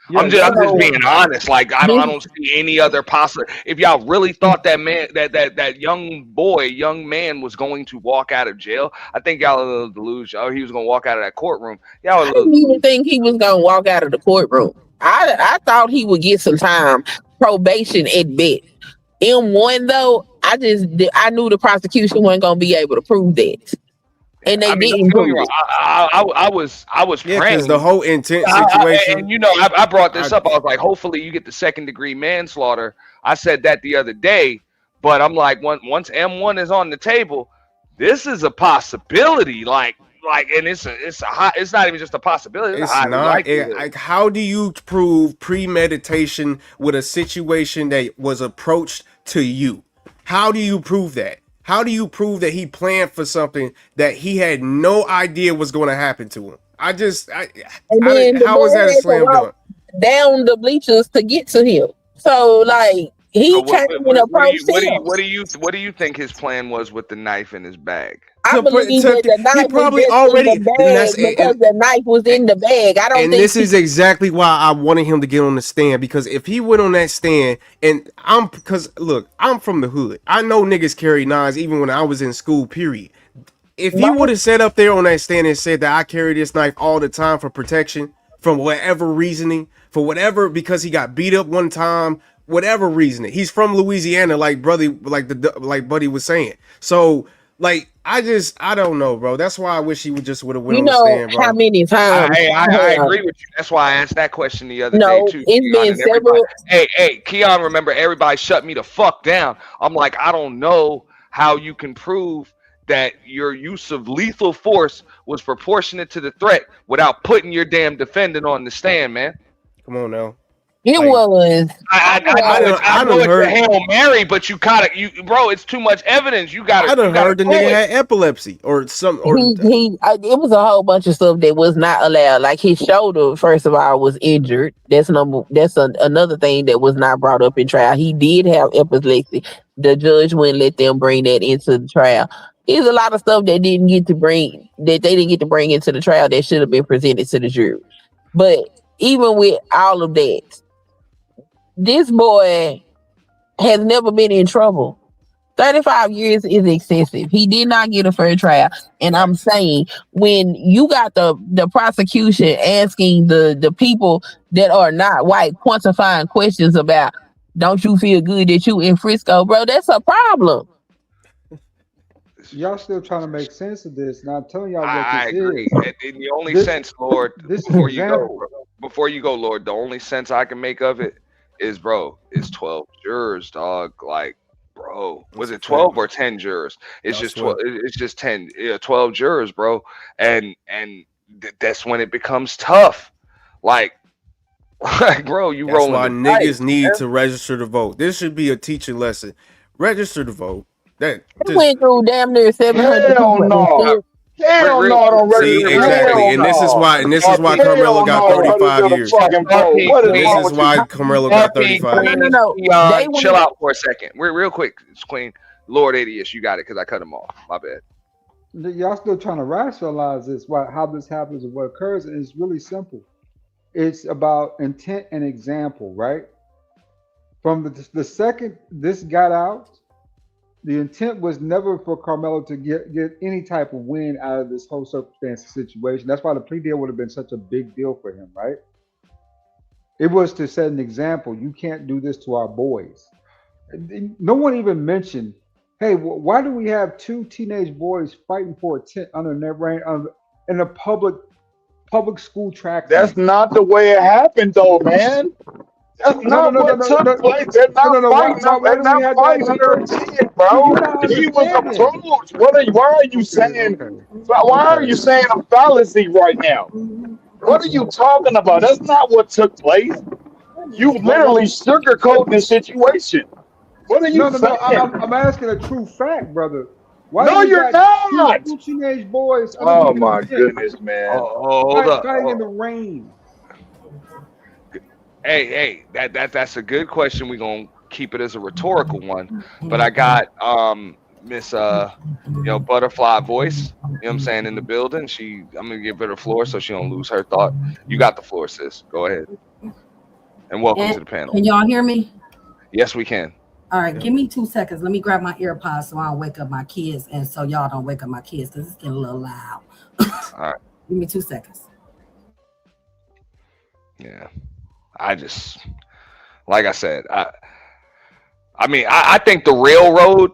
Yeah, I'm y'all just still. being honest. Like I don't see any other possible. If y'all really thought that man, that young man was going to walk out of jail, I think y'all a little delusional. Oh, he was going to walk out of that courtroom. Y'all a I little didn't even delusional. think he was gonna walk out of the courtroom. I thought he would get some time, probation at best. M1 though, I knew the prosecution wasn't gonna be able to prove that, and they I mean, don't didn't get me prove wrong. it. I was Yeah, because the praying. whole intent situation. And I brought I this up. I was like, hopefully you get the second degree manslaughter. I said that the other day, but I'm like, once M1 is on the table, this is a possibility. And it's a high. It's not even just a possibility. It's a It's highly not. likelihood. Like, how do you prove premeditation with a situation that was approached to you? How do you prove that? How do you prove that he planned for something that he had no idea was going to happen to him? And then the How boy is that a had to slam walk dunk? down the bleachers to get to him. So like So he came and approached him. what do you think his plan was with the knife in his bag? I believe that the He knife was probably just in the already, bag because the knife was in the bag. I don't and think this is exactly why I wanted him to get on the stand, because if he went on that stand, because look, I'm from the hood. I know niggas carry knives even when I was in school, period. If he would have sat up there on that stand and said that I carry this knife all the time for protection, from whatever reasoning, because he got beat up one time, whatever reasoning. He's from Louisiana, like Buddy was saying. So like I don't know, bro. That's why I wish he would have went you on the know stand, how bro. many times I agree with you. That's why I asked that question the other day no, too, it's Keon. been And everybody, several. Keon, remember everybody shut me the fuck down. I'm like, I don't know how you can prove that your use of lethal force was proportionate to the threat without putting your damn defendant on the stand, man. Come on now. It Like was. I know it's a heard Hail Mary, but bro, it's too much evidence. You I done gotta heard the throw nigga it. had epilepsy or some or It was a whole bunch of stuff that was not allowed. Like his shoulder, first of all, was injured. Another thing that was not brought up in trial. He did have epilepsy. The judge wouldn't let them bring that into the trial. There's a lot of stuff that they didn't get to bring into the trial that should have been presented to the jury. But even with all of that, this boy has never been in trouble. 35 years is excessive. He did not get a fair trial. And I'm saying, when you got the prosecution asking the people that are not white quantifying questions about, don't you feel good that you in Frisco, bro? That's a problem. Y'all still trying to make sense of this. Now I'm telling y'all what I this agree. is. And the only This sense, Lord, this is before example. you go, Lord, the only sense I can make of it is, bro, it's 12 jurors, dog. Like, bro, was That's a it fact. 12 or 10 jurors? It's Y'all just swear. 12. It's just 10, 12 jurors, bro. And that's when it becomes tough. Like, like, bro, you That's rolling why the dice, niggas need man. to register to vote. This should be a teaching lesson. Register to vote. That They just went through damn near 700 Hell people and no. still. Hell Real no, quick, don't see register. exactly, Hell and this is no. why RP, Carmelo Hell got no, don't 35 register the years. fucking vote. RP, What is And this Queen, wrong is with you? why Carmelo got RP, 35 No, no, Queen, years. no. They Keon, chill went. out for a second. We're real quick, Queen. Lord Adius, you got it, because I cut him off. My bad. Y'all still trying to rationalize this, how this happens and what occurs, and it's really simple. It's about intent and example, right? From the second this got out, the intent was never for Carmelo to get any type of win out of this whole circumstance situation. That's why the plea deal would have been such a big deal for him, right? It was to set an example. You can't do this to our boys. No one even mentioned, hey, why do we have two teenage boys fighting for a tent under net rain in a public school track That's meet? not the way it happened, though, man. That's No, no, not no, no, what no, took no, place. They're no, no, not no. fighting. Why They're do we not have that fighting as under a a? tent, See, bro. you're not He was understanding. approached. Why are you Okay, saying? okay, Why are okay. you saying a fallacy right now? What are you talking about? That's not what took place. You What? literally sugarcoating the situation. What are you No, no, no. saying? I'm asking a true fact, brother. Why do No, we you're got two not. two teenage boys Oh underneath a my tent goodness, man. Hold up. fighting in the rain? Hey, that's a good question. keep it as a rhetorical one. But I got Miss Butterfly Voice. You know what I'm saying, in the building. I'm gonna give her the floor so she don't lose her thought. You got the floor, sis. Go ahead. And welcome to the panel. Can y'all hear me? Yes, we can. All right, give me 2 seconds. Let me grab my earpods so I don't wake up my kids, and so y'all don't wake up my kids because it's getting a little loud. All right. Give me 2 seconds. Yeah. I just, like I said, I think the railroad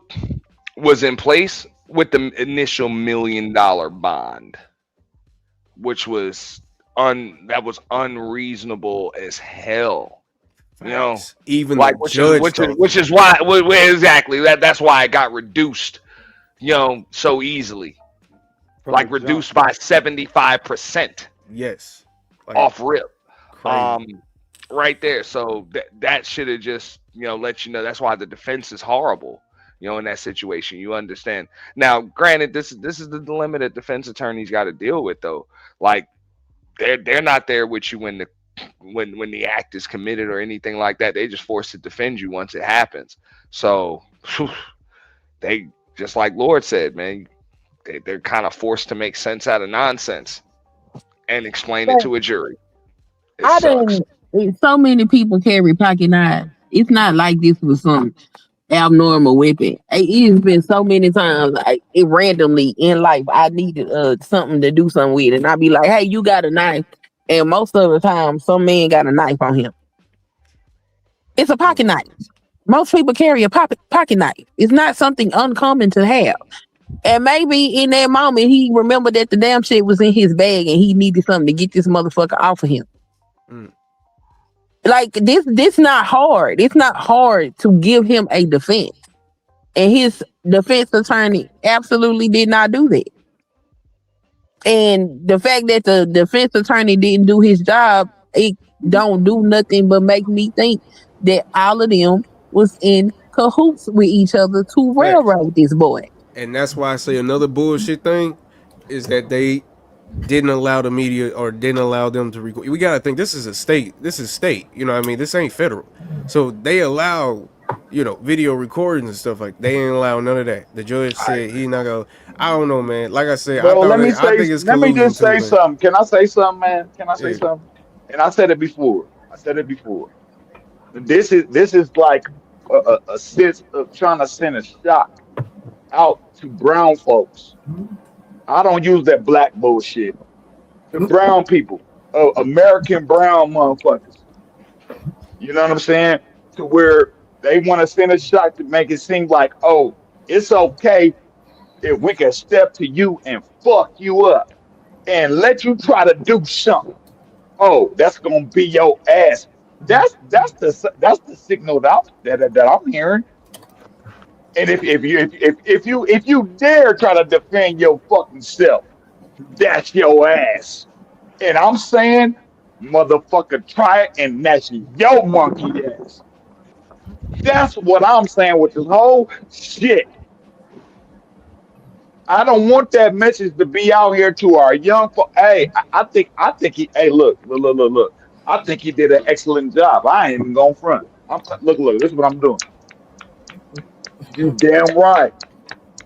was in place with the initial $1 million bond, which was unreasonable as hell. You know, even like the judge which is why exactly that's why it got reduced, so easily, like reduced by 75%. Yes, off rip, crazy. right there. So that should have just let you know. That's why the defense is horrible. In that situation, you understand. Now, granted, this is the dilemma that defense attorneys got to deal with, though. Like they're not there with you when the act is committed or anything like that. They just forced to defend you once it happens. So they, just like Lord said, man, they're kind of forced to make sense out of nonsense and explain it to a jury. It sucks. So many people carry pocket knives. It's not like this was some abnormal weapon. It's been so many times, like it randomly in life, I needed something to do something with, and I'd be like, "Hey, you got a knife?" And most of the time, some man got a knife on him. It's a pocket knife. Most people carry a pocket knife. It's not something uncommon to have. And maybe in that moment, he remembered that the damn shit was in his bag, and he needed something to get this motherfucker off of him. Like this not hard. It's not hard to give him a defense. And his defense attorney absolutely did not do that. And the fact that the defense attorney didn't do his job, it don't do nothing but make me think that all of them was in cahoots with each other to railroad this boy. And that's why I say another bullshit thing is that they didn't allow the media or didn't allow them to record. We gotta think this is a state. This is state. You know what I mean? This ain't federal. So they allow, video recordings and stuff like. They ain't allow none of that. The judge said he not gonna. I don't know, man. Like I said, Bro, I think it's let me just say collusion too, man. something. Can I say something, man? Can I say Yeah. something? And I said it before. This is like a sense of trying to send a shock out to brown folks. I don't use that black bullshit. To brown people, American brown motherfuckers. You know what I'm saying? To where they want to send a shock to make it seem like, oh, it's okay if we can step to you and fuck you up and let you try to do something. Oh, that's gonna be your ass. That's the signal that I'm hearing. And if you dare try to defend your fucking self, that's your ass. And I'm saying, motherfucker, try it, and that's your monkey ass. That's what I'm saying with this whole shit. I don't want that message to be out here to our young folks. Hey, I think he. Hey, look. I think he did an excellent job. I ain't even going front. Look. This is what I'm doing. You damn right.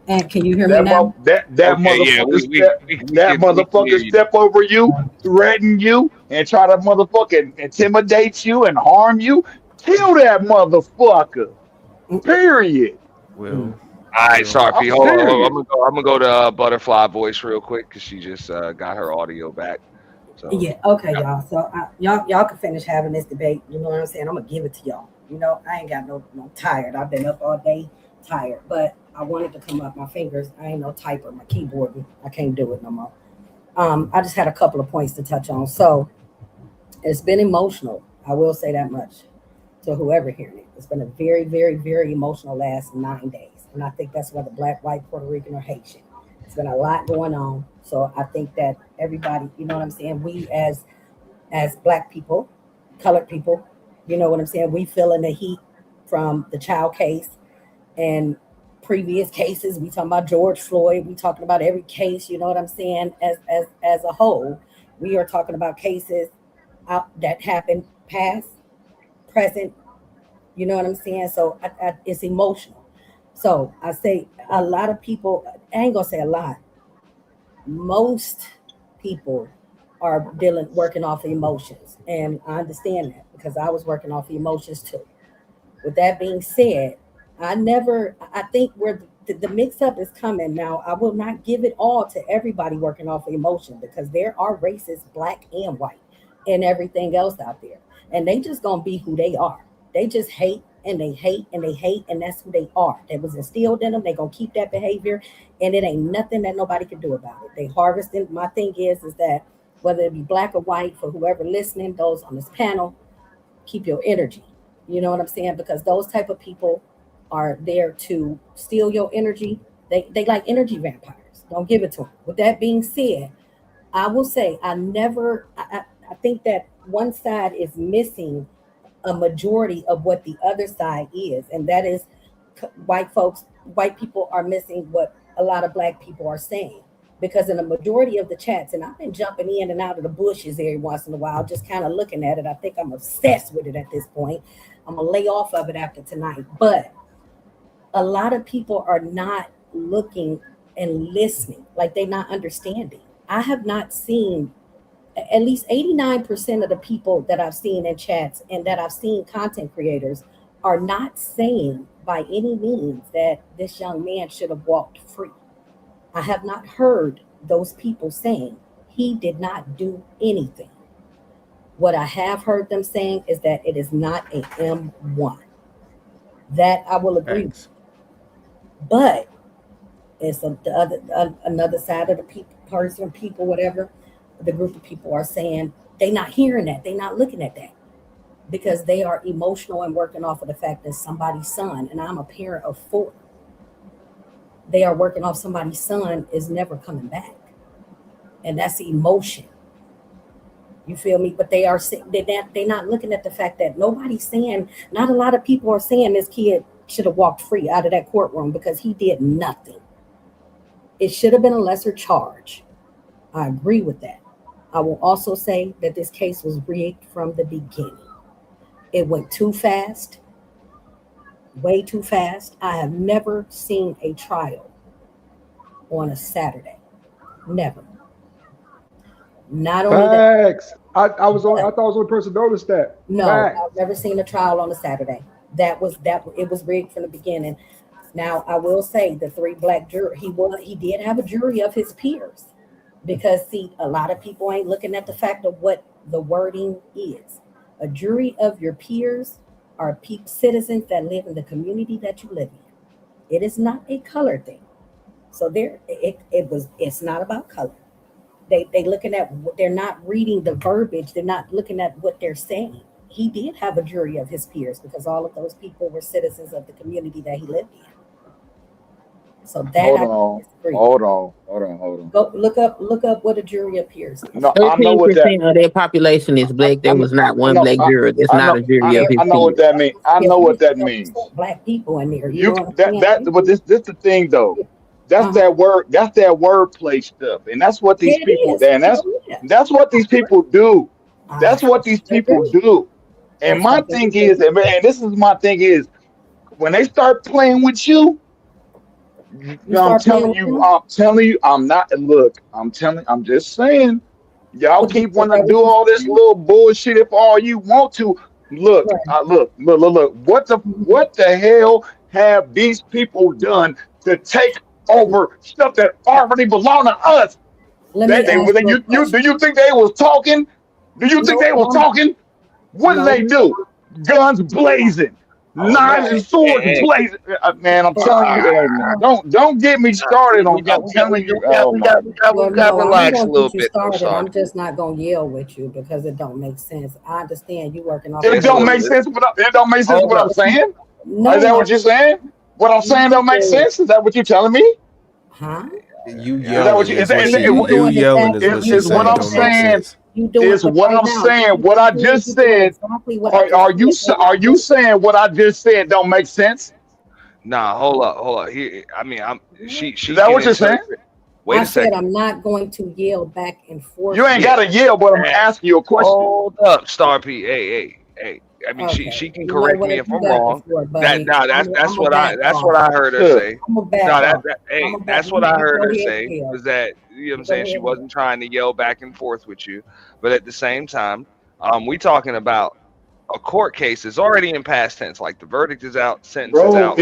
And can you hear me now? That Okay, yeah, motherfucker step over you, threaten you, and try to motherfucking intimidate you and harm you. Kill that motherfucker. Period. Well, All right, sorry, P. Hold on. serious. I'm gonna go to Butterfly Voice real quick because she just got her audio back. So Yeah, okay, y'all. So y'all can finish having this debate. You know what I'm saying? I'm gonna give it to y'all. I ain't got no tired. I've been up all day tired, but I wanted to come up. My fingers, I ain't no typer. My keyboard, I can't do it no more. I just had a couple of points to touch on. So it's been emotional. I will say that much to whoever hearing it. It's been a very, very, very emotional last 9 days. And I think that's whether black, white, Puerto Rican, or Haitian. It's been a lot going on. So I think that everybody, you know what I'm saying? We as black people, colored people, you know what I'm saying? We feeling the heat from the child case and previous cases. We talking about George Floyd. We talking about every case, you know what I'm saying? As a whole, we are talking about cases that happened past, present, You know what I'm saying? So it's emotional. So I say a lot of people, I ain't gonna say a lot, most people are working off of emotions. And I understand that because I was working off of emotions too. With that being said, I think where the mix up is coming now, I will not give it all to everybody working off of emotion because there are races, black and white, and everything else out there. And they just gonna be who they are. They just hate and they hate and they hate, and that's who they are. That was instilled in them. They gonna keep that behavior, and it ain't nothing that nobody can do about it. They harvesting. My thing is that whether it be black or white, for whoever listening, those on this panel, keep your energy. You know what I'm saying? Because those type of people are there to steal your energy. They like energy vampires. Don't give it to them. With that being said, I will say I think that one side is missing a majority of what the other side is, and that is white folks, white people are missing what a lot of black people are saying. Because in the majority of the chats, and I've been jumping in and out of the bushes every once in a while, just kind of looking at it. I think I'm obsessed with it at this point. I'm gonna lay off of it after tonight. But a lot of people are not looking and listening, like they're not understanding. I have not seen at least 89% of the people that I've seen in chats and that I've seen content creators are not saying by any means that this young man should have walked free. I have not heard those people saying he did not do anything. What I have heard them saying is that it is not a M1. That I will agree with. Thanks. But it's another side of the people, whatever, the group of people are saying they're not hearing that, they're not looking at that because they are emotional and working off of the fact that somebody's son, and I'm a parent of 4, they are working off somebody's son is never coming back, and that's emotion. You feel me? But they're not looking at the fact that nobody's saying, not a lot of people are saying this kid should have walked free out of that courtroom because he did nothing. It should have been a lesser charge. I agree with that. I will also say that this case was rigged from the beginning. It went too fast, way too fast. I have never seen a trial on a Saturday. Never. Not only that. Facts. I thought I was the only person to notice that. No, Facts. I've never seen a trial on a Saturday. It was rigged from the beginning. Now I will say the 3 black jurors, he did have a jury of his peers. Because see, a lot of people ain't looking at the fact of what the wording is. A jury of your peers are citizens that live in the community that you live in. It is not a color thing. So it's not about color. They looking at what they're not reading the verbiage. They're not looking at what they're saying. He did have a jury of his peers because all of those people were citizens of the community that he lived in. So that Hold on. go look up what a jury of peers is. No, I know what that. 13% of their population is black. There was not one black juror. It's not a jury of his I know what peers. that means. I know what that means. Black people in there. You You know what I'm that saying? but this the thing though. That's Uh-huh. that word. That's that wordplay stuff, and that's what Yeah, these it people. is. And Oh, yeah. that's what these people do. That's what these I people agree. do. And That's my what they thing do. is, and this is my thing is, when they start playing with you, You start playing with them. I'm telling you, I'm not. Look, I'm just saying, y'all What keep is wanting that to do what you're all this saying? little bullshit if all you want to. Look, Right. look. Mhm. What the hell have these people done to take over stuff that already belong to us? Let That me they ask you a you do question. you think they was talking? Do you think No, they was no, talking? What did no. they do? Guns blazing, Oh knives man. and Right. swords Hey, blazing. Man, I'm But telling you, don't get me started on. I'm telling you, oh my well, we got no, I ain't relax a gonna little get you bit though, started. Star I'm P. just not gonna yell with you because it don't make sense. I understand you working off It of It's don't a make emotion. sense. It don't make sense hold what I'm up. But you, saying. Is no, that no, what you're saying? What I'm saying don't make no. sense. Is that what you're telling me? Huh? You Is that what yelling you? is what See, she. You yelling is what she's Is what saying. I'm Don't make saying? sense. you doing Is but what right I'm now saying? What I just you doing said. exactly what I just Are said. You're are not you saying what I just said don't make sense? Nah, hold up. Here, I mean, what? Is she that can what you're saying? interpret. Wait I a said second. I'm not going to yell back and forth You ain't with Yeah. got to yell, but I'm Eh, asking you a question. hold up, Star P. Hey. I mean, Okay. she can You know correct what? me if You I'm got the wrong. floor, That buddy. no, I'm a that's back what off. I heard her Sure. say. I'm a back No, off. hey, I'm a back. that's what I You heard go her ahead, say Phil. was that, you know what I'm You go saying, she ahead. wasn't trying to yell back and forth with you, but at the same time, we talking about a court case is already in past tense. Like the verdict is out, sentence is Bro, out.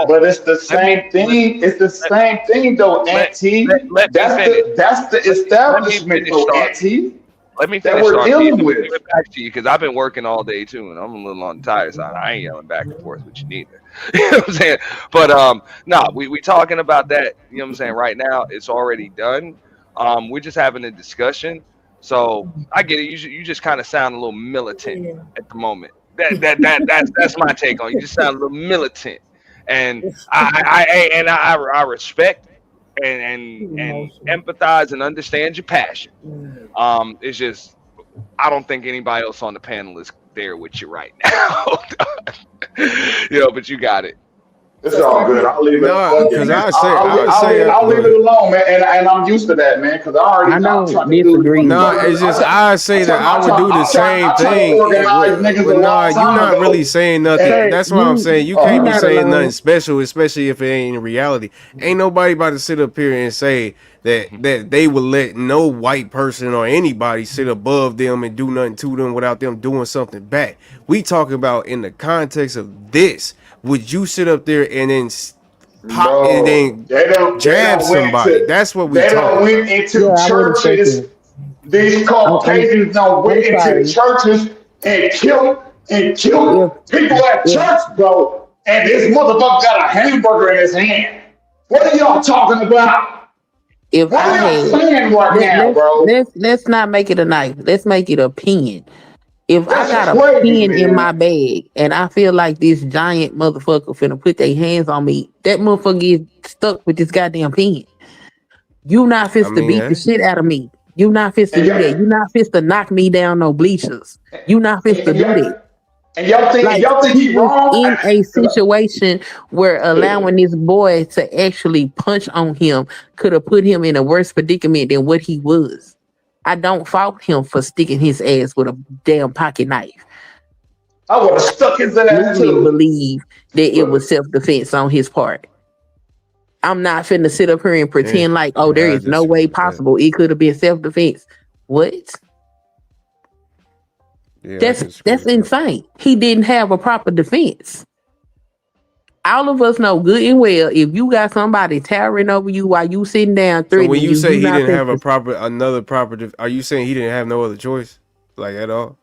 Well, it's the let me same let thing. It's the let same thing though, let let, Auntie. let me finish. That's the Let me establishment finish, though, Star. Auntie, Let me that finish, we're Star P. dealing I'm gonna with. give it back to you because I've been working all day too, and I'm a little on the tired side. I ain't yelling back and forth with you neither. You know what I'm saying? But no, we talking about that. You know what I'm saying? Right now, it's already done. We're just having a discussion. So I get it. You just kind of sound a little militant Yeah. at the moment. That's my take on it. You just sound a little militant, and I respect and Emotional. empathize and understand your passion. Mm. It's just I don't think anybody else on the panel is there with you right now. You know, but you got it. It's So all Star good. P, I'll leave it. No, Fuck it, because man. I I'll go leave it ahead. alone, man. And I'm used to that, man. Because I I'm don't trying to do. disagree. No, it's just I say that I would do the same I'm trying to thing. organize niggas But a nah, long you time not really ago. saying nothing. And Sir, That's why I'm saying you you can't be not saying nothing alone. special, especially if it ain't in reality. Ain't nobody about to sit up here and say that they would let no white person or anybody sit above them and do nothing to them without them doing something back. We talking about in the context of this. Would you sit up there and then pop and bro, then they don't jab somebody? That's what we talking went about. into Yeah, I would have churches. second. These I'm, I'm, Caucasians don't I'm went into sorry. churches and If, killed people at if, church, bro. And this motherfucker got a hamburger in his hand. What are y'all talking about? if What I are y'all had, saying right now, bro? let's not make it a knife. Let's make it a pen. If I got That's a crazy, pen in my man. bag and I feel like this giant motherfucker finna put their hands on me, that motherfucker get stuck with this goddamn pen. You not I fit to mean, beat the hey, shit out of me. You not fit to And do that. y'all, You not fit to knock me down no bleachers. You not fit to and do y'all, that. and Like y'all think he he was wrong? in a situation where allowing this boy to actually punch on him could have put him in a worse predicament than what he was. I don't fault him for sticking his ass with a damn pocket knife. I would have stuck his ass Truly too. believe that it was But self defense on his part. I'm not finna sit up here and yeah, pretend like, oh, there yeah, I is no disagree way with that. possible. It could have been self defense. What? Yeah, I disagree That's with that. insane. He didn't have a proper defense. All of us know good and well if you got somebody towering over you while you sitting down So when threatening you you, say you he not didn't fit have a to. proper another proper, are you saying he didn't have no other choice, like at all?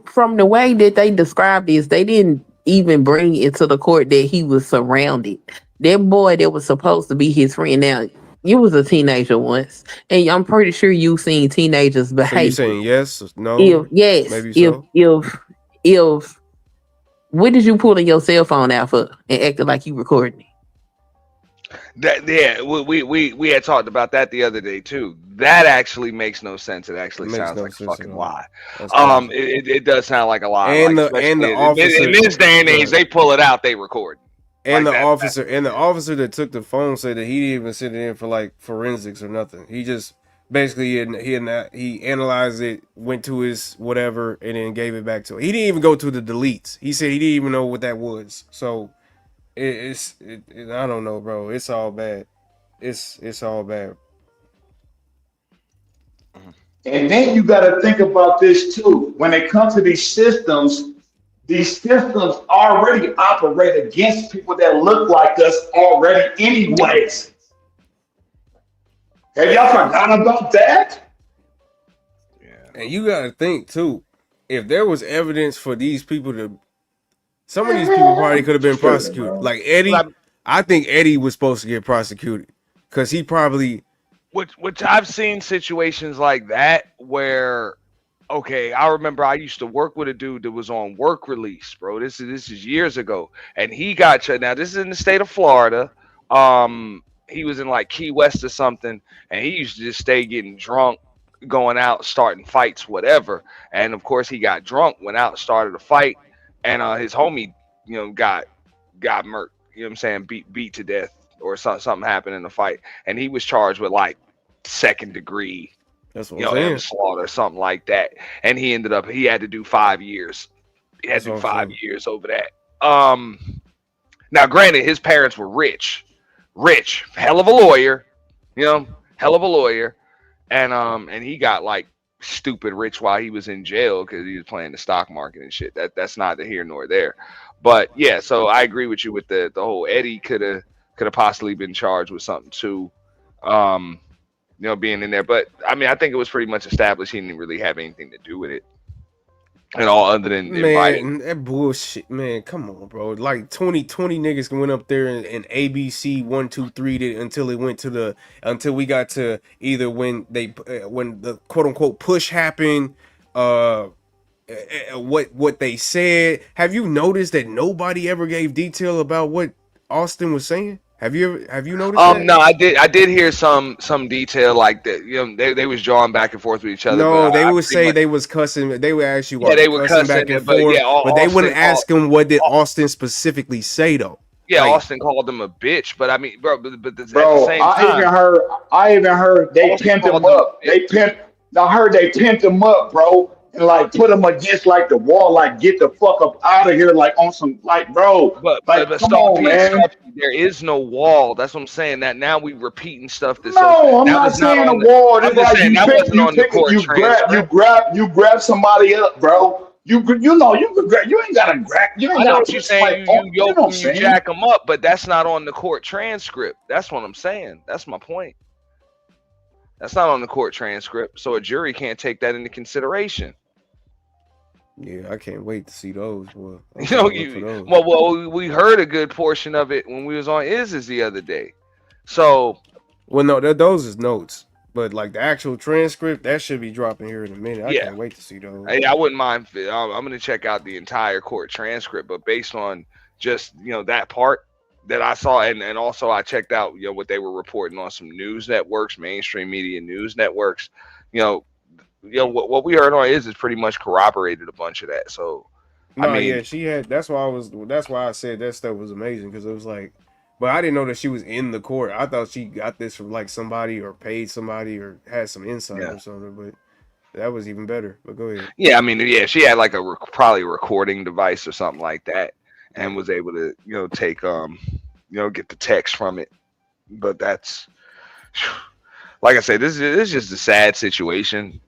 From the way that they described this, they didn't even bring it to the court that he was surrounded. That boy that was supposed to be his friend. Now, you was a teenager once, and I'm pretty sure you've seen teenagers So you behavior. saying yes, If no, yes, maybe so? if what did you pulling your cell phone out for and acting like you recording it? That yeah, we had talked about that the other day too. That actually makes no sense. It It actually makes sounds no like a sense at fucking all. lie. That's crazy. It does sound like a lie. And Like the especially in officer, this day and go age, ahead. they pull it out, they record. And Like the that. officer and the officer that took the phone said that he didn't even sit in for like forensics or nothing. He just basically he analyzed it, went to his whatever, and then gave it back to him. He didn't even go to the deletes. He said he didn't even know what that was. So I don't know, bro. It's all bad. It's all bad. And then you got to think about this too. When it comes to these systems already operate against people that look like us already, anyways. Have y'all forgotten about that? Yeah. And you gotta think too, if there was evidence for these people to, some of these people probably could have been Tripping, prosecuted. bro. Like Eddie, But I think Eddie was supposed to get prosecuted because he probably, which I've seen situations like that where okay, I remember I used to work with a dude that was on work release, bro. This is years ago, and he got now. This is in the state of Florida. He was in like Key West or something, and he used to just stay getting drunk, going out, starting fights, whatever. And of course, he got drunk, went out, started a fight, and his homie, got murked. You know what I'm saying? Beat to death, or something happened in the fight, and he was charged with like second degree that's what I'm saying. manslaughter or something like that. And he had to do 5 years. He had That's to do what I'm 5 saying. years over that. Now granted, his parents were rich, hell of a lawyer, hell of a lawyer, and he got like stupid rich while he was in jail because he was playing the stock market and shit. That's neither here nor there. But yeah, so I agree with you with the whole Eddie could have possibly been charged with something too. Um, being in there. But I mean, I think it was pretty much established he didn't really have anything to do with it at all, other than inviting. Man, that bullshit, man. Come on, bro. Like 20 niggas went up there and ABC 1 2 3 did until it went to until we got to either when when the quote unquote push happened, what they said. Have you noticed that nobody ever gave detail about what Austin was saying? Have you noticed that? No, I did hear some detail like that. They was drawing back and forth with each other, but No, they I would pretty say much, they was cussing. They would ask you, yeah, "Are they they were cussing back cussing and it, but forth?" yeah, But they wouldn't ask him what did Austin specifically say though. yeah, Like, Austin called him a bitch, but I mean, bro, but at the Bro, same time, I even heard they Austin pimped him called him up. a bitch. I heard they pimped him up, bro, and like put him against like the wall, like get the fuck up out of here, like on some, like, bro, But like come Star on, P, man. there is no wall. That's what I'm saying. That now we repeating stuff that so No, I'm that not was not saying a on the. ward. I'm It's just like saying that wasn't on the court transcript. you grab somebody up, bro. You could grab. You ain't gotta grab. You ain't I know gotta what you're put saying. somebody You on. You yoke know what I'm them, you saying? jack them up, but that's not on the court transcript. That's what I'm saying. That's my point. That's not on the court transcript, so a jury can't take that into consideration. yeah, I can't wait to see those. Boy, I'm You know, trying to look for you those. we heard a good portion of it when we was on Iz's the other day. So Well, no, those is notes, but like the actual transcript, that should be dropping here in a minute. I yeah, can't wait to see those. I wouldn't mind. I'm going to check out the entire court transcript, but based on just that part that I saw, and also I checked out what they were reporting on some news networks, mainstream media news networks. You know, what we heard on is pretty much corroborated a bunch of that. So, I No, mean, yeah, she had. That's why I was. That's why I said that stuff was amazing because it was like, but I didn't know that she was in the court. I thought she got this from like somebody or paid somebody or had some insight yeah, or something. But that was even better. But go ahead. yeah. I mean, yeah, she had like probably a recording device or something like that, and Yeah. was able to take get the text from it. But that's like I said, this is just a sad situation.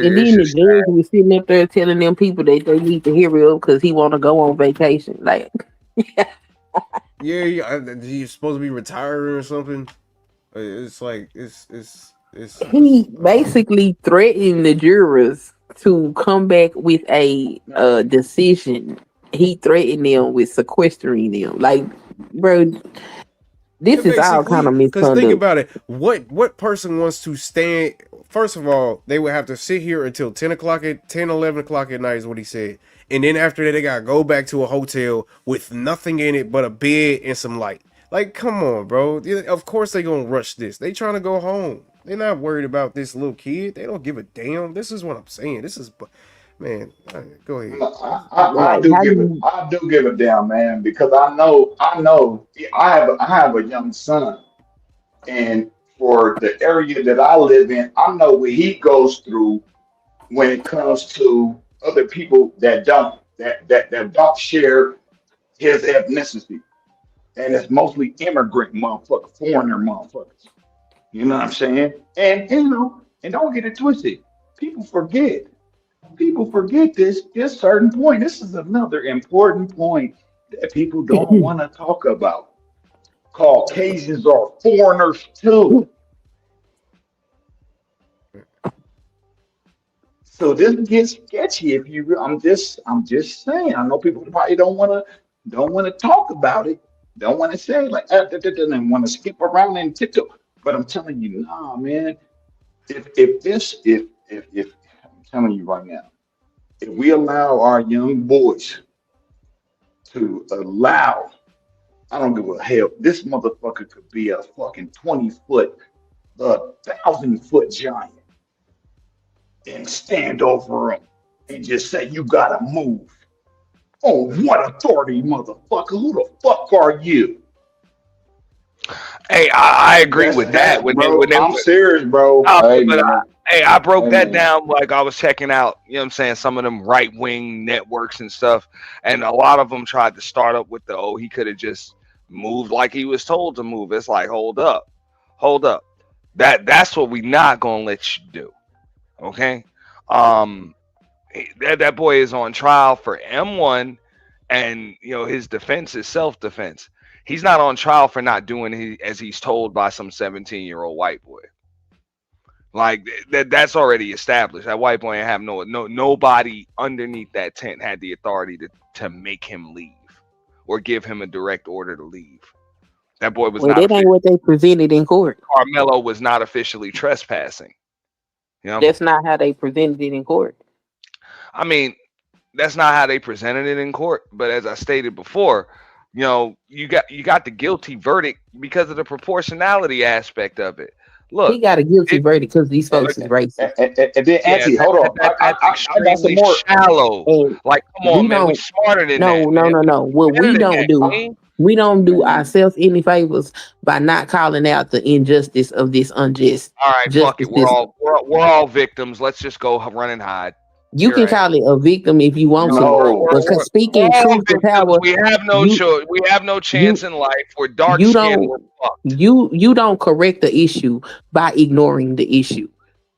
And It's then the just judge was sitting up there telling them people that they need to hear it because he want to go on vacation. Like, Yeah, he's supposed to be retired or something. It's like it's he I don't know. basically threatened the jurors to come back with a decision. He threatened them with sequestering them. Like, bro, Yeah, this is all kind basically, of because think misconduct. about it. What person wants to stand? First of all, they would have to sit here until 11 o'clock at night is what he said. And then after that, they got to go back to a hotel with nothing in it but a bed and some light. Like, come on, bro. Yeah, of course they going to rush this. They trying to go home. They're not worried about this little kid. They don't give a damn. This is what I'm saying. This is, man, go ahead. I Like, do how give it. you? I do give a damn, man, because I know. I have a young son, and for the area that I live in, I know what he goes through when it comes to other people that don't share his ethnicity, and it's mostly immigrant motherfuckers, foreigner motherfuckers. You know what I'm saying? And and don't get it twisted. People forget. People forget this certain point. This is another important point that people don't want to talk about. Caucasians are foreigners too. So this gets sketchy if you. I'm just saying. I know people probably don't want to talk about it. Don't want to say like and want to skip around and tiptoe. But I'm telling you, nah, man. If I'm telling you right now, if we allow our young boys to allow, I don't give a hell. This motherfucker could be a fucking 20 foot, 1,000 foot giant and stand over him and just say, you gotta move. Oh, what authority, motherfucker? Who the fuck are you? hey, I agree with that. Bro. I'm serious, bro. Uh, Hey, but man. Hey, I broke that And down like I was checking out, you know what I'm saying, some of them right wing networks and stuff. And a lot of them tried to start up with he could have just moved like he was told to move. It's like, hold up, hold up. That's what we not gonna let you do. Okay. Um that boy is on trial for M1, and his defense is self-defense. He's not on trial for not doing as he's told by some 17-year-old white boy. Like that's already established. That white boy ain't have nobody underneath that tent had the authority to make him leave or give him a direct order to leave. That boy was Well, not that ain't officially. what they presented in court. Carmelo was not officially trespassing. That's not how they presented it in court. I mean, that's not how they presented it in court. But as I stated before, you got the guilty verdict because of the proportionality aspect of it. He Look, got a guilty verdict because these and, folks is racist. and then yeah, Auntie, hold on. that's I got some extremely more. shallow. And Like, come we on, man, we don't. smarter than No, that, no, man. no, We no. What better we than don't that, do, Queen. we don't do ourselves any favors by not calling out the injustice of this unjust All right, fuck justice it. We're system. all we're all victims. Let's just go run and hide. You Your can ass. call it a victim if you want to, No. but We're speaking all truth to victims. power, We have no you choice. We have no chance you in life. We're dark you skinned. don't We're fucked. you don't correct the issue by ignoring the issue.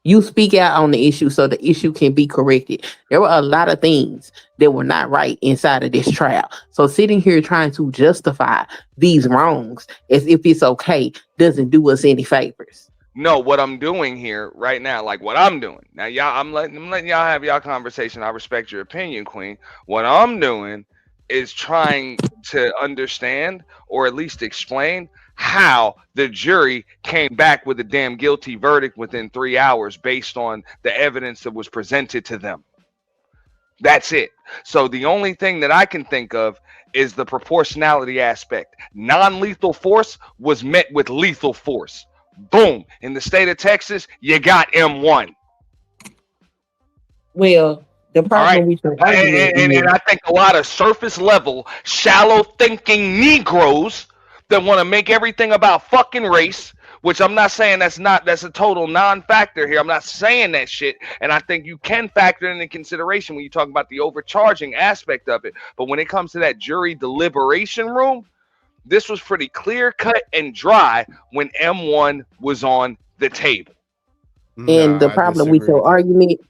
You speak out on the issue so the issue can be corrected. There were a lot of things that were not right inside of this trial. So sitting here trying to justify these wrongs as if it's okay doesn't do us any favors. No, what I'm doing here right now, like what I'm doing now, y'all, I'm letting y'all have y'all conversation. I respect your opinion, Queen. What I'm doing is trying to understand or at least explain how the jury came back with a damn guilty verdict within 3 hours based on the evidence that was presented to them. That's it. So the only thing that I can think of is the proportionality aspect. Non-lethal force was met with lethal force. Boom. In the state of Texas, you got M1. Well, the All right. problem with your argument And is I think a lot of surface level, shallow thinking Negroes that want to make everything about fucking race, which I'm not saying that's a total non-factor here. I'm not saying that shit. And I think you can factor into consideration when you talk about the overcharging aspect of it. But when it comes to that jury deliberation room, this was pretty clear cut and dry when M1 was on the table. and the Nah, I problem with disagree with your that. argument,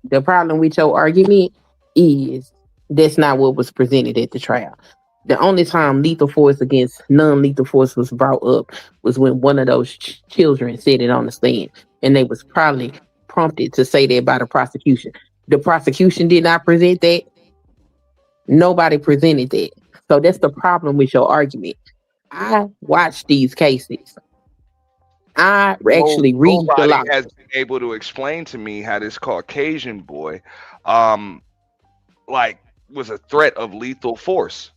the problem with your argument is that's not what was presented at the trial. The only time lethal force against non-lethal force was brought up was when one of those children said it on the stand, and they was probably prompted to say that by the prosecution. The prosecution did not present that. Nobody presented that. So that's the problem with your argument. I watched these cases. I actually read the Nobody law. has been able to explain to me how this Caucasian boy, um, like, was a threat of lethal force.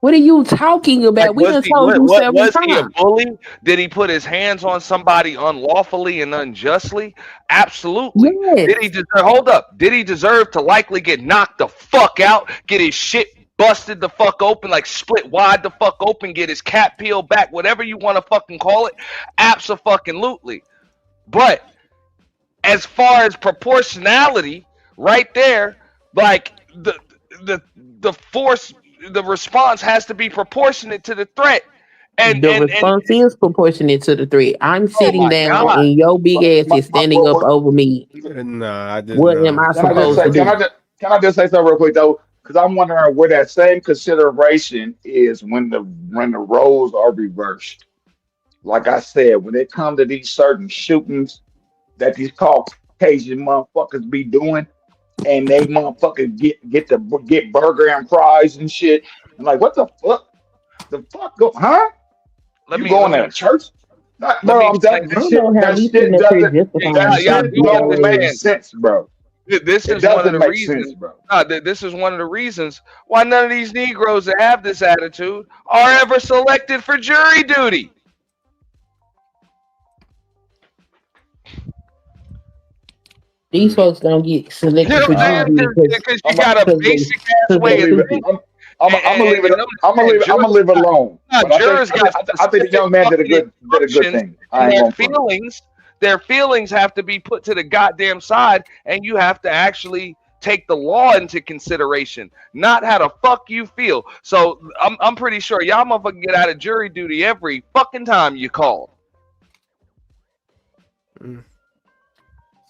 What are you talking Like, about? We was done he told you what several was he a times. bully? Did he put his hands on somebody unlawfully and unjustly? Absolutely. Did he Yes. deserve? Hold up. Did he deserve to likely get knocked the fuck out, get his shit busted the fuck open, like split wide the fuck open, get his cap peeled back, whatever you want to fucking call it? Absolutely. But as far as proportionality, right there, like the the force, the response has to be proportionate to the threat. The And response is proportionate to the threat. I'm oh sitting my down god, and your big ass is standing up over me. Nah, I did What am nah. I Can I just supposed say? to do? Can I just say something real quick though? Because I'm wondering where that same consideration is when the roles are reversed. Like I said, when it comes to these certain shootings that these Caucasian motherfuckers be doing, and they motherfuckers get burger and fries and shit, and like, what the fuck? The fuck go? Huh? let You me let going to me church? Not, let me bro, I'm explain telling you, I that this. don't shit. know how That we sitting shit up here doesn't. justifying Y'all That shit shit do your don't make ass. understand. sense, bro. This It is one of doesn't the make sense, reasons. bro. This is one of the reasons why none of these Negroes that have this attitude are ever selected for jury duty. These folks don't get You know selected what for I'm All jury saying? right, duty Because you I'm a, got a they, basic ass 'cause I'm way gonna of leave it. thinking, I'm gonna leave it. and I'm gonna understand leave it. I'm gonna leave it alone. But jurors got I think the specific young man fucking did a good instructions thing. I in ain't their gonna front. feelings Their feelings have to be put to the goddamn side, and you have to actually take the law into consideration, not how the fuck you feel. So I'm pretty sure y'all motherfucking get out of jury duty every fucking time you call.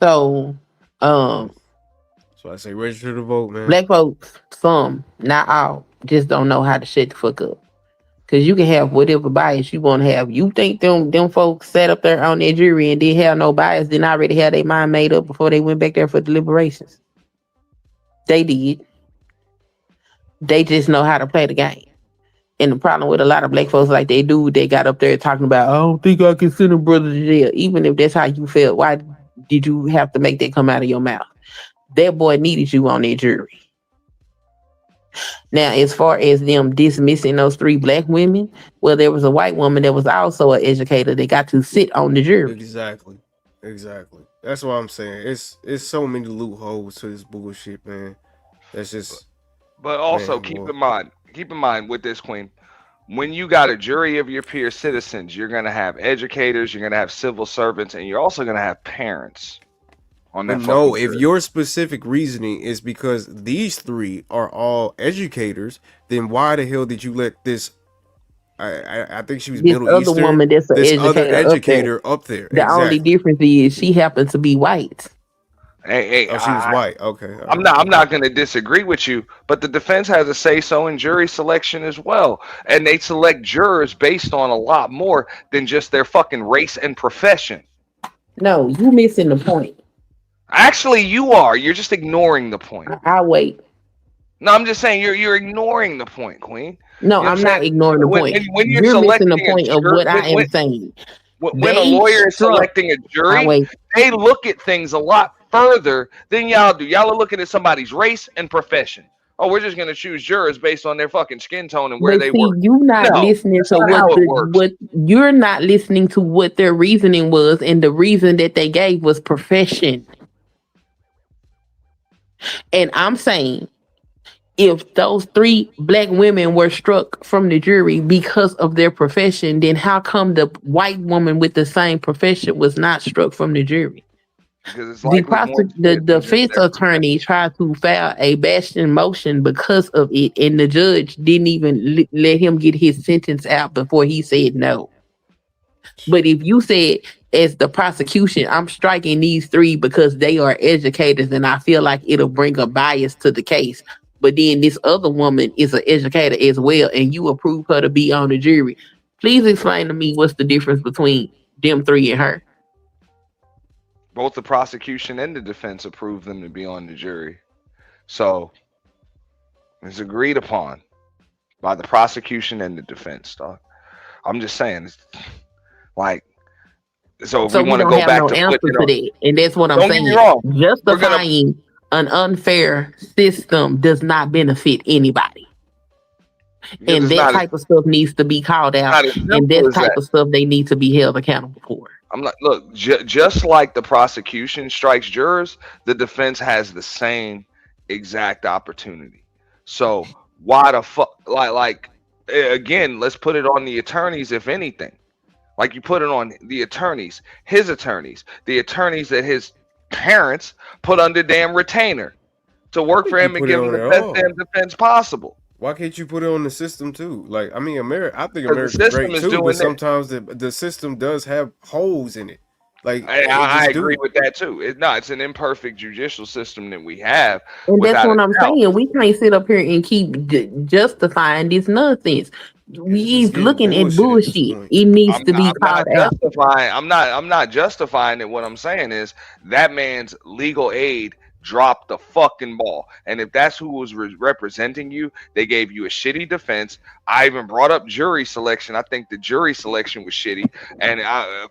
So, So I say register to vote, man. black folks, some, not all, just don't know how to shut the fuck up. Cause you can have whatever bias you want to have. You think them folks sat up there on their jury and didn't have no bias, didn't already have their mind made up before they went back there for deliberations. They did. They just know how to play the game. And the problem with a lot of black folks like they got up there talking about, I don't think I can send a brother to jail. Even if that's how you felt, why did you have to make that come out of your mouth? That boy needed you on that jury. Now, as far as them dismissing those 3 black women, well, there was a white woman that was also an educator that got to sit on the jury. Exactly. That's what I'm saying. It's so many loopholes to this bullshit, man. That's just. But also keep in mind with this, Queen, when you got a jury of your peer citizens, you're gonna have educators, you're gonna have civil servants, and you're also gonna have parents. But no, if your specific reasoning is because these 3 are all educators, then why the hell did you let this? I think she was this Middle other Eastern. woman that's an this other educator up there. The only difference is she happens to be white. Hey, she was white. Okay. I'm not going to disagree with you, but the defense has a say so in jury selection as well, and they select jurors based on a lot more than just their fucking race and profession. No, you missing the point. Actually, you are. You're just ignoring the point. I'll wait. No, I'm just saying you're ignoring the point, Queen. No, I'm not ignoring the point. When you're missing selecting the point of what I am saying. When a lawyer is selecting a jury, they look at things a lot further than y'all do. Y'all are looking at somebody's race and profession. Oh, we're just going to choose jurors based on their fucking skin tone and where they work. You're not listening to what you're not listening to what their reasoning was, and the reason that they gave was profession. And I'm saying, if those 3 black women were struck from the jury because of their profession, then how come the white woman with the same profession was not struck from the jury? Because the defense attorney tried to file a Bastion motion because of it, and the judge didn't even let him get his sentence out before he said no. But if you said, as the prosecution, I'm striking these 3 because they are educators and I feel like it'll bring a bias to the case, but then this other woman is an educator as well, and you approve her to be on the jury, please explain to me what's the difference between them 3 and her. Both the prosecution and the defense approved them to be on the jury. So it's agreed upon by the prosecution and the defense, dog. I'm just saying, like, so if we want to go back to answer to that, and that's what I'm saying. Don't get me wrong. Justifying an unfair system does not benefit anybody. And that type of stuff needs to be called out, and that type of stuff they need to be held accountable for. I'm like, look, just like the prosecution strikes jurors, the defense has the same exact opportunity. So why the fuck, like again, let's put it on the attorneys, if anything. Like you put it on the attorneys, his attorneys, the attorneys that his parents put under damn retainer to work for him and give him the best damn defense possible. Why can't you put it on the system too? Like, I mean, I think America's great too, but sometimes the system does have holes in it. Like, I agree with that too. It's an imperfect judicial system that we have. And that's what I'm saying. We can't sit up here and keep justifying this nonsense. He's looking at bullshit. It needs to be called out. I'm not justifying it. What I'm saying is that man's legal aid dropped the fucking ball. And if that's who was representing you, they gave you a shitty defense. I even brought up jury selection. I think the jury selection was shitty. And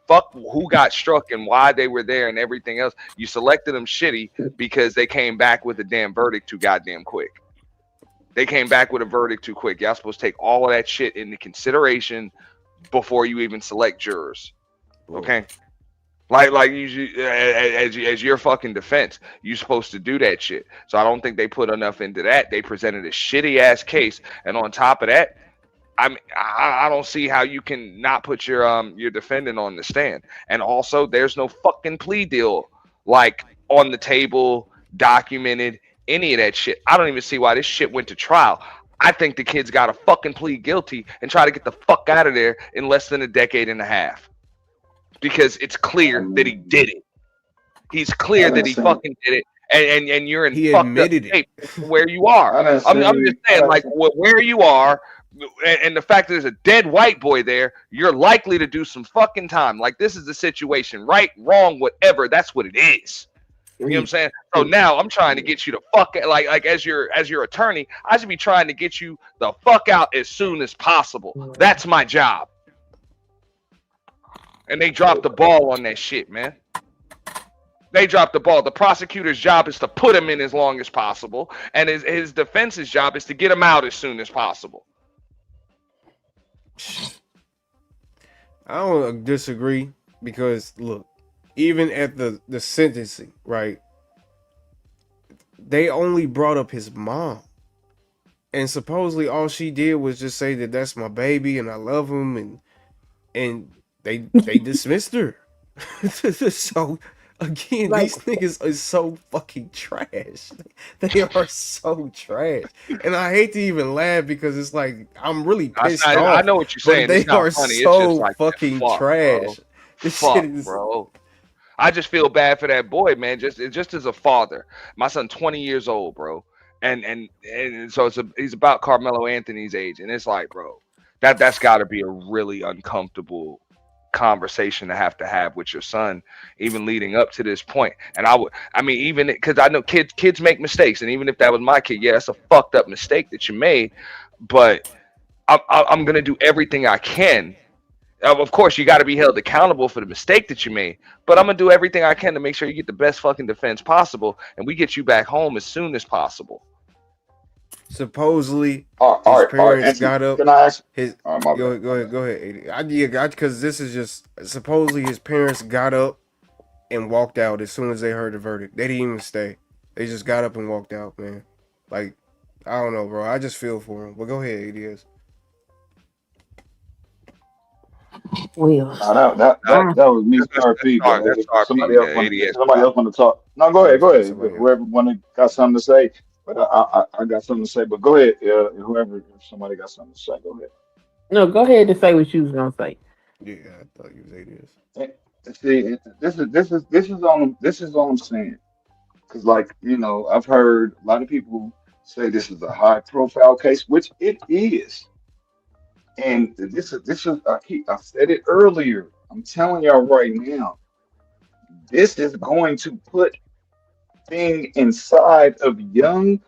fuck who got struck and why they were there and everything else. You selected them shitty because they came back with a damn verdict too goddamn quick. They came back with a verdict too quick. Y'all supposed to take all of that shit into consideration before you even select jurors. Okay? Like you, as your fucking defense, you're supposed to do that shit. So I don't think they put enough into that. They presented a shitty ass case, and on top of that, I don't see how you can not put your defendant on the stand. And also, there's no fucking plea deal like on the table, documented, any of that shit. I don't even see why this shit went to trial. I think the kid's got to fucking plead guilty and try to get the fuck out of there in less than a decade and a half because it's I clear that he mean, did it. He's clear I that done he seen, fucking did it, and you're in He fucked up admitted it. shape where you are. I done I'm just seen, I saying, done like seen. where you are, and the fact that there's a dead white boy there, you're likely to do some fucking time. Like this is the situation, right, wrong, whatever. That's what it is. You know what I'm saying? So now I'm trying to get you the fuck like as your attorney, I should be trying to get you the fuck out as soon as possible. That's my job. And they dropped the ball on that shit, man. They dropped the ball. The prosecutor's job is to put him in as long as possible, and his defense's job is to get him out as soon as possible. I don't disagree because look, even at the sentencing, right? They only brought up his mom, and supposedly all she did was just say that that's my baby and I love him, and they dismissed her. So again, Like, these niggas are so fucking trash. They are so trash, and I hate to even laugh because it's like I'm really pissed I off, know what you're but saying. they It's not are funny. It's just so like fucking fuck, bro. trash. This shit Fuck, is. bro. I just feel bad for that boy, man. Just as a father, my son, 20 years old, bro, and so he's about Carmelo Anthony's age, and it's like, bro, that's got to be a really uncomfortable conversation to have with your son, even leading up to this point. And I mean, even because I know kids make mistakes, and even if that was my kid, yeah, that's a fucked up mistake that you made, but I'm gonna do everything I can. Of course, you got to be held accountable for the mistake that you made, but I'm gonna do everything I can to make sure you get the best fucking defense possible, and we get you back home as soon as possible. Supposedly All his right, all right. parents Answer. got up. Can I ask? His My bad. go ahead. AD. Yeah, because this is just supposedly his parents got up and walked out as soon as they heard the verdict. They didn't even stay. They just got up and walked out, man. Like I don't know, bro. I just feel for him. But go ahead, ADS. well, No, that was me, Star P. But That's if somebody RP, else the want, if ADS somebody else want to talk, no, go Oh, ahead, it's go for ahead. somebody else. Whoever got something to say, but I got something to say. But go ahead, whoever, if somebody got something to say, go ahead. no, go ahead and say what you was gonna say. Yeah, I thought you was ADS. See, this is all I'm saying. Because, like, I've heard a lot of people say this is a high profile case, which it is. And this is I said it earlier. I'm telling y'all right now, this is going to put thing inside of young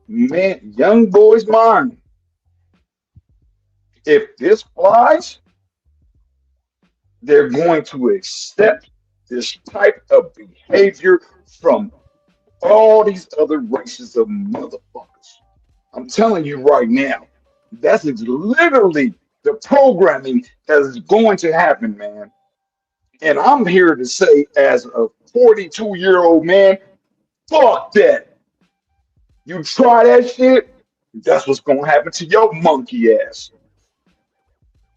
boys' mind. If this flies, they're going to accept this type of behavior from all these other races of motherfuckers. I'm telling you right now, that's literally the programming that is going to happen, man. And I'm here to say, as a 42-year-old man, fuck that. You try that shit, that's what's gonna happen to your monkey ass.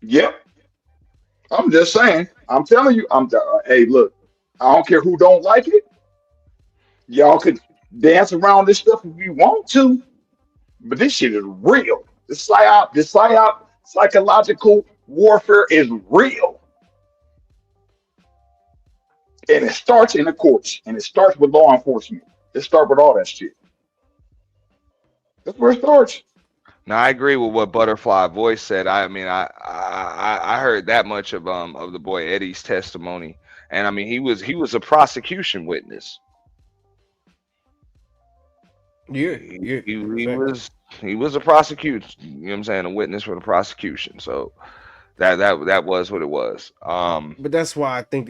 Yep, I'm just saying. I'm telling you. Hey, look, I don't care who don't like it. Y'all could dance around this stuff if you want to, but this shit is real. The psychological warfare is real, and it starts in the courts, and it starts with law enforcement. It starts with all that shit. That's where it starts. Now I agree with what Butterfly Voice said. I mean, I heard that much of the boy Eddie's testimony, and I mean he was a prosecution witness. Yeah, He, yeah, he, he exactly. was he was a prosecutor. You know what I'm saying? A witness for the prosecution. So that was what it was. But that's why I think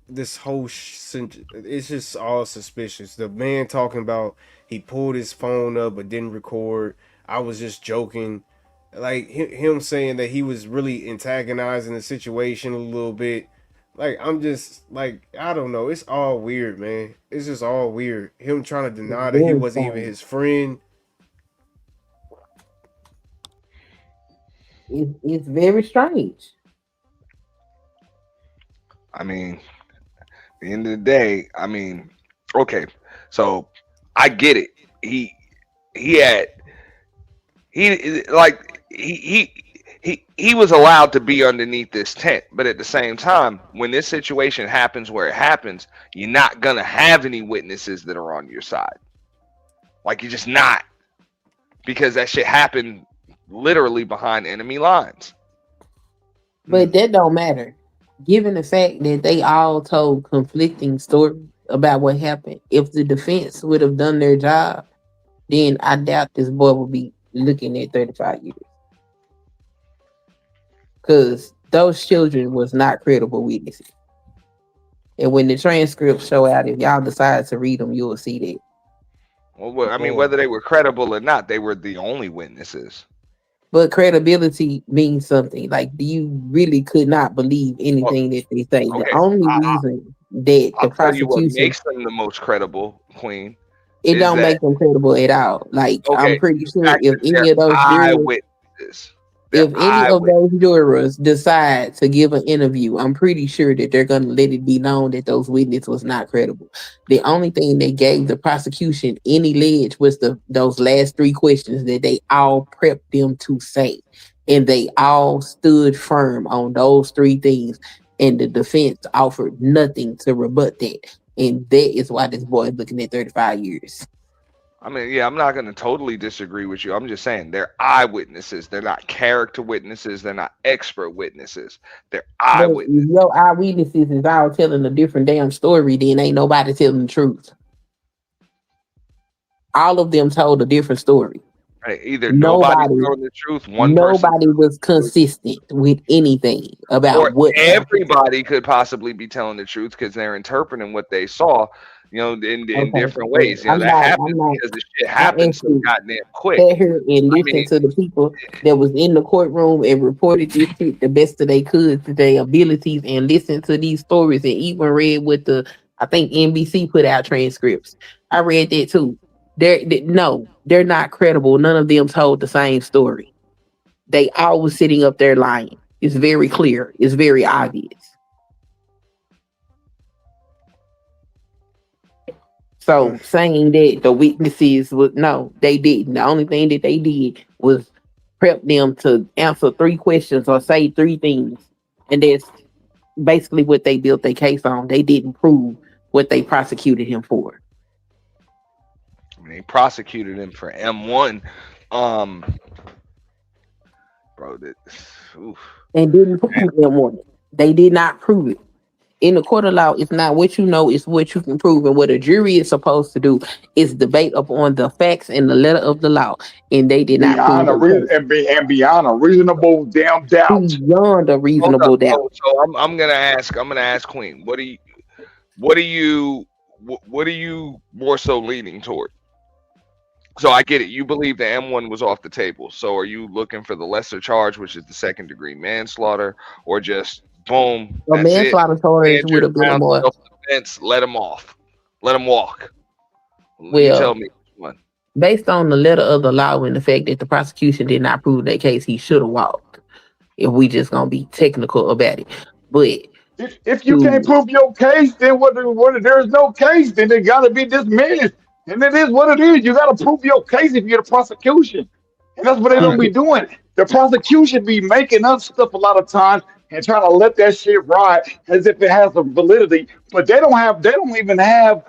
this whole it's just all suspicious. The man talking about he pulled his phone up but didn't record. I was just joking. Like him saying that he was really antagonizing the situation a little bit. Like I'm just like I don't know. It's all weird, man. It's just all weird. Him trying to deny that he Very wasn't even funny. his friend. It's very strange. I mean, at the end of the day, I mean, okay, so I get it. He had he like he was allowed to be underneath this tent, but at the same time, when this situation happens where it happens, you're not gonna have any witnesses that are on your side. Like you're just not, because that shit happened literally behind enemy lines. But that don't matter. Given the fact that they all told conflicting stories about what happened, if the defense would have done their job, then I doubt this boy will be looking at 35 years. Because those children was not credible witnesses. And when the transcripts show out, if y'all decide to read them, you will see that. Well, I mean, whether they were credible or not, they were the only witnesses. But credibility means something. Like you really could not believe Well, anything that they say. The okay, only reason that I'll the tell you what prosecution, makes them the most credible, Queen, it is don't that make them credible at all. Like I'm okay, pretty the sure fact if that any they're of those jurors, eyewitnesses. They're if any of eyewitnesses. those jurors decide to give an interview, I'm pretty sure that they're gonna let it be known that those witnesses was not credible. The only thing that gave the prosecution any ledge was those last three questions that they all prepped them to say. And they all stood firm on those three things. And the defense offered nothing to rebut that. And that is why this boy is looking at 35 years. I mean, yeah, I'm not going to totally disagree with you. I'm just saying they're eyewitnesses. They're not character witnesses. They're not expert witnesses. They're But if eyewitnesses. your eyewitnesses is all telling a different damn story, then ain't nobody telling the truth. All of them told a different story. Right? Either nobody's Nobody, telling the truth, one person's nobody telling was the truth, consistent with anything about or what happened. everybody could possibly be telling the truth because they're interpreting what they saw, in Okay, different ways. I'm That not. happens I'm not. because the shit I happens so actually goddamn quick. sat here and I listened mean, to the people that was in the courtroom and reported this shit the best that they could to their abilities and listened to these stories and even read what I think NBC put out transcripts. I read that too. No, they're not credible. None of them told the same story. They all was sitting up there lying. It's very clear. It's very obvious. So mm, saying that the witnesses was no, they didn't. The only thing that they did was prep them to answer three questions or say three things. And that's basically what they built their case on. They didn't prove what they prosecuted him for. I mean, they prosecuted him for M1. Um, bro, that, oof. And didn't prove them one. They did not prove it. In the court of law, it's not what you know, it's what you can prove. And what a jury is supposed to do is debate upon the facts and the letter of the law. And they did not prove beyond a their reason case and beyond a reasonable damn doubt. beyond a Hold up. reasonable doubt. So I'm gonna ask Queen. What are you more so leaning toward? So I get it. You believe the M1 was off the table. So are you looking for the lesser charge, which is the second degree manslaughter, or just boom, A that's it? manslaughter charge would Injured, have been a found more self defense, let him off. Let him walk. You tell well, me which one. based on the letter of the law and the fact that the prosecution did not prove that case, he should have walked. If we just gonna be technical about it. But If you can't to prove your case, then what there is no case, then it gotta be dismissed. And it is what it is. You gotta prove your case if you're the prosecution. And that's what they All don't right. be doing. The prosecution be making up stuff a lot of times and trying to let that shit ride as if it has a validity. But they don't even have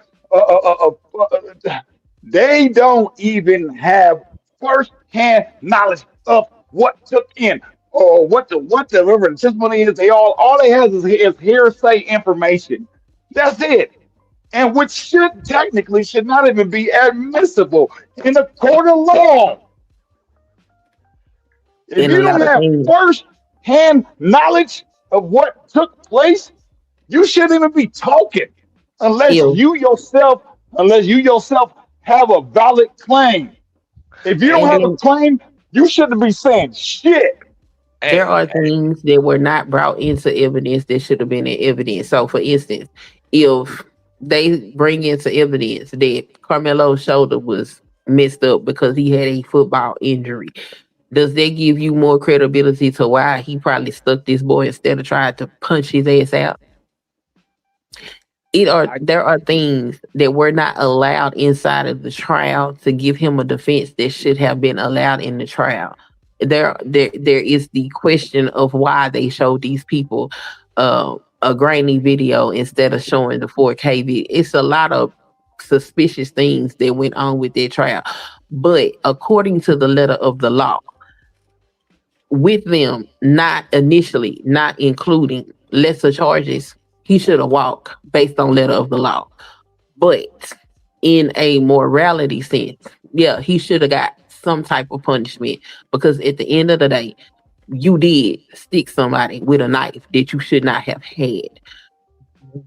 they don't even have first-hand knowledge of what took in or what the river testimony is. All they have is hearsay information. That's it. And which should not even be admissible in a court of law. If and you a lot don't of have things first-hand knowledge of what took place, you shouldn't even be talking unless if you yourself have a valid claim. If you don't And and have a then claim, you shouldn't be saying shit. there hey, are things that were not brought into evidence that should have been in evidence. So, for instance, if they bring into evidence that Carmelo's shoulder was messed up because he had a football injury, Does that give you more credibility to why he probably stuck this boy instead of trying to punch his ass out? I There are things that were not allowed inside of the trial to give him a defense that should have been allowed in the trial. There is the question of why they showed these people a grainy video instead of showing the 4K video. It's a lot of suspicious things that went on with that trial. But according to the letter of the law, with them not initially not including lesser charges, he should have walked based on letter of the law. But in a morality sense, yeah, he should have got some type of punishment because at the end of the day, you did stick somebody with a knife that you should not have had.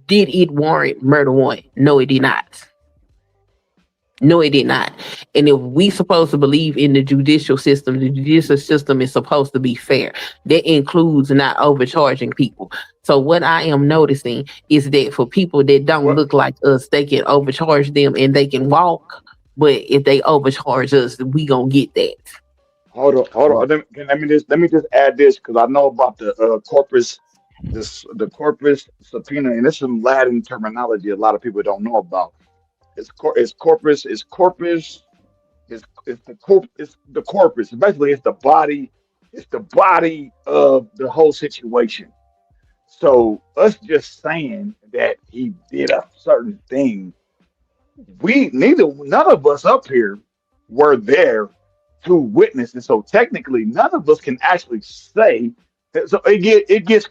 Did it warrant murder one? No, it did not. No, it did not. And if we supposed to believe in the judicial system is supposed to be fair. That includes not overcharging people. So what I am noticing is that for people that don't What? look like us, they can overcharge them and they can walk. But if they overcharge us, we gonna get that. Hold on. well, Let me just add this because I know about the corpus, the corpus subpoena, and it's some Latin terminology a lot of people don't know about. It's corpus, it's the corpus. Basically, it's the body of the whole situation. So us just saying that he did a certain thing, none of us up here were there to witness, and so technically none of us can actually say that. So it gets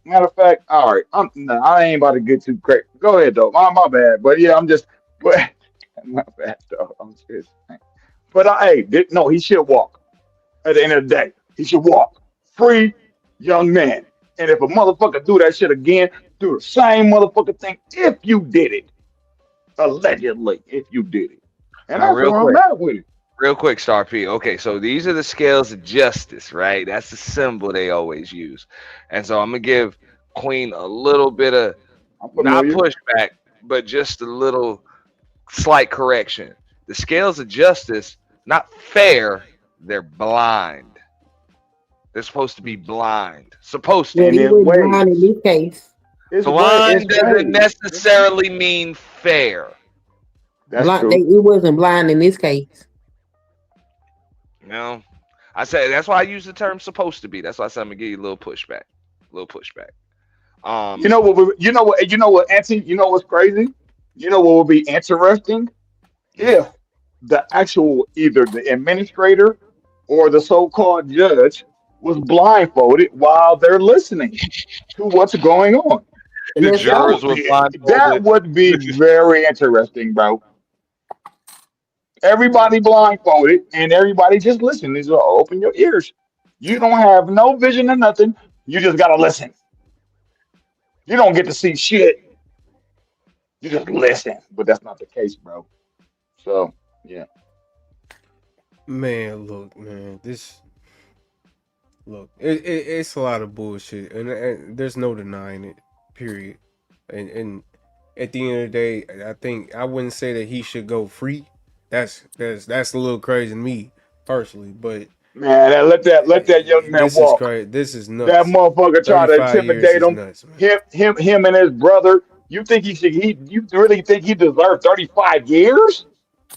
matter of fact, all right, no, I ain't about to get too crazy. Go ahead though, my bad, but yeah, I'm just but my bad though, I'm just but no, he should walk. At the end of the day, he should walk free, young man. And if a motherfucker do that shit again, do the same motherfucker thing if you did it, allegedly, if you did it. And Now, that's where I'm at with it. real quick, Star P. Okay, so these are the scales of justice, right? That's the symbol they always use. And so I'm gonna give Queen a little bit of I'm not familiar. pushback, but just a little slight correction. The scales of justice, not fair, they're blind. They're supposed to be blind. Supposed to Well, And be. it it was blind in weighs. this case. It's Blind doesn't weighs. necessarily mean fair. That's true. It wasn't blind in this case. You know, I say that's why I use the term "supposed to be." That's why I said I'm gonna give you a little pushback, a little pushback. You Um, know what? You know what, Auntie? You know what's crazy? You know what would be interesting if the actual either the administrator or the so-called judge was blindfolded while they're listening to what's going on. And the that's That right. jurors would were be that blindfolded. would be very interesting, bro. Everybody blindfolded and everybody just listening. So open your ears. You don't have no vision or nothing. You just gotta listen. You don't get to see shit. You just listen. But that's not the case, bro. So yeah. Man, look, man, it's a lot of bullshit, and there's no denying it. Period. And at the end of the day, I think I wouldn't say that he should go free. That's a little crazy to me personally, but Man, let that young man this is walk. crazy. This is That nuts. motherfucker trying to 35 years intimidate is him. nuts, man. Him and his brother. You think he should? You really think he deserved 35 years?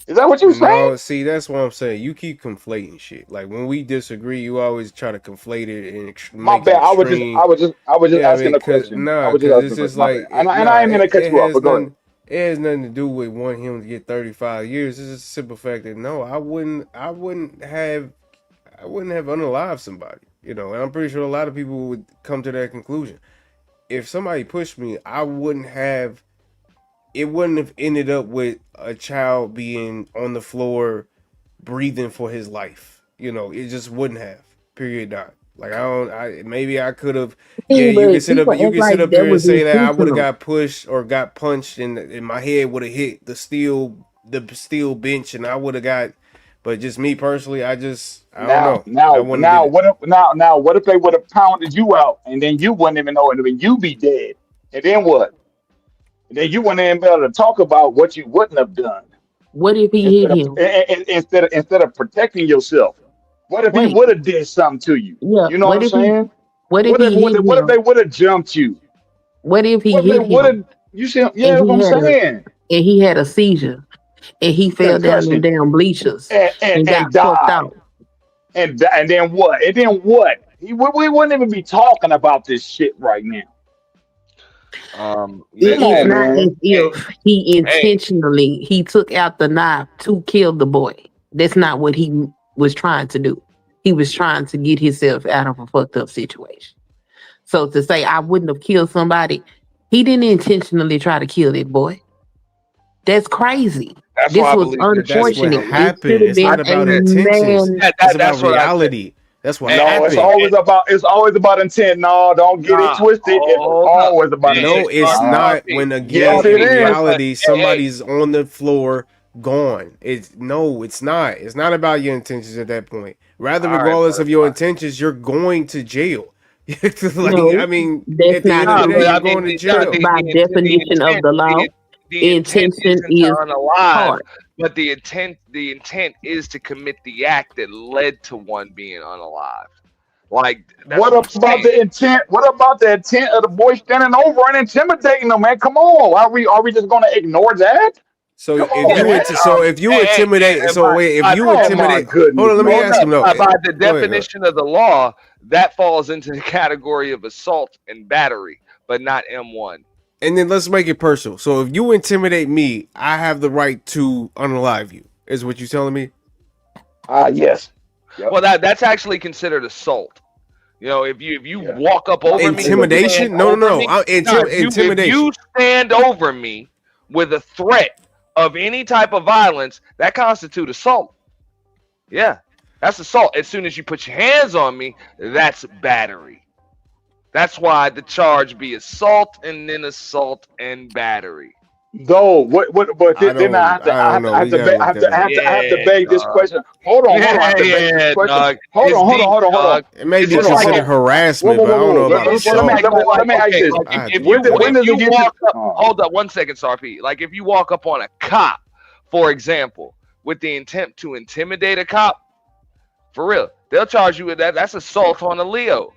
Is that what you saying? No, see, that's what I'm saying. You keep conflating shit. Like when we disagree, you always try to conflate it and My make it bad. extreme. I was just Yeah, I asking mean, a question. I was just cause asking it's a question. just My bad. like it, And I ain't mean to cut it you off, but has go ahead. nothing. It has nothing to do with wanting him to get 35 years. It's just a simple fact that no, I wouldn't have unalived somebody. You know, and I'm pretty sure a lot of people would come to that conclusion. If somebody pushed me, I wouldn't have. It wouldn't have ended up with a child being on the floor breathing for his life. You know, it just wouldn't have. Period. Dot. Like I don't. Maybe I could have. Yeah, See, you can but sit up. people You act can sit like up that here and was say that I would have intentional. got pushed or got punched, and my head would have hit the steel bench, and I would have got. But just me personally, I don't Now, know. I now, wouldn't have did now, it. what if now what if they would have pounded you out and then you wouldn't even know it and you be dead? And then what? And then you wouldn't even be able to talk about what you wouldn't have done What if he hit him? instead of protecting yourself. What if he Wait, would have did something to you? yeah. You know what I'm saying? What if What if he hit what if him? they would have jumped you? What if he What if they hit would him have? You see? Yeah, and that's what I'm saying. he had a seizure and he fell down them Concussion damn bleachers and got and fucked died. out? And then what? And then what? We wouldn't even be talking about this shit right now. It Come is on, Listen, not as man. hey, if he hey, intentionally he took out the knife to kill the boy. That's not what he was trying to do. He was trying to get himself out of a fucked up situation. So to say I wouldn't have killed somebody, he didn't intentionally try to kill that boy. That's crazy. that's why This I was believe But there's that's what unfortunate. intentional. It should happened. have It's I been not a think about that intentions. man. that, It's that about that's what I said. reality. That's what And, No, happened. it's always about intent. No, don't get it nah, twisted. It's hold up. always about Hey, intent. No, hey, it's not. RP, When again, Yes, it in RP, is. reality, hey, somebody's on the floor, gone. It's no, it's not. It's not about your intentions at that point. Rather, all right, regardless of your butterfly. intentions, you're going to jail. Like, I No, mean, that's at the end not of the Nah, day, but true. you're I mean, going to the jail. By definition of intent, the law, the intent intention isn't to is unalive, part. but the intent is to commit the act that led to one being unalive. Like that's What what I'm about saying. the intent? What about the intent of the boy standing over and intimidating them, man? Come on. Are we just gonna ignore that? So Come if Yeah, on, you man. so if you and intimidate, so wait, if you Oh my intimidate, hold goodness, on, let me hold ask man. up. him though. By the Go ahead. definition of the law, that falls into the category of assault and battery, but not M1. And then let's make it personal. So if you intimidate me, I have the right to unalive you. Is what you telling me? Yes. Yep. Well, that's actually considered assault. You know, if you Yeah. walk up Like over me, like a stand Intimidation? No, no, over no. me. No, if Intimidation. you stand over me with a threat of any type of violence, that constitutes assault. Yeah, that's assault. As soon as you put your hands on me, that's battery. That's why the charge be assault and then assault and battery. though. What? But then I have to. I don't know. We gotta look that up. I have to Yeah, beg this dog. question. Hold on. I Yeah, have to beg this yeah, question. dog. It's deep, Hold on. dog. It may It's be just like considered if harassment, but I don't know about it's Well, just assault. let me ask you okay, this. like I have to if you look that When up. does it get to? walk up, hold up 1 second, Sarp. Like if you walk up on a cop, for example, with the intent to intimidate a cop, for real, they'll charge you with that. That's assault on a Leo.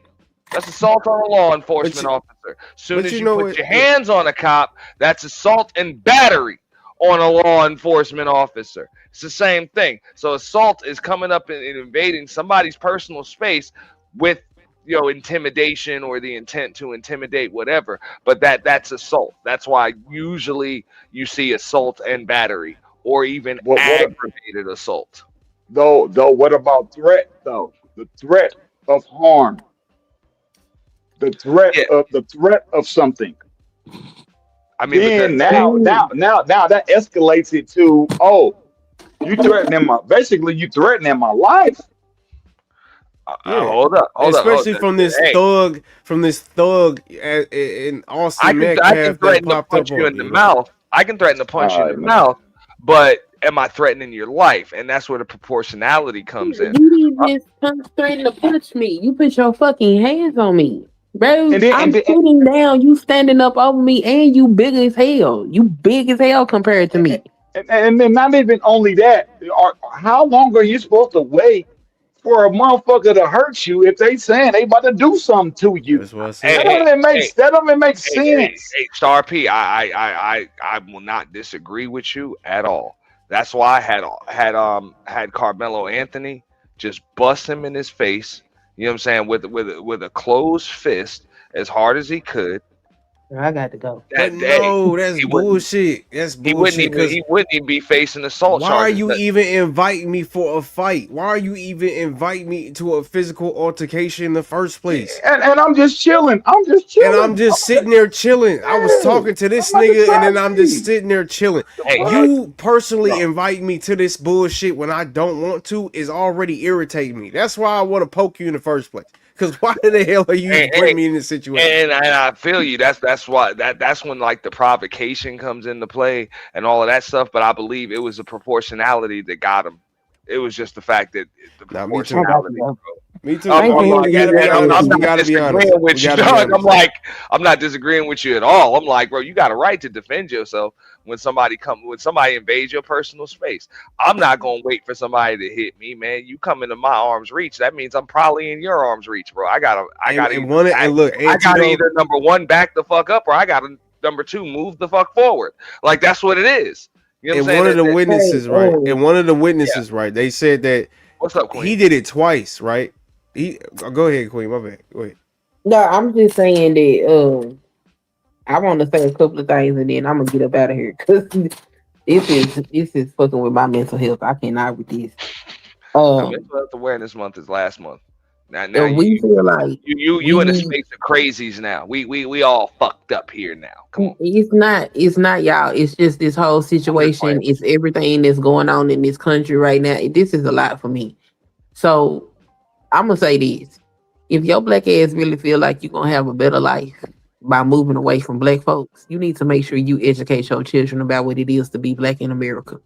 That's assault on a law But enforcement you, officer. Soon but as you you know put what? your hands on a cop, that's assault and battery on a law enforcement officer. It's the same thing. So assault is coming up and invading somebody's personal space with intimidation or the intent to intimidate whatever. But that's assault. That's why usually you see assault and battery or even What? aggravated assault. Though. What about threat? Though the threat of harm, Yeah, the threat of something. I mean because Then now that escalates it to, oh, you threatening my life. Yeah. hold up, hold Especially up. Hey, from this thug in I Austin can I can Metcalf that threaten to popped punch up you on. in the You know. mouth. I can threaten to punch you All in right, the man. mouth, but am I threatening your life? And that's where the proportionality comes in. You didn't just threaten to punch me. You put your fucking hands on me. And Bro, then I'm sitting down, you standing up over me, and you big as hell. You big as hell compared to me. and then not even only that. How long are you supposed to wait for a motherfucker to hurt you if they saying they about to do something to you? That's what I Hey, said. hey, hey, That don't even make hey, sense. Star P, I will not disagree with you at all. That's why I had Carmelo Anthony just bust him in his face. You know what I'm saying? With a closed fist as hard as he could. I got to go. But That day no, that's he wouldn't bullshit. That's he wouldn't bullshit. even Because he wouldn't even be facing assault why are charges. you even inviting me for a fight? Why are you even inviting me to a physical altercation in the first place? And I'm just chilling. And I'm just sitting there chilling. I was Yeah, talking to I'm this about to nigga, and try then I'm just me. sitting there chilling. The Hey, fuck? You personally No. invite me to this bullshit when I don't want to is already irritating me. That's why I want to poke you in the first place. Because why the hell are you hey, even putting me in this situation? and I feel you. That's why that's when like the provocation comes into play and all of that stuff. But I believe it was the proportionality that got him. It was just the fact that the Now, me too. I got to proportionality. go. Me too. Thank I I'm you, mean, like, we Henry. gotta be I'm honest. not We gotta be honest. disagreeing We with you, gotta be dog. honest. I'm not disagreeing with you at all. I'm like, bro, you got a right to defend yourself when somebody invades your personal space. I'm not gonna wait for somebody to hit me, man. You come into my arm's reach, that means I'm probably in your arm's reach, bro. And look, I gotta Antito, either number one back the fuck up, or I gotta number two move the fuck forward. Like that's what it is. You know what I'm and saying? one of the Hey, witnesses, right? And one of the witnesses, right? They said that What's up, he Queen? did it twice, right? Go ahead, Queen. My bad. Go ahead. no, I'm just saying that I want to say a couple of things and then I'm gonna get up out of here because this is fucking with my mental health. I cannot with this. No, Um, Mental Health Awareness Month is last month. Now we feel like we you in the need. space of crazies now. We all fucked up here now. Come on. It's not y'all. It's just this whole I'm just playing situation. with It's everything that's going on in this country right now. This is a lot for me. So I'm gonna say this: if your black ass really feel like you're gonna have a better life by moving away from black folks, you need to make sure you educate your children about what it is to be black in America.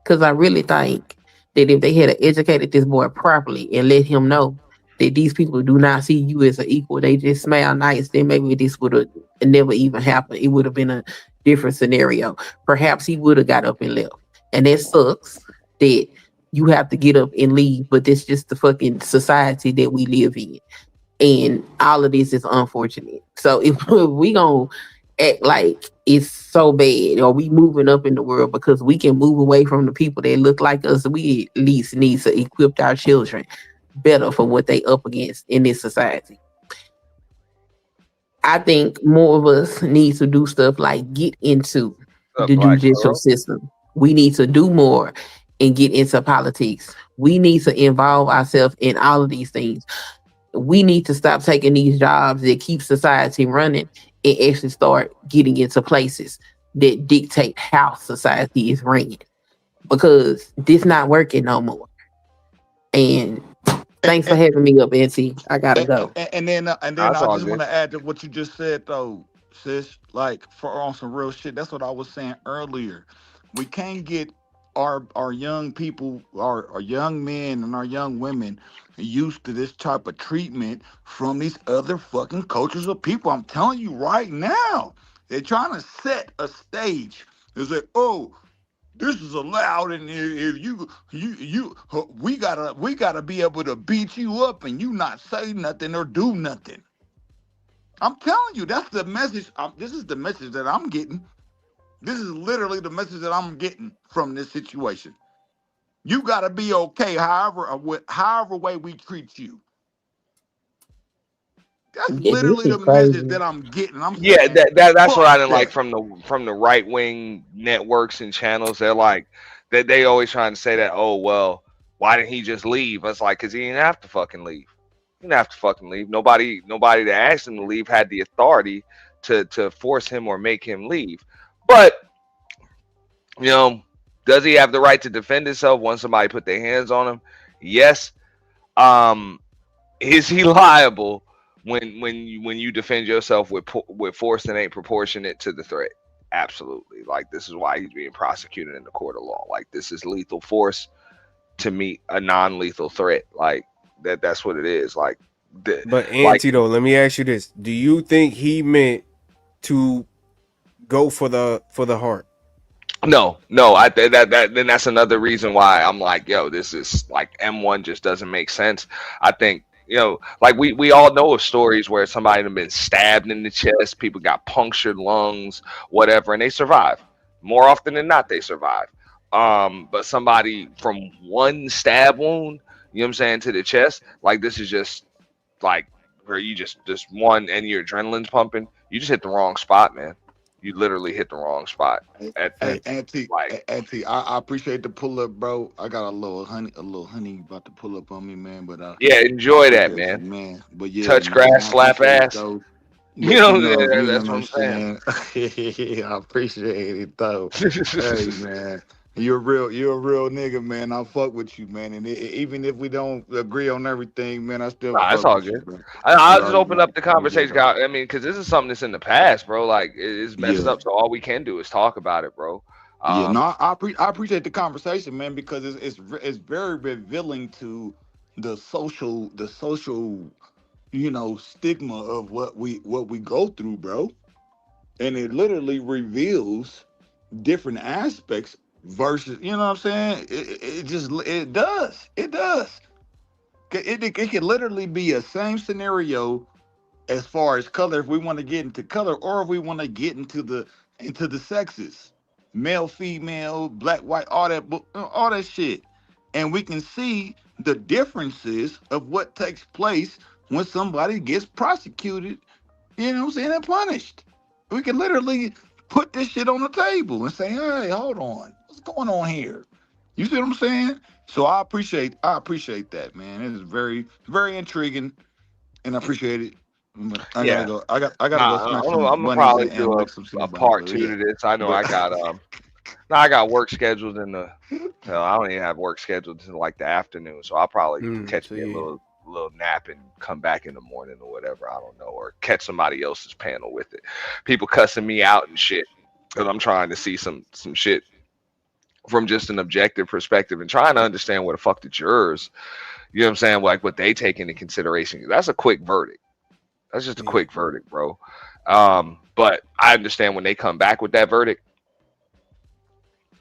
Because I really think that if they had educated this boy properly and let him know that these people do not see you as an equal, they just smile nice, then maybe this would have never even happened. It would have been a different scenario. Perhaps he would have got up and left. And that sucks that you have to get up and leave, but that's just the fucking society that we live in. And all of this is unfortunate. So if we gonna act like it's so bad or we moving up in the world because we can move away from the people that look like us, we at least need to equip our children better for what they up against in this society. I think more of us need to do stuff like get into What's up, the Black judicial Pearl? system. We need to do more and get into politics. We need to involve ourselves in all of these things. We need to stop taking these jobs that keep society running and actually start getting into places that dictate how society is ran because this not working no more. And And, thanks for and, having me up, Auntie. I gotta go. and then That's I all just good. want to add to what you just said though, sis. Like for on some real shit. That's what I was saying earlier. We can't get our young people, our young men and our young women used to this type of treatment from these other fucking cultures of people. I'm telling you right now, they're trying to set a stage. It's like, oh, this is allowed, and if we gotta be able to beat you up and you not say nothing or do nothing. I'm telling you, that's the message. This is the message that I'm getting. This is literally the message that I'm getting from this situation. You gotta be okay, however way we treat you. That's Yeah, this literally is the message crazy. that I'm getting. I'm Yeah, saying, that's what I fuck didn't like that. from the right wing networks and channels. They're like they always trying to say that, oh well, why didn't he just leave? It's like because he didn't have to fucking leave. He didn't have to fucking leave. Nobody that asked him to leave had the authority to force him or make him leave. But you know, does he have the right to defend himself once somebody put their hands on him? Yes. Um, is he liable when you defend yourself with force that ain't proportionate to the threat? Absolutely. Like this is why he's being prosecuted in the court of law. Like this is lethal force to meet a non-lethal threat. Like that's what it is. But Like Antito, let me ask you this: do you think he meant to go for the heart? no. I that then that's another reason why I'm like, yo, this is like M1 just doesn't make sense. I think like we all know of stories where somebody had been stabbed in the chest, people got punctured lungs, whatever, and they survive. More often than not, they survive. But somebody from one stab wound, you know what I'm saying, to the chest, like this is just like where you just one and your adrenaline's pumping. You just hit the wrong spot, man. You literally hit the wrong spot. Hey, At hey, that, Auntie, like Auntie, I appreciate the pull up, bro. I got a little honey about to pull up on me, man. But yeah, I enjoy that, appreciate you, man. man. But yeah, Touch man, grass, I slap appreciate it ass. though. You But know, you know that's what what I'm I'm saying. saying. I appreciate it though. Hey, man, you're a real nigga, man. I fuck with you, man. And even if we don't agree on everything, man, I still Nah, it's fuck all with you, good. bro. I'll You just already open know. up the Yeah, conversation. I mean, because this is something that's in the past, bro. Like it's messed yeah. up. So all we can do is talk about it, bro. Yeah, no, Um, I appreciate the conversation, man, because it's very revealing to the social stigma of what we go through, bro. And it literally reveals different aspects versus, you know what I'm saying? It does. It can literally be a same scenario as far as color, if we want to get into color, or if we want to get into the sexes, male, female, black, white, all that shit. And we can see the differences of what takes place when somebody gets prosecuted, you know what I'm saying, and punished. We can literally put this shit on the table and say, hey, hold on, what's going on here? You see what I'm saying? So I appreciate that, man. It is very, very intriguing, and I appreciate it. But I gotta Yeah. go. I gotta go Nah, smack I'm some gonna bunnies probably and do lick some a city bunnies. part But two yeah, to this. I know but I got now I got work scheduled in the hell, I don't even have work scheduled until like the afternoon, so I'll probably catch So me a yeah. little nap and come back in the morning or whatever. I don't know, or catch somebody else's panel with it. People cussing me out and shit because I'm trying to see some shit from just an objective perspective and trying to understand what the fuck the jurors, you know what I'm saying, like what they take into consideration. That's a quick verdict. That's just a Yeah. quick verdict, bro. But I understand when they come back with that verdict,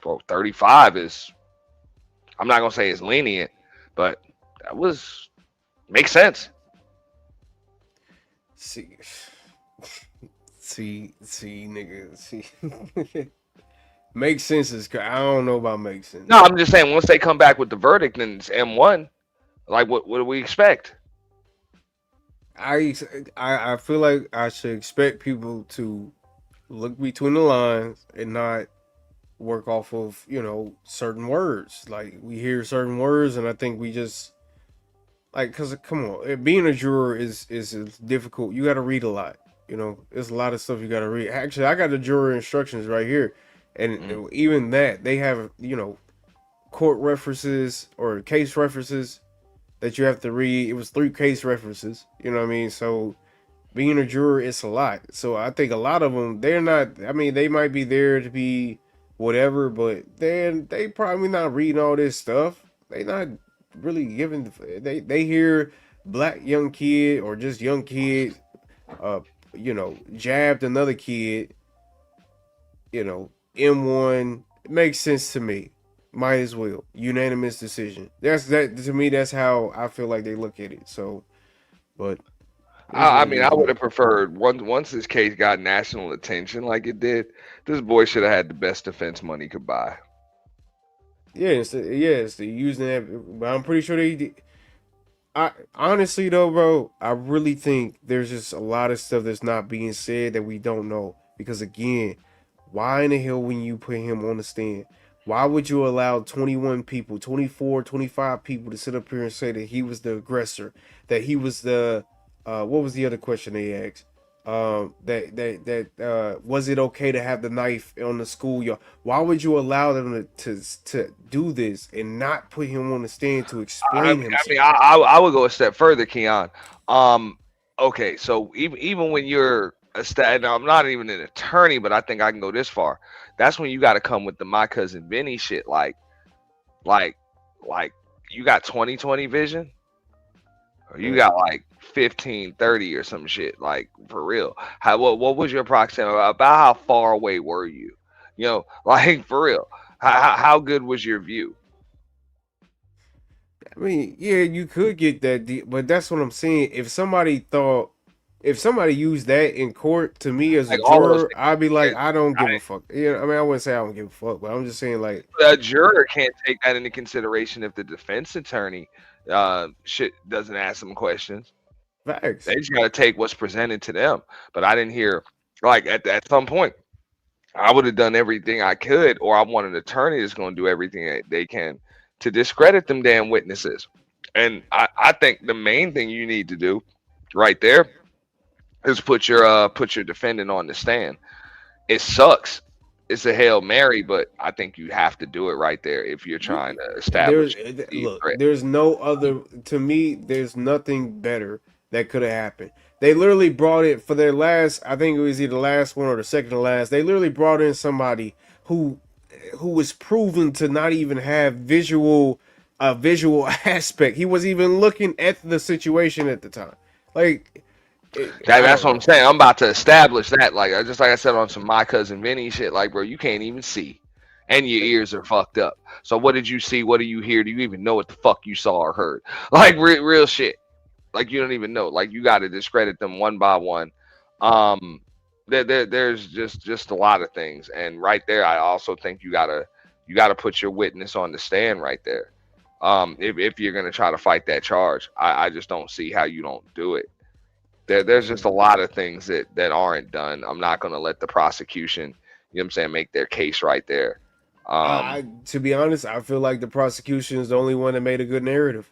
bro, 35 is, I'm not gonna say it's lenient, but that was makes sense. See, see, nigga, see. Makes sense is I don't know about make No, sense. I'm just saying once they come back with the verdict, then it's M1. Like what do we expect? I I feel like I should expect people to look between the lines and not work off of certain words. Like we hear certain words, and I think we just like because come on, being a juror is difficult. You got to read a lot. There's a lot of stuff you got to read. Actually, I got the juror instructions right here, and Mm. even that they have court references or case references that you have to read. It was 3 case references. You know what I mean? So being a juror, it's a lot. So I think a lot of them, they're not. I mean, they might be there to be whatever, but then they probably not reading all this stuff. They not really giving. They hear black young kid or just young kid, jabbed another kid. M1. It makes sense to me. Might as well unanimous decision. That's that to me. That's how I feel like they look at it. So, but it's I what it mean, I is, would man. have preferred once this case got national attention like it did. This boy should have had the best defense money could buy. Yes, they using that, but I'm pretty sure they did. I honestly though, bro, I really think there's just a lot of stuff that's not being said that we don't know. Because again, why in the hell when you put him on the stand? Why would you allow 21 people, 24, 25 people to sit up here and say that he was the aggressor, that he was the what was the other question they asked? That was it okay to have the knife on the schoolyard? Why would you allow them to do this and not put him on the stand to I explain mean, I, mean, himself? I, I would go a step further, Keon. Um, okay, so even when you're now I'm not even an attorney, but I think I can go this far. That's when you got to come with the my cousin Vinny shit, like, like you got 20/20 vision, or you got like 15/30 or some shit, like for real. What was your proximity? About how far away were you? Like for real. How good was your view? I mean, yeah, you could get that, but that's what I'm saying. If somebody used that in court to me as a Like all of those juror, I'd be like, things. I don't give a fuck. I mean, I wouldn't say I don't give a fuck, but I'm just saying, like, A juror can't take that into consideration if the defense attorney shit doesn't ask them questions. They facts. just got to take what's presented to them. But I didn't hear, like at some point I would have done everything I could, or I want an attorney that's going to do everything they can to discredit them damn witnesses. And I think the main thing you need to do right there is put your defendant on the stand. It sucks. It's a Hail Mary, but I think you have to do it right there if you're trying to establish the Look, threat. there's no other, to me, there's nothing better that could have happened. They literally brought it for their last, I think it was either the last one or the second to last. They literally brought in somebody who was proven to not even have visual a visual aspect. He wasn't even looking at the situation at the time. Like, I That's don't what I'm know. saying. I'm about to establish that. Like, just like I said on some My Cousin Vinny shit. Like, bro, you can't even see, and your ears are fucked up. So what did you see? What do you hear? Do you even know what the fuck you saw or heard? Like, real shit. Like, you don't even know. Like, you got to discredit them one by one. Um, there's just a lot of things, and right there, I also think you gotta put your witness on the stand right there. If you're gonna try to fight that charge, I just don't see how you don't do it. There's just a lot of things that aren't done. I'm not gonna let the prosecution, you know what I'm saying, make their case right there. I to be honest, I feel like the prosecution is the only one that made a good narrative.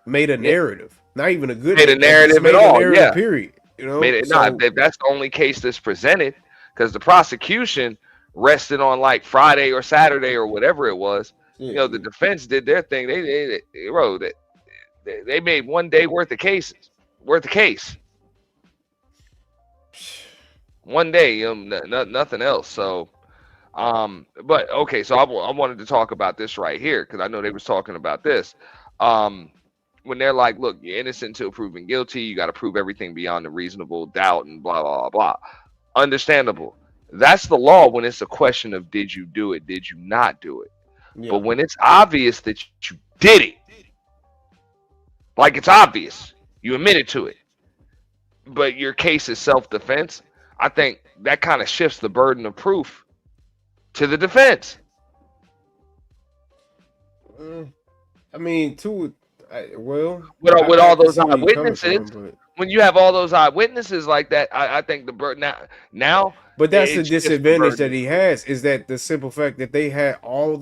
Made a Yeah, narrative, not even a good, made a like just narrative at made a all. narrative. Yeah, Period. You made know, it. Not so if that's the only case that's presented, because the prosecution rested on like Friday or Saturday or whatever it was. You know, the yeah, defense did their thing. They wrote it. They made 1 day worth of cases, worth of case. 1 day, nothing else. So, but okay, so I wanted to talk about this right here because I know they was talking about this. Um, when they're like, look, you're innocent until proven guilty, you got to prove everything beyond a reasonable doubt and blah blah blah. Understandable. That's the law when it's a question of did you do it, did you not do it. But yeah. when it's obvious that you did it, like it's obvious, you admitted to it, but your case is self-defense, I think that kind of shifts the burden of proof to the defense. Mm, I mean, well, With I all can those see where you're coming eyewitnesses, from, but when you have all those eyewitnesses like that, I think the burden now that's the it shifts the disadvantage burden that of he proof. has is that the simple fact that they had all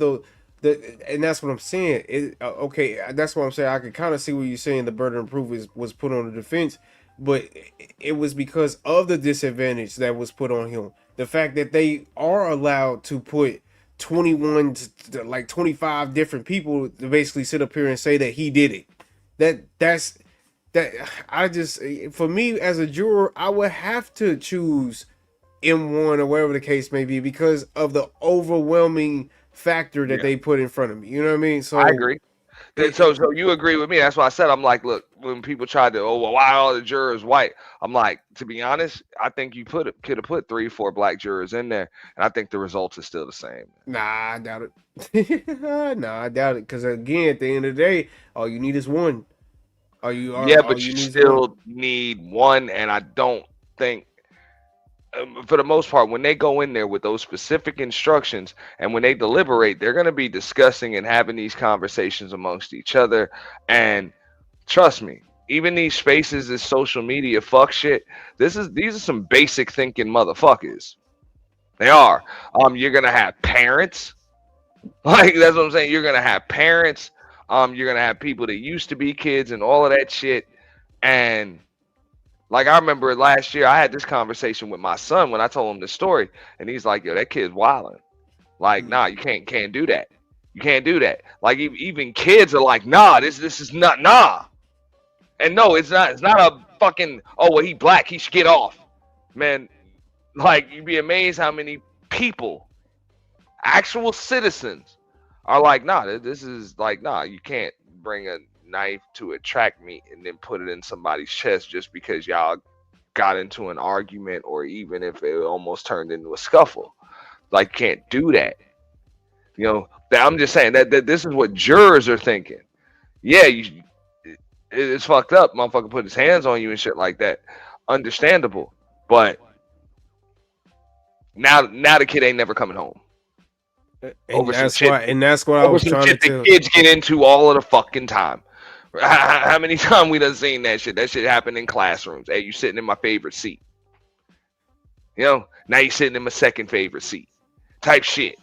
and that's what I'm saying. Okay, that's what I'm saying. I can kind of see what you're saying. The burden of proof was put on the defense, but it was because of the disadvantage that was put on him. The fact that they are allowed to put 21 to like 25 different people to basically sit up here and say that he did it. That's that I just for me as a juror, I would have to choose M1 or whatever the case may be because of the overwhelming factor that Yeah, they put in front of me. You know what I mean? I So agree. So you agree with me? That's why I said I'm like, look, when people tried to, oh, well, why are all the jurors white? I'm like, to be honest, I think you could have put 3, 4 black jurors in there, and I think the results are still the same. nah, I doubt it. Nah, I doubt it. Because again, at the end of the day, all you need is one. Yeah, All but you you need is one. still need one, and I don't think, for the most part, when they go in there with those specific instructions and when they deliberate, they're going to be discussing and having these conversations amongst each other. And trust me, even these spaces, this social media fuck shit, these are some basic thinking motherfuckers. They are. You're gonna have parents, like that's what I'm saying. You're gonna have parents. You're gonna have people that used to be kids and all of that shit. And like I remember last year, I had this conversation with my son when I told him this story, and he's like, "Yo, that kid's wilding. Like, nah, you can't do that. You can't do that. Like, even kids are like, nah, this is not nah." And no, it's not. It's not a fucking. Oh well, he black. He should get off, man. Like you'd be amazed how many people, actual citizens, are like, nah. This is like, nah. You can't bring a knife to a track meet and then put it in somebody's chest just because y'all got into an argument or even if it almost turned into a scuffle. Like, you can't do that. You know. I'm just saying that this is what jurors are thinking. Yeah, it's fucked up. Motherfucker put his hands on you and shit like that. Understandable, but now the kid ain't never coming home over some shit. And that's what I Over was some trying to shit that tell. kids get into all of the fucking time. How many times we done seen that shit? That shit happened in classrooms. Hey, you sitting in my favorite seat. You know, now you sitting in my second favorite seat. Type shit.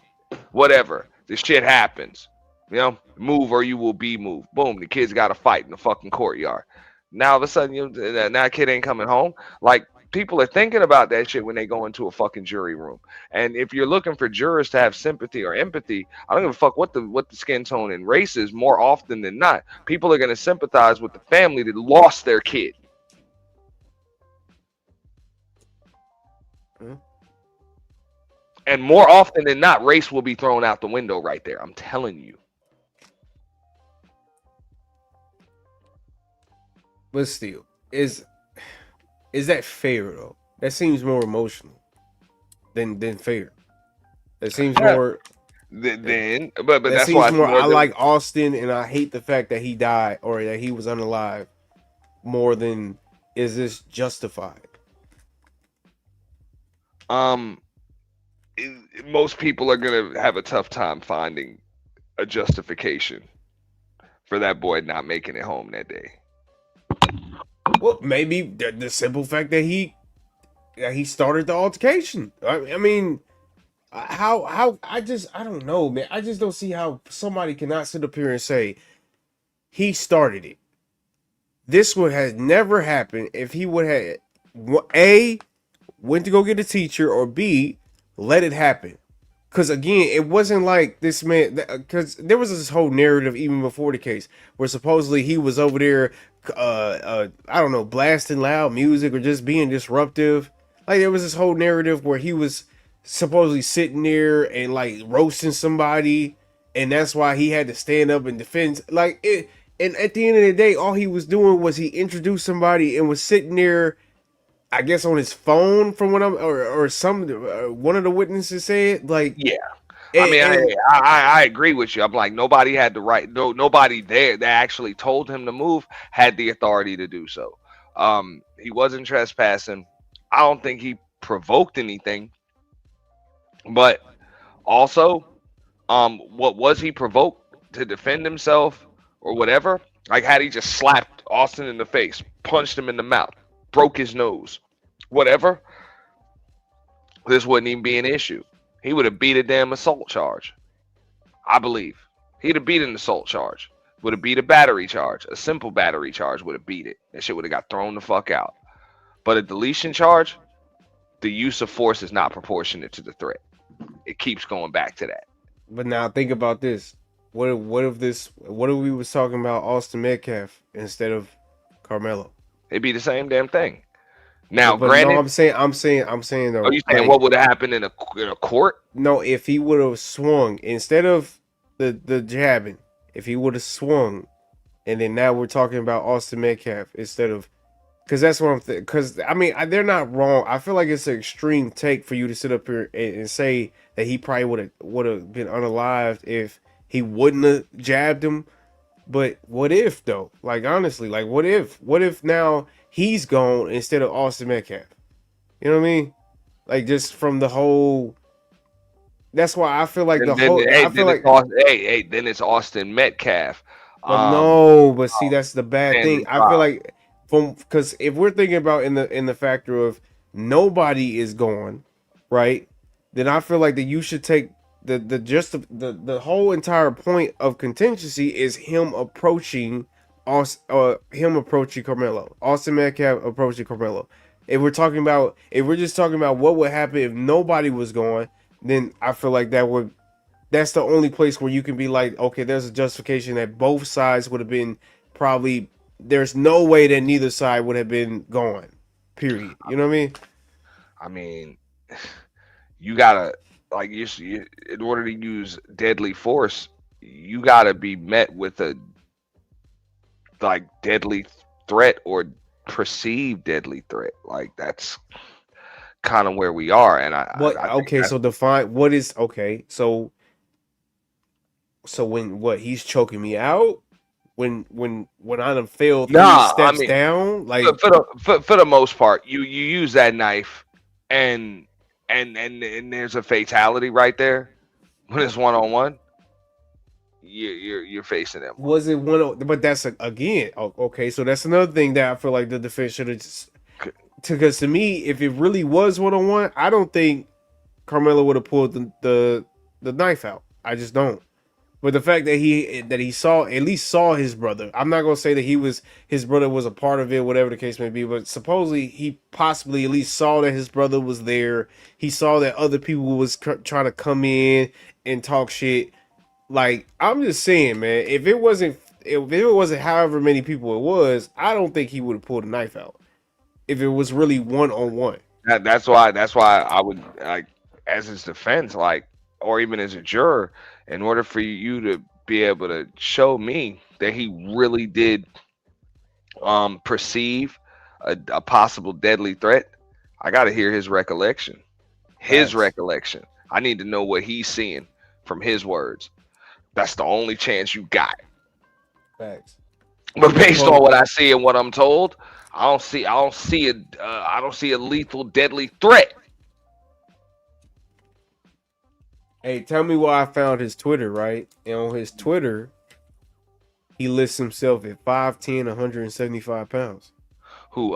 Whatever. This shit happens. You know, move or you will be moved. Boom, the kids got to fight in the fucking courtyard. Now all of a sudden, now kid ain't coming home. Like, people are thinking about that shit when they go into a fucking jury room. And if you're looking for jurors to have sympathy or empathy, I don't give a fuck what the skin tone and race is. More often than not, people are gonna sympathize with the family that lost their kid. Hmm? And more often than not, race will be thrown out the window right there. I'm telling you. But still, is that fair though? That seems more emotional than fair. That seems Yeah. more. Then, but That that's why seems it's more. more I than like Austin, and I hate the fact that he died or that he was unalive more than is this justified. um. Most people are gonna have a tough time finding a justification for that boy not making it home that day. Well, maybe the simple fact that he started the altercation. I mean, how I don't know, man. I just don't see how somebody cannot sit up here and say he started it. This would have never happened if he would have A, went to go get a teacher, or B, let it happen. Because again, it wasn't like this man. Because there was this whole narrative even before the case where supposedly he was over there, I don't know, blasting loud music or just being disruptive. Like there was this whole narrative where he was supposedly sitting there and like roasting somebody, and that's why he had to stand up and defend. Like it. And at the end of the day, all he was doing was he introduced somebody and was sitting there, I guess, on his phone from what I'm or some one of the witnesses said like Yeah. I mean, and I agree with you. I'm like nobody had the right. No, nobody there that actually told him to move had the authority to do so. He wasn't trespassing. I don't think he provoked anything, but also, what was he provoked to defend himself or whatever? Like had he just slapped Austin in the face, punched him in the mouth, broke his nose, whatever, this wouldn't even be an issue. He would have beat a damn assault charge. I believe. He'd have beat an assault charge. Would have beat a battery charge. A simple battery charge would have beat it. That shit would have got thrown the fuck out. But a deletion charge, the use of force is not proportionate to the threat. It keeps going back to that. but now think about this. What if we was talking about Austin Metcalf instead of Carmelo? It'd be the same damn thing. Now, But no, granted, I'm saying are though, you saying like what would have happened in a court? no, if he would have swung instead of the jabbing, if he would have swung, and then now we're talking about Austin Metcalf instead of, because that's what I'm thinking. Because I mean, they're not wrong. I feel like it's an extreme take for you to sit up here and say that he probably would have been unalived if he wouldn't have jabbed him. But what if though? Like honestly, like what if? What if now he's gone instead of Austin Metcalf? You know what I mean? Like just from the whole. That's why I feel like the Then whole. hey, I feel then it's like, Austin, then it's Austin Metcalf. but Um, no, but see that's the bad thing. standing I feel trial. like from because if we're thinking about in the factor of nobody is gone, right? Then I feel like that you should take the just the whole entire point of contingency is him approaching him approaching Carmelo, Austin Metcalf approaching Carmelo. If we're just talking about what would happen if nobody was gone, then I feel like that's the only place where you can be like, okay, there's a justification that both sides would have been probably. There's no way that neither side would have been gone. Period. You know what I mean? I mean, you gotta like in order to use deadly force, you gotta be met with a like deadly threat or perceived deadly threat. Like that's kind of where we are, and What? I think Okay, that's so define what is okay. So when what he's choking me out when I done failed three nah. I steps mean, down, like for the most part, you use that knife, and and there's a fatality right there when it's one on one. You're facing them. was it but that's again okay. So that's another thing that I feel like the defense should have just because to me, if it really was 1-on-1, I don't think Carmelo would have pulled the knife out. I just don't. But the fact that he saw at least saw his brother, I'm not gonna say that his brother was a part of it, whatever the case may be. But supposedly he possibly at least saw that his brother was there. He saw that other people was trying to come in and talk shit. Like I'm just saying, man, if it wasn't however many people it was, I don't think he would have pulled a knife out if it was really 1-on-1. That's why I would like as his defense, like or even as a juror, in order for you to be able to show me that he really did perceive a possible deadly threat, I got to hear his recollection. His Facts. recollection. I need to know what he's seeing from his words. That's the only chance you got. Facts. But based on So, what I see and what I'm told, I don't see a lethal, deadly threat. hey, tell me why I found his Twitter, right? And on his Twitter, he lists himself at 5'10", 175 pounds. Who,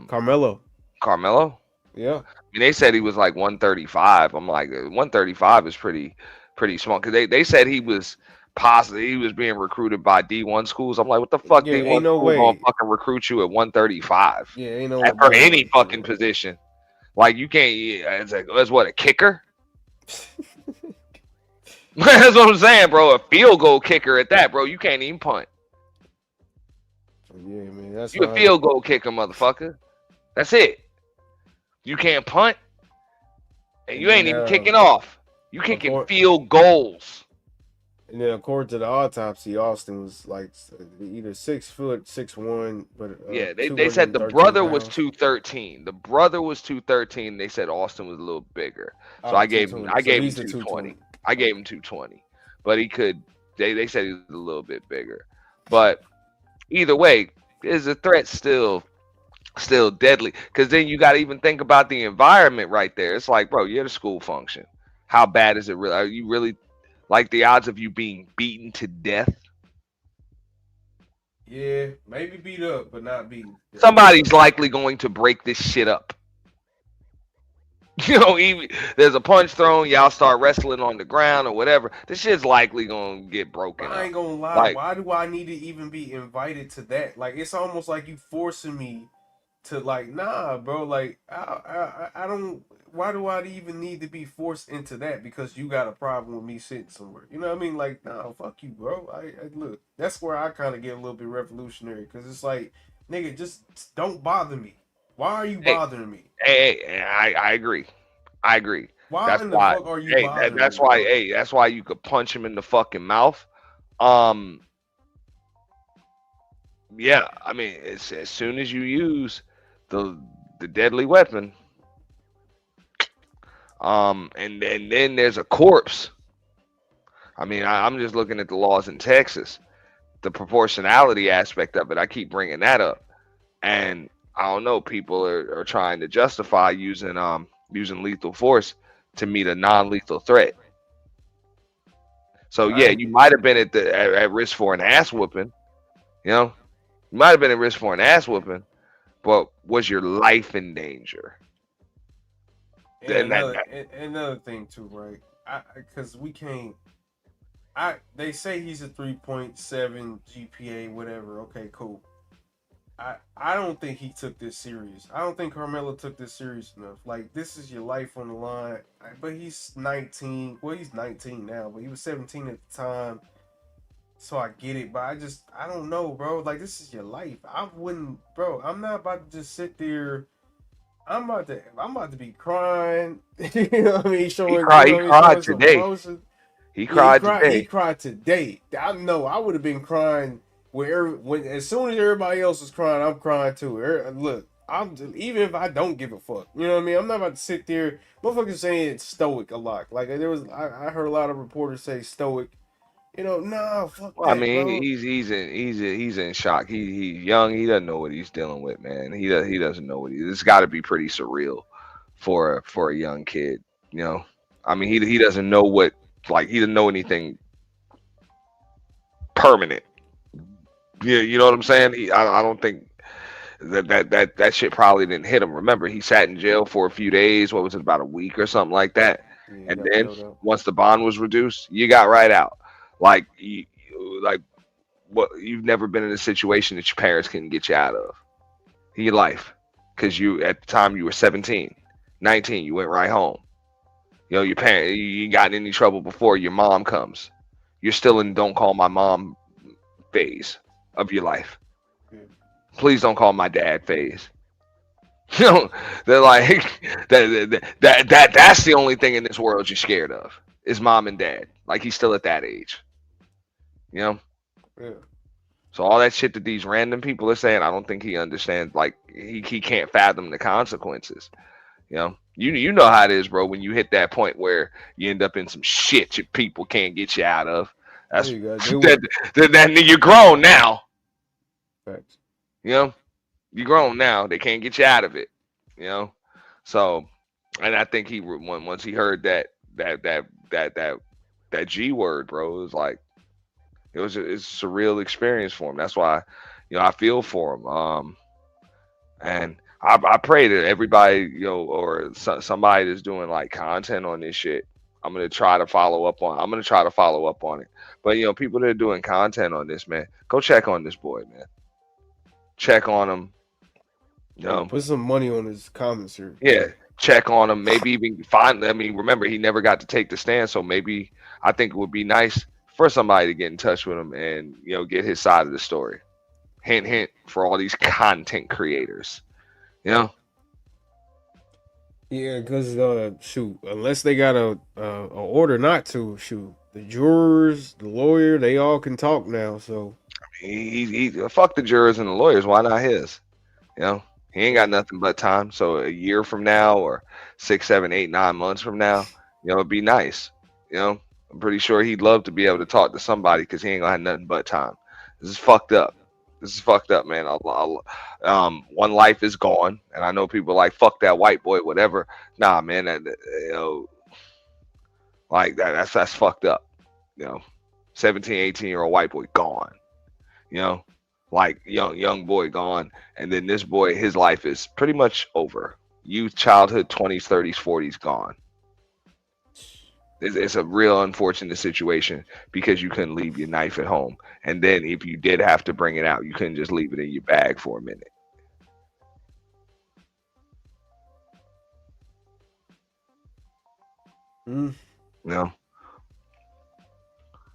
Carmelo. Carmelo? Yeah. I mean, they said he was like 135. I'm like, 135 is pretty small because they said he was possibly he was being recruited by D1 schools. I'm like, what the fuck, Yeah, D1 ain't no school gonna way. fucking recruit you at 135 Yeah, ain't no way, for bro. any fucking position? Like you can't. It's like that's what a kicker. That's what I'm saying, bro. A field goal kicker at that, bro. You can't even punt. Yeah, man, that's You a why. field goal kicker, motherfucker. That's it. You can't punt, and you ain't even kicking off. You kicking Accord- field goals. And then according to the autopsy, Austin was like either 6', 6'1", but Yeah, they said the 213 brother was pounds. 213. The brother was 213. They said Austin was a little bigger. So Oh, I gave him 220. So he's the 220. 220. I gave him 220. But he could they said he was a little bit bigger. But either way, is the threat still deadly? Because then you got to even think about the environment right there. It's like, bro, you're at a school function. How bad is it really? Are you really like the odds of you being beaten to death? Yeah, maybe beat up, but not beaten. Somebody's likely going to break this shit up. Even there's a punch thrown, y'all start wrestling on the ground or whatever. This shit's likely gonna get broken I up. ain't gonna lie. Like, Why do I need to even be invited to that? Like, it's almost like you forcing me to like, nah, bro. Like, I don't. Why do I even need to be forced into that? Because you got a problem with me sitting somewhere. You know what I mean? Like, nah, fuck you, bro. I look. That's where I kind of get a little bit revolutionary because it's like, nigga, just don't bother me. Why are you hey, bothering me? I agree. I agree. Why That's in the why. fuck are you Hey, bothering that's me, why. bro? Hey, that's why you could punch him in the fucking mouth. Um, yeah. I mean, it's as soon as you use the deadly weapon, and then there's a corpse. I mean, I'm just looking at the laws in Texas, the proportionality aspect of it. I keep bringing that up, and I don't know. People are trying to justify using lethal force to meet a non-lethal threat. So yeah, I you might have been at risk for an ass whooping. You know, you might have been at risk for an ass whooping, but was your life in danger? and And that, another thing too, right? Because we can't. They say he's a 3.7 GPA, whatever. Okay, cool. I don't think he took this serious. I don't think Carmelo took this serious enough. Like, this is your life on the line. But he's 19. Well, he's 19 now, but he was 17 at the time. So I get it, but I don't know, bro. Like, this is your life. I wouldn't, bro. I'm not about to just sit there. I'm about to be crying. You know what I mean? he Showing, cried. He cried showing some today. emotion. He Yeah, he cried cried. He today. cried today. I know. I would have been crying when as soon as everybody else was crying, I'm crying too. Look, even if I don't give a fuck. You know what I mean? I'm not about to sit there. Motherfuckers saying it's stoic a lot. Like I heard a lot of reporters say stoic. You know, nah, fuck Well, I that, mean, bro. he's in shock. He's young. He doesn't know what he's dealing with, man. He doesn't know what he. It's got to be pretty surreal for a young kid. You know, I mean, he doesn't know what he doesn't know anything permanent. Yeah, you know what I'm saying. I don't think that shit probably didn't hit him. Remember, he sat in jail for a few days. What was it, about a week or something like that? Yeah, he And got then bailed out. once the bond was reduced, you got right out. Like like what you've never been in a situation that your parents couldn't get you out of in your life because you at the time you were 17, 19, you went right home. You know, your parent, you ain't gotten in any trouble before your mom comes. You're still in don't call my mom phase of your life. Yeah. Please don't call my dad phase. You know, they're like that's the only thing in this world you're scared of is mom and dad. Like he's still at that age. You know? Yeah. So all that shit that these random people are saying, I don't think he understands. Like he can't fathom the consequences. You know how it is, bro. When you hit that point where you end up in some shit your people can't get you out of. There That's you go. that you're grown now. Facts. You're grown now. They can't get you out of it. You know. So, and I think once he heard that G word, bro, it was like it's a surreal experience for him. That's why, I feel for him. And I pray that everybody, or somebody that's doing like content on this shit, I'm gonna try to follow up on. I'm gonna try to follow up on it. But people that are doing content on this, man, go check on this boy, man. Check on him. Put some money on his comments here. Yeah, check on him. Maybe even find. I mean, remember he never got to take the stand, so maybe I think it would be nice for somebody to get in touch with him and get his side of the story. Hint, hint for all these content creators. Yeah, because shoot, unless they got a order not to, shoot, the jurors, the lawyer, they all can talk now. So he fuck the jurors and the lawyers. Why not his? He ain't got nothing but time. So a year from now, or 6, 7, 8, 9 months from now, it'd be nice. I'm pretty sure he'd love to be able to talk to somebody because he ain't gonna have nothing but time. This is fucked up. This is fucked up, man. One life is gone, and I know people are like fuck that white boy, whatever. Nah, man, like that's fucked up. 17, 18-year-old white boy gone. Like young boy gone, and then this boy, his life is pretty much over. Youth, childhood, 20s, 30s, 40s gone. It's a real unfortunate situation because you couldn't leave your knife at home. And then if you did have to bring it out, you couldn't just leave it in your bag for a minute.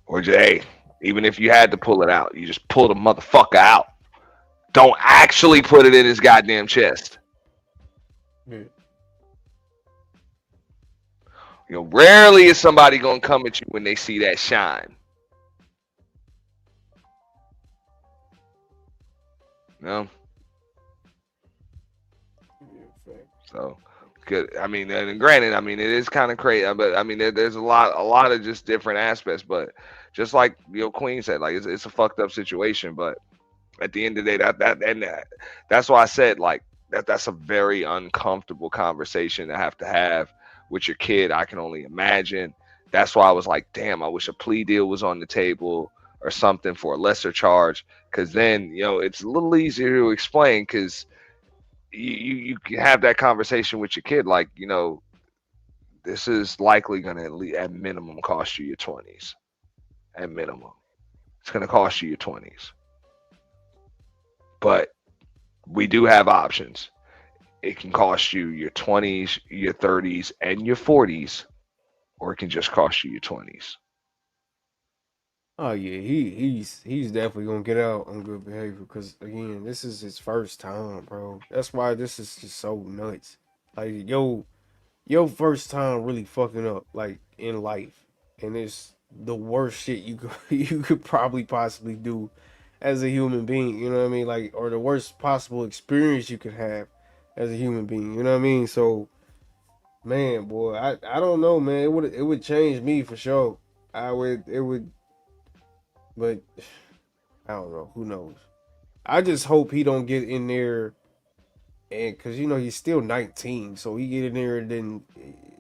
Or hey, even if you had to pull it out, you just pull the motherfucker out. Don't actually put it in his goddamn chest. Rarely is somebody gonna come at you when they see that shine. So good. I mean, and granted, I mean it is kind of crazy, but I mean there's a lot of just different aspects. But just like Queen said, like it's a fucked up situation. But at the end of the day, that's why I said like that's a very uncomfortable conversation to have with your kid. I can only imagine. That's why I was like, damn, I wish a plea deal was on the table or something for a lesser charge, because then it's a little easier to explain, because you can have that conversation with your kid, like this is likely going to at minimum cost you your 20s. At minimum, it's going to cost you your 20s. But we do have options. It can cost you your 20s, your 30s, and your 40s, or it can just cost you your 20s. Oh yeah, he's definitely gonna get out on good behavior, because again, this is his first time, bro. That's why this is just so nuts. Like your first time really fucking up like in life, and it's the worst shit you could you could probably possibly do as a human being. You know what I mean? Like, or the worst possible experience you could have as a human being. You know what I mean? So, man, boy, I don't know, man. It would change me for sure. It would. But I don't know. Who knows? I just hope he don't get in there, and because he's still 19, so he get in there and then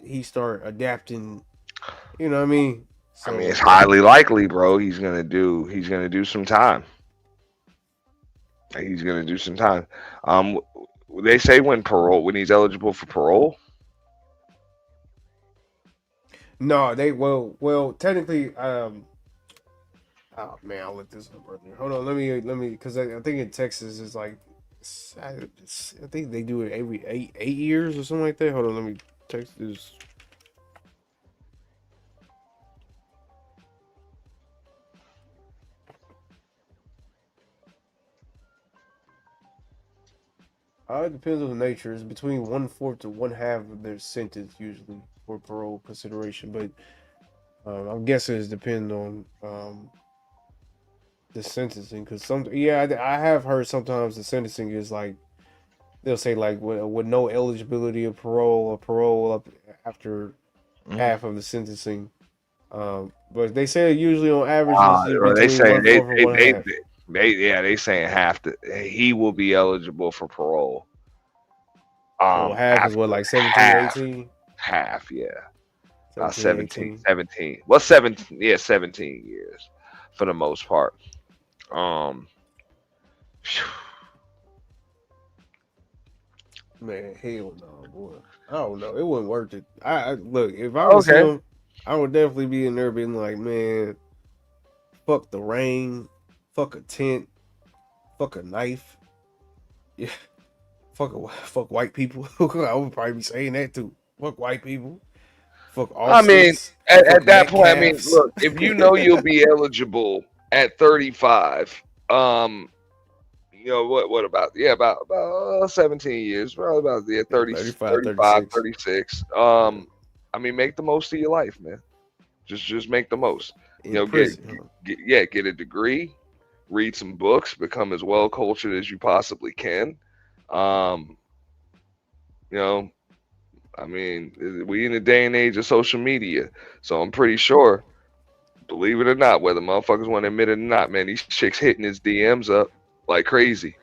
he start adapting. You know what I mean? I mean, So it's highly likely, bro. He's gonna do some time. He's gonna do some time. They say when he's eligible for parole. no, they well technically oh man, I'll look this up earlier. Hold on, let me because I think in Texas it's like I think they do it every 8 years or something like that. Hold on, let me text this. It depends on the nature. It's between 1/4 to 1/2 of their sentence usually for parole consideration, but I'm guessing it's depending on the sentencing, because I have heard sometimes the sentencing is like they'll say like with no eligibility of parole or parole up after half of the sentencing. But they say usually on average it's They between saying one fourth and one half. they saying half he will be eligible for parole. So half is After what, like 17, half, 18? yeah. 17, 17, 18. 17. Well, 17, yeah, 17 years for the most part. Man, hell no, boy. I don't know. It wasn't worth it. I look, if I was Okay. him, I would definitely be in there being like, man, fuck the rain, fuck a tent, fuck a knife. Yeah, fuck white people. I would probably be saying that too. Fuck white people. Fuck I mean, offsets. at Fuck that point, I mean, Metcalfs. look, if you know you'll be eligible at 35, what about about 17 years, probably about 30, 35, 35, 36. 36. Yeah. I mean, make the most of your life, man. Just make the most. In Get prison, get a degree, read some books, become as well cultured as you possibly can. Um, you know, I mean, we in the day and age of social media, so I'm pretty sure, believe it or not, whether motherfuckers want to admit it or not, man, these chicks hitting his DMs up like crazy.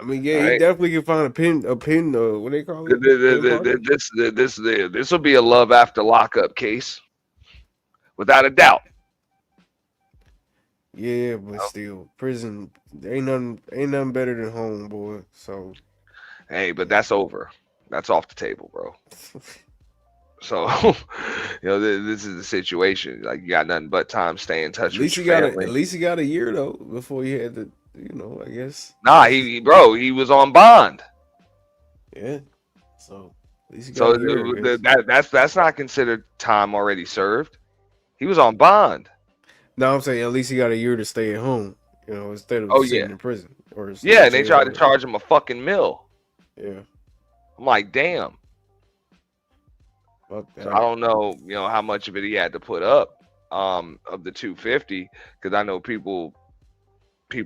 I mean, yeah, All he right, definitely can find a pin, what they call it? Pin party? this will be a love after lockup case, without a doubt. Yeah, but still, prison ain't nothing better than home, boy. So Hey, but that's over. That's off the table, bro. So, this is the situation. Like, you got nothing but time. Stay in touch with your at family. least he got a year though before he had to, I guess. Nah, bro, he was on bond. Yeah. So at least he got So a year, I guess. that's not considered time already served. He was on bond. No, I'm saying at least he got a year to stay at home, instead of Oh yeah, sitting in prison or sitting yeah. in And they jail. tried to charge him a fucking mill. Yeah. I'm like, damn. Fuck So I that. don't know, how much of it he had to put up, of the 250, because I know people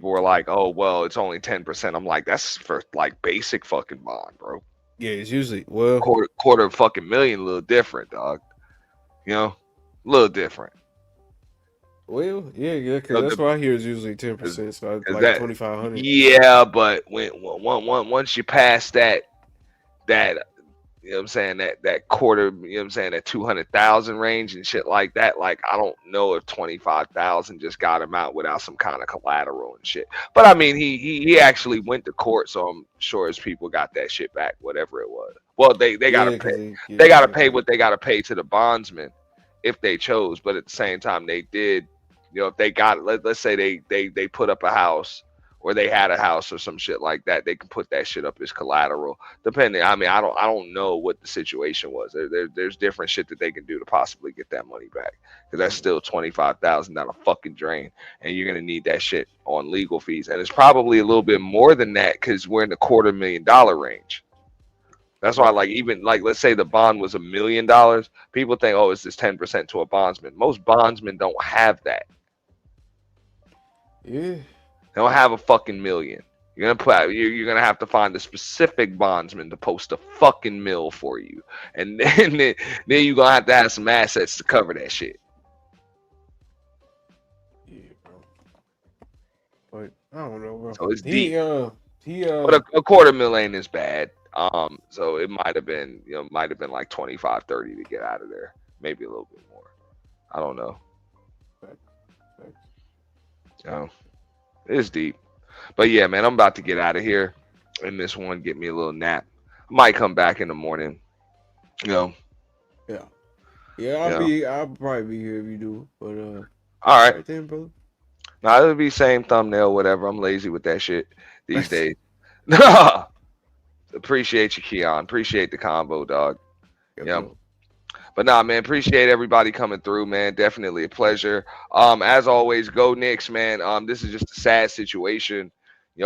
were like, oh well, it's only 10%. I'm like, that's for like basic fucking bond, bro. Yeah, it's usually Quarter of fucking million, a little different, dog. A little different. yeah, because No, that's what I hear is usually 10%, so Cause like that, 2,500. yeah, but once you pass that what I'm saying, that quarter, what I'm saying, that 200,000 range and shit like that, like I don't know if 25,000 just got him out without some kind of collateral and shit. But I mean, he actually went to court, so I'm sure his people got that shit back, whatever it was. Well, they gotta Yeah, pay, because they got what they gotta pay to the bondsman if they chose, but at the same time they did, if they got, let's say they put up a house, or they had a house or some shit like that, they can put that shit up as collateral. Depending, I mean, I don't know what the situation was. There's different shit that they can do to possibly get that money back, because that's still 25,000 down a fucking drain, and you're gonna need that shit on legal fees, and it's probably a little bit more than that because we're in the $250,000 range. That's why, like, even like, let's say the bond was $1 million, people think, oh, it's this 10% to a bondsman. Most bondsmen don't have that. Yeah. They don't have a fucking million. You're gonna have to find a specific bondsman to post a fucking mill for you, and then you're gonna have to have some assets to cover that shit. Yeah, bro. But I don't know, bro. So it's deep. But But a quarter mil ain't as bad. So it might have been, like 25, 30 to get out of there, maybe a little bit more. I don't know. It's deep. But yeah, man, I'm about to get out of here in this one, get me a little nap. I might come back in the morning. Yeah. I'll probably be here if you do. But all right then, brother. Now it'll be same thumbnail, whatever. I'm lazy with that shit these days. Appreciate you, Keon. Appreciate the combo, dog. Yeah. But nah, man, appreciate everybody coming through, man. Definitely a pleasure. As always, go Knicks, man. This is just a sad situation,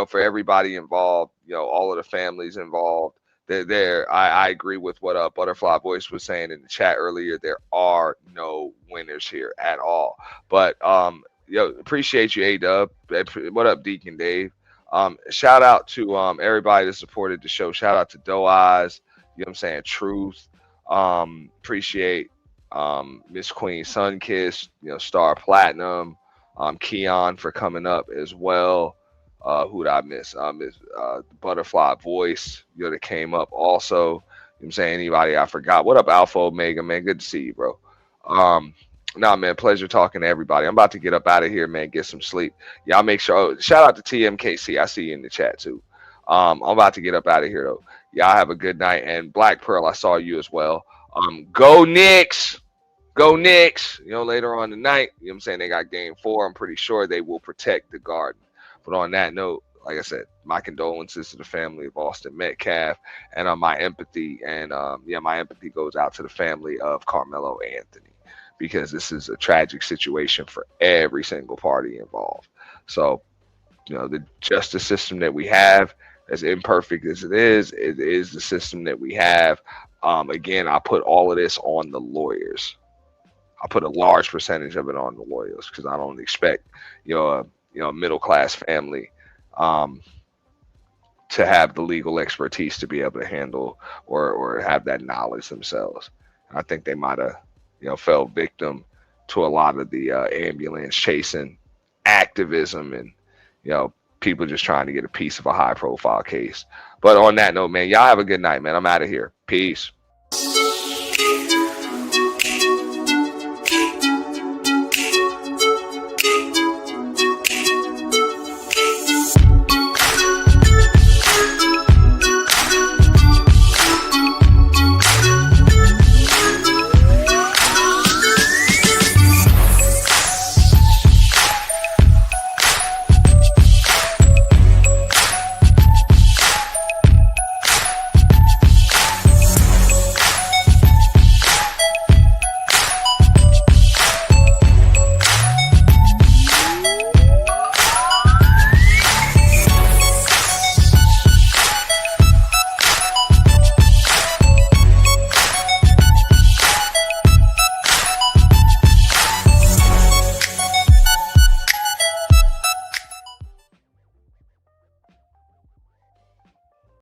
for everybody involved, all of the families involved. I agree with what Butterfly Voice was saying in the chat earlier. There are no winners here at all. But appreciate you, A-Dub. What up, Deacon Dave? Shout out to everybody that supported the show. Shout out to Doe Eyes, you know what I'm saying, Truth. Appreciate Miss Queen Sunkiss, Star Platinum, Keon for coming up as well. Who did I miss? Miss Butterfly Voice, that came up also. You know what I'm saying? Anybody I forgot? What up, Alpha Omega, man? Good to see you, bro. Nah, man, pleasure talking to everybody. I'm about to get up out of here, man, get some sleep. Y'all make sure. Oh, shout out to TMKC. I see you in the chat too. I'm about to get up out of here though. Y'all have a good night. And Black Pearl, I saw you as well. Go Knicks. Go Knicks. Later on tonight, you know what I'm saying? They got game 4. I'm pretty sure they will protect the Garden. But on that note, like I said, my condolences to the family of Austin Metcalf, and my empathy. And my empathy goes out to the family of Carmelo Anthony, because this is a tragic situation for every single party involved. So, the justice system that we have, as imperfect as it is the system that we have. Again, I put all of this on the lawyers. I put a large percentage of it on the lawyers, because I don't expect, a middle class family to have the legal expertise to be able to handle or have that knowledge themselves. I think they might have, fell victim to a lot of the ambulance chasing activism and, people just trying to get a piece of a high profile case. But on that note, man, y'all have a good night, man. I'm out of here. Peace.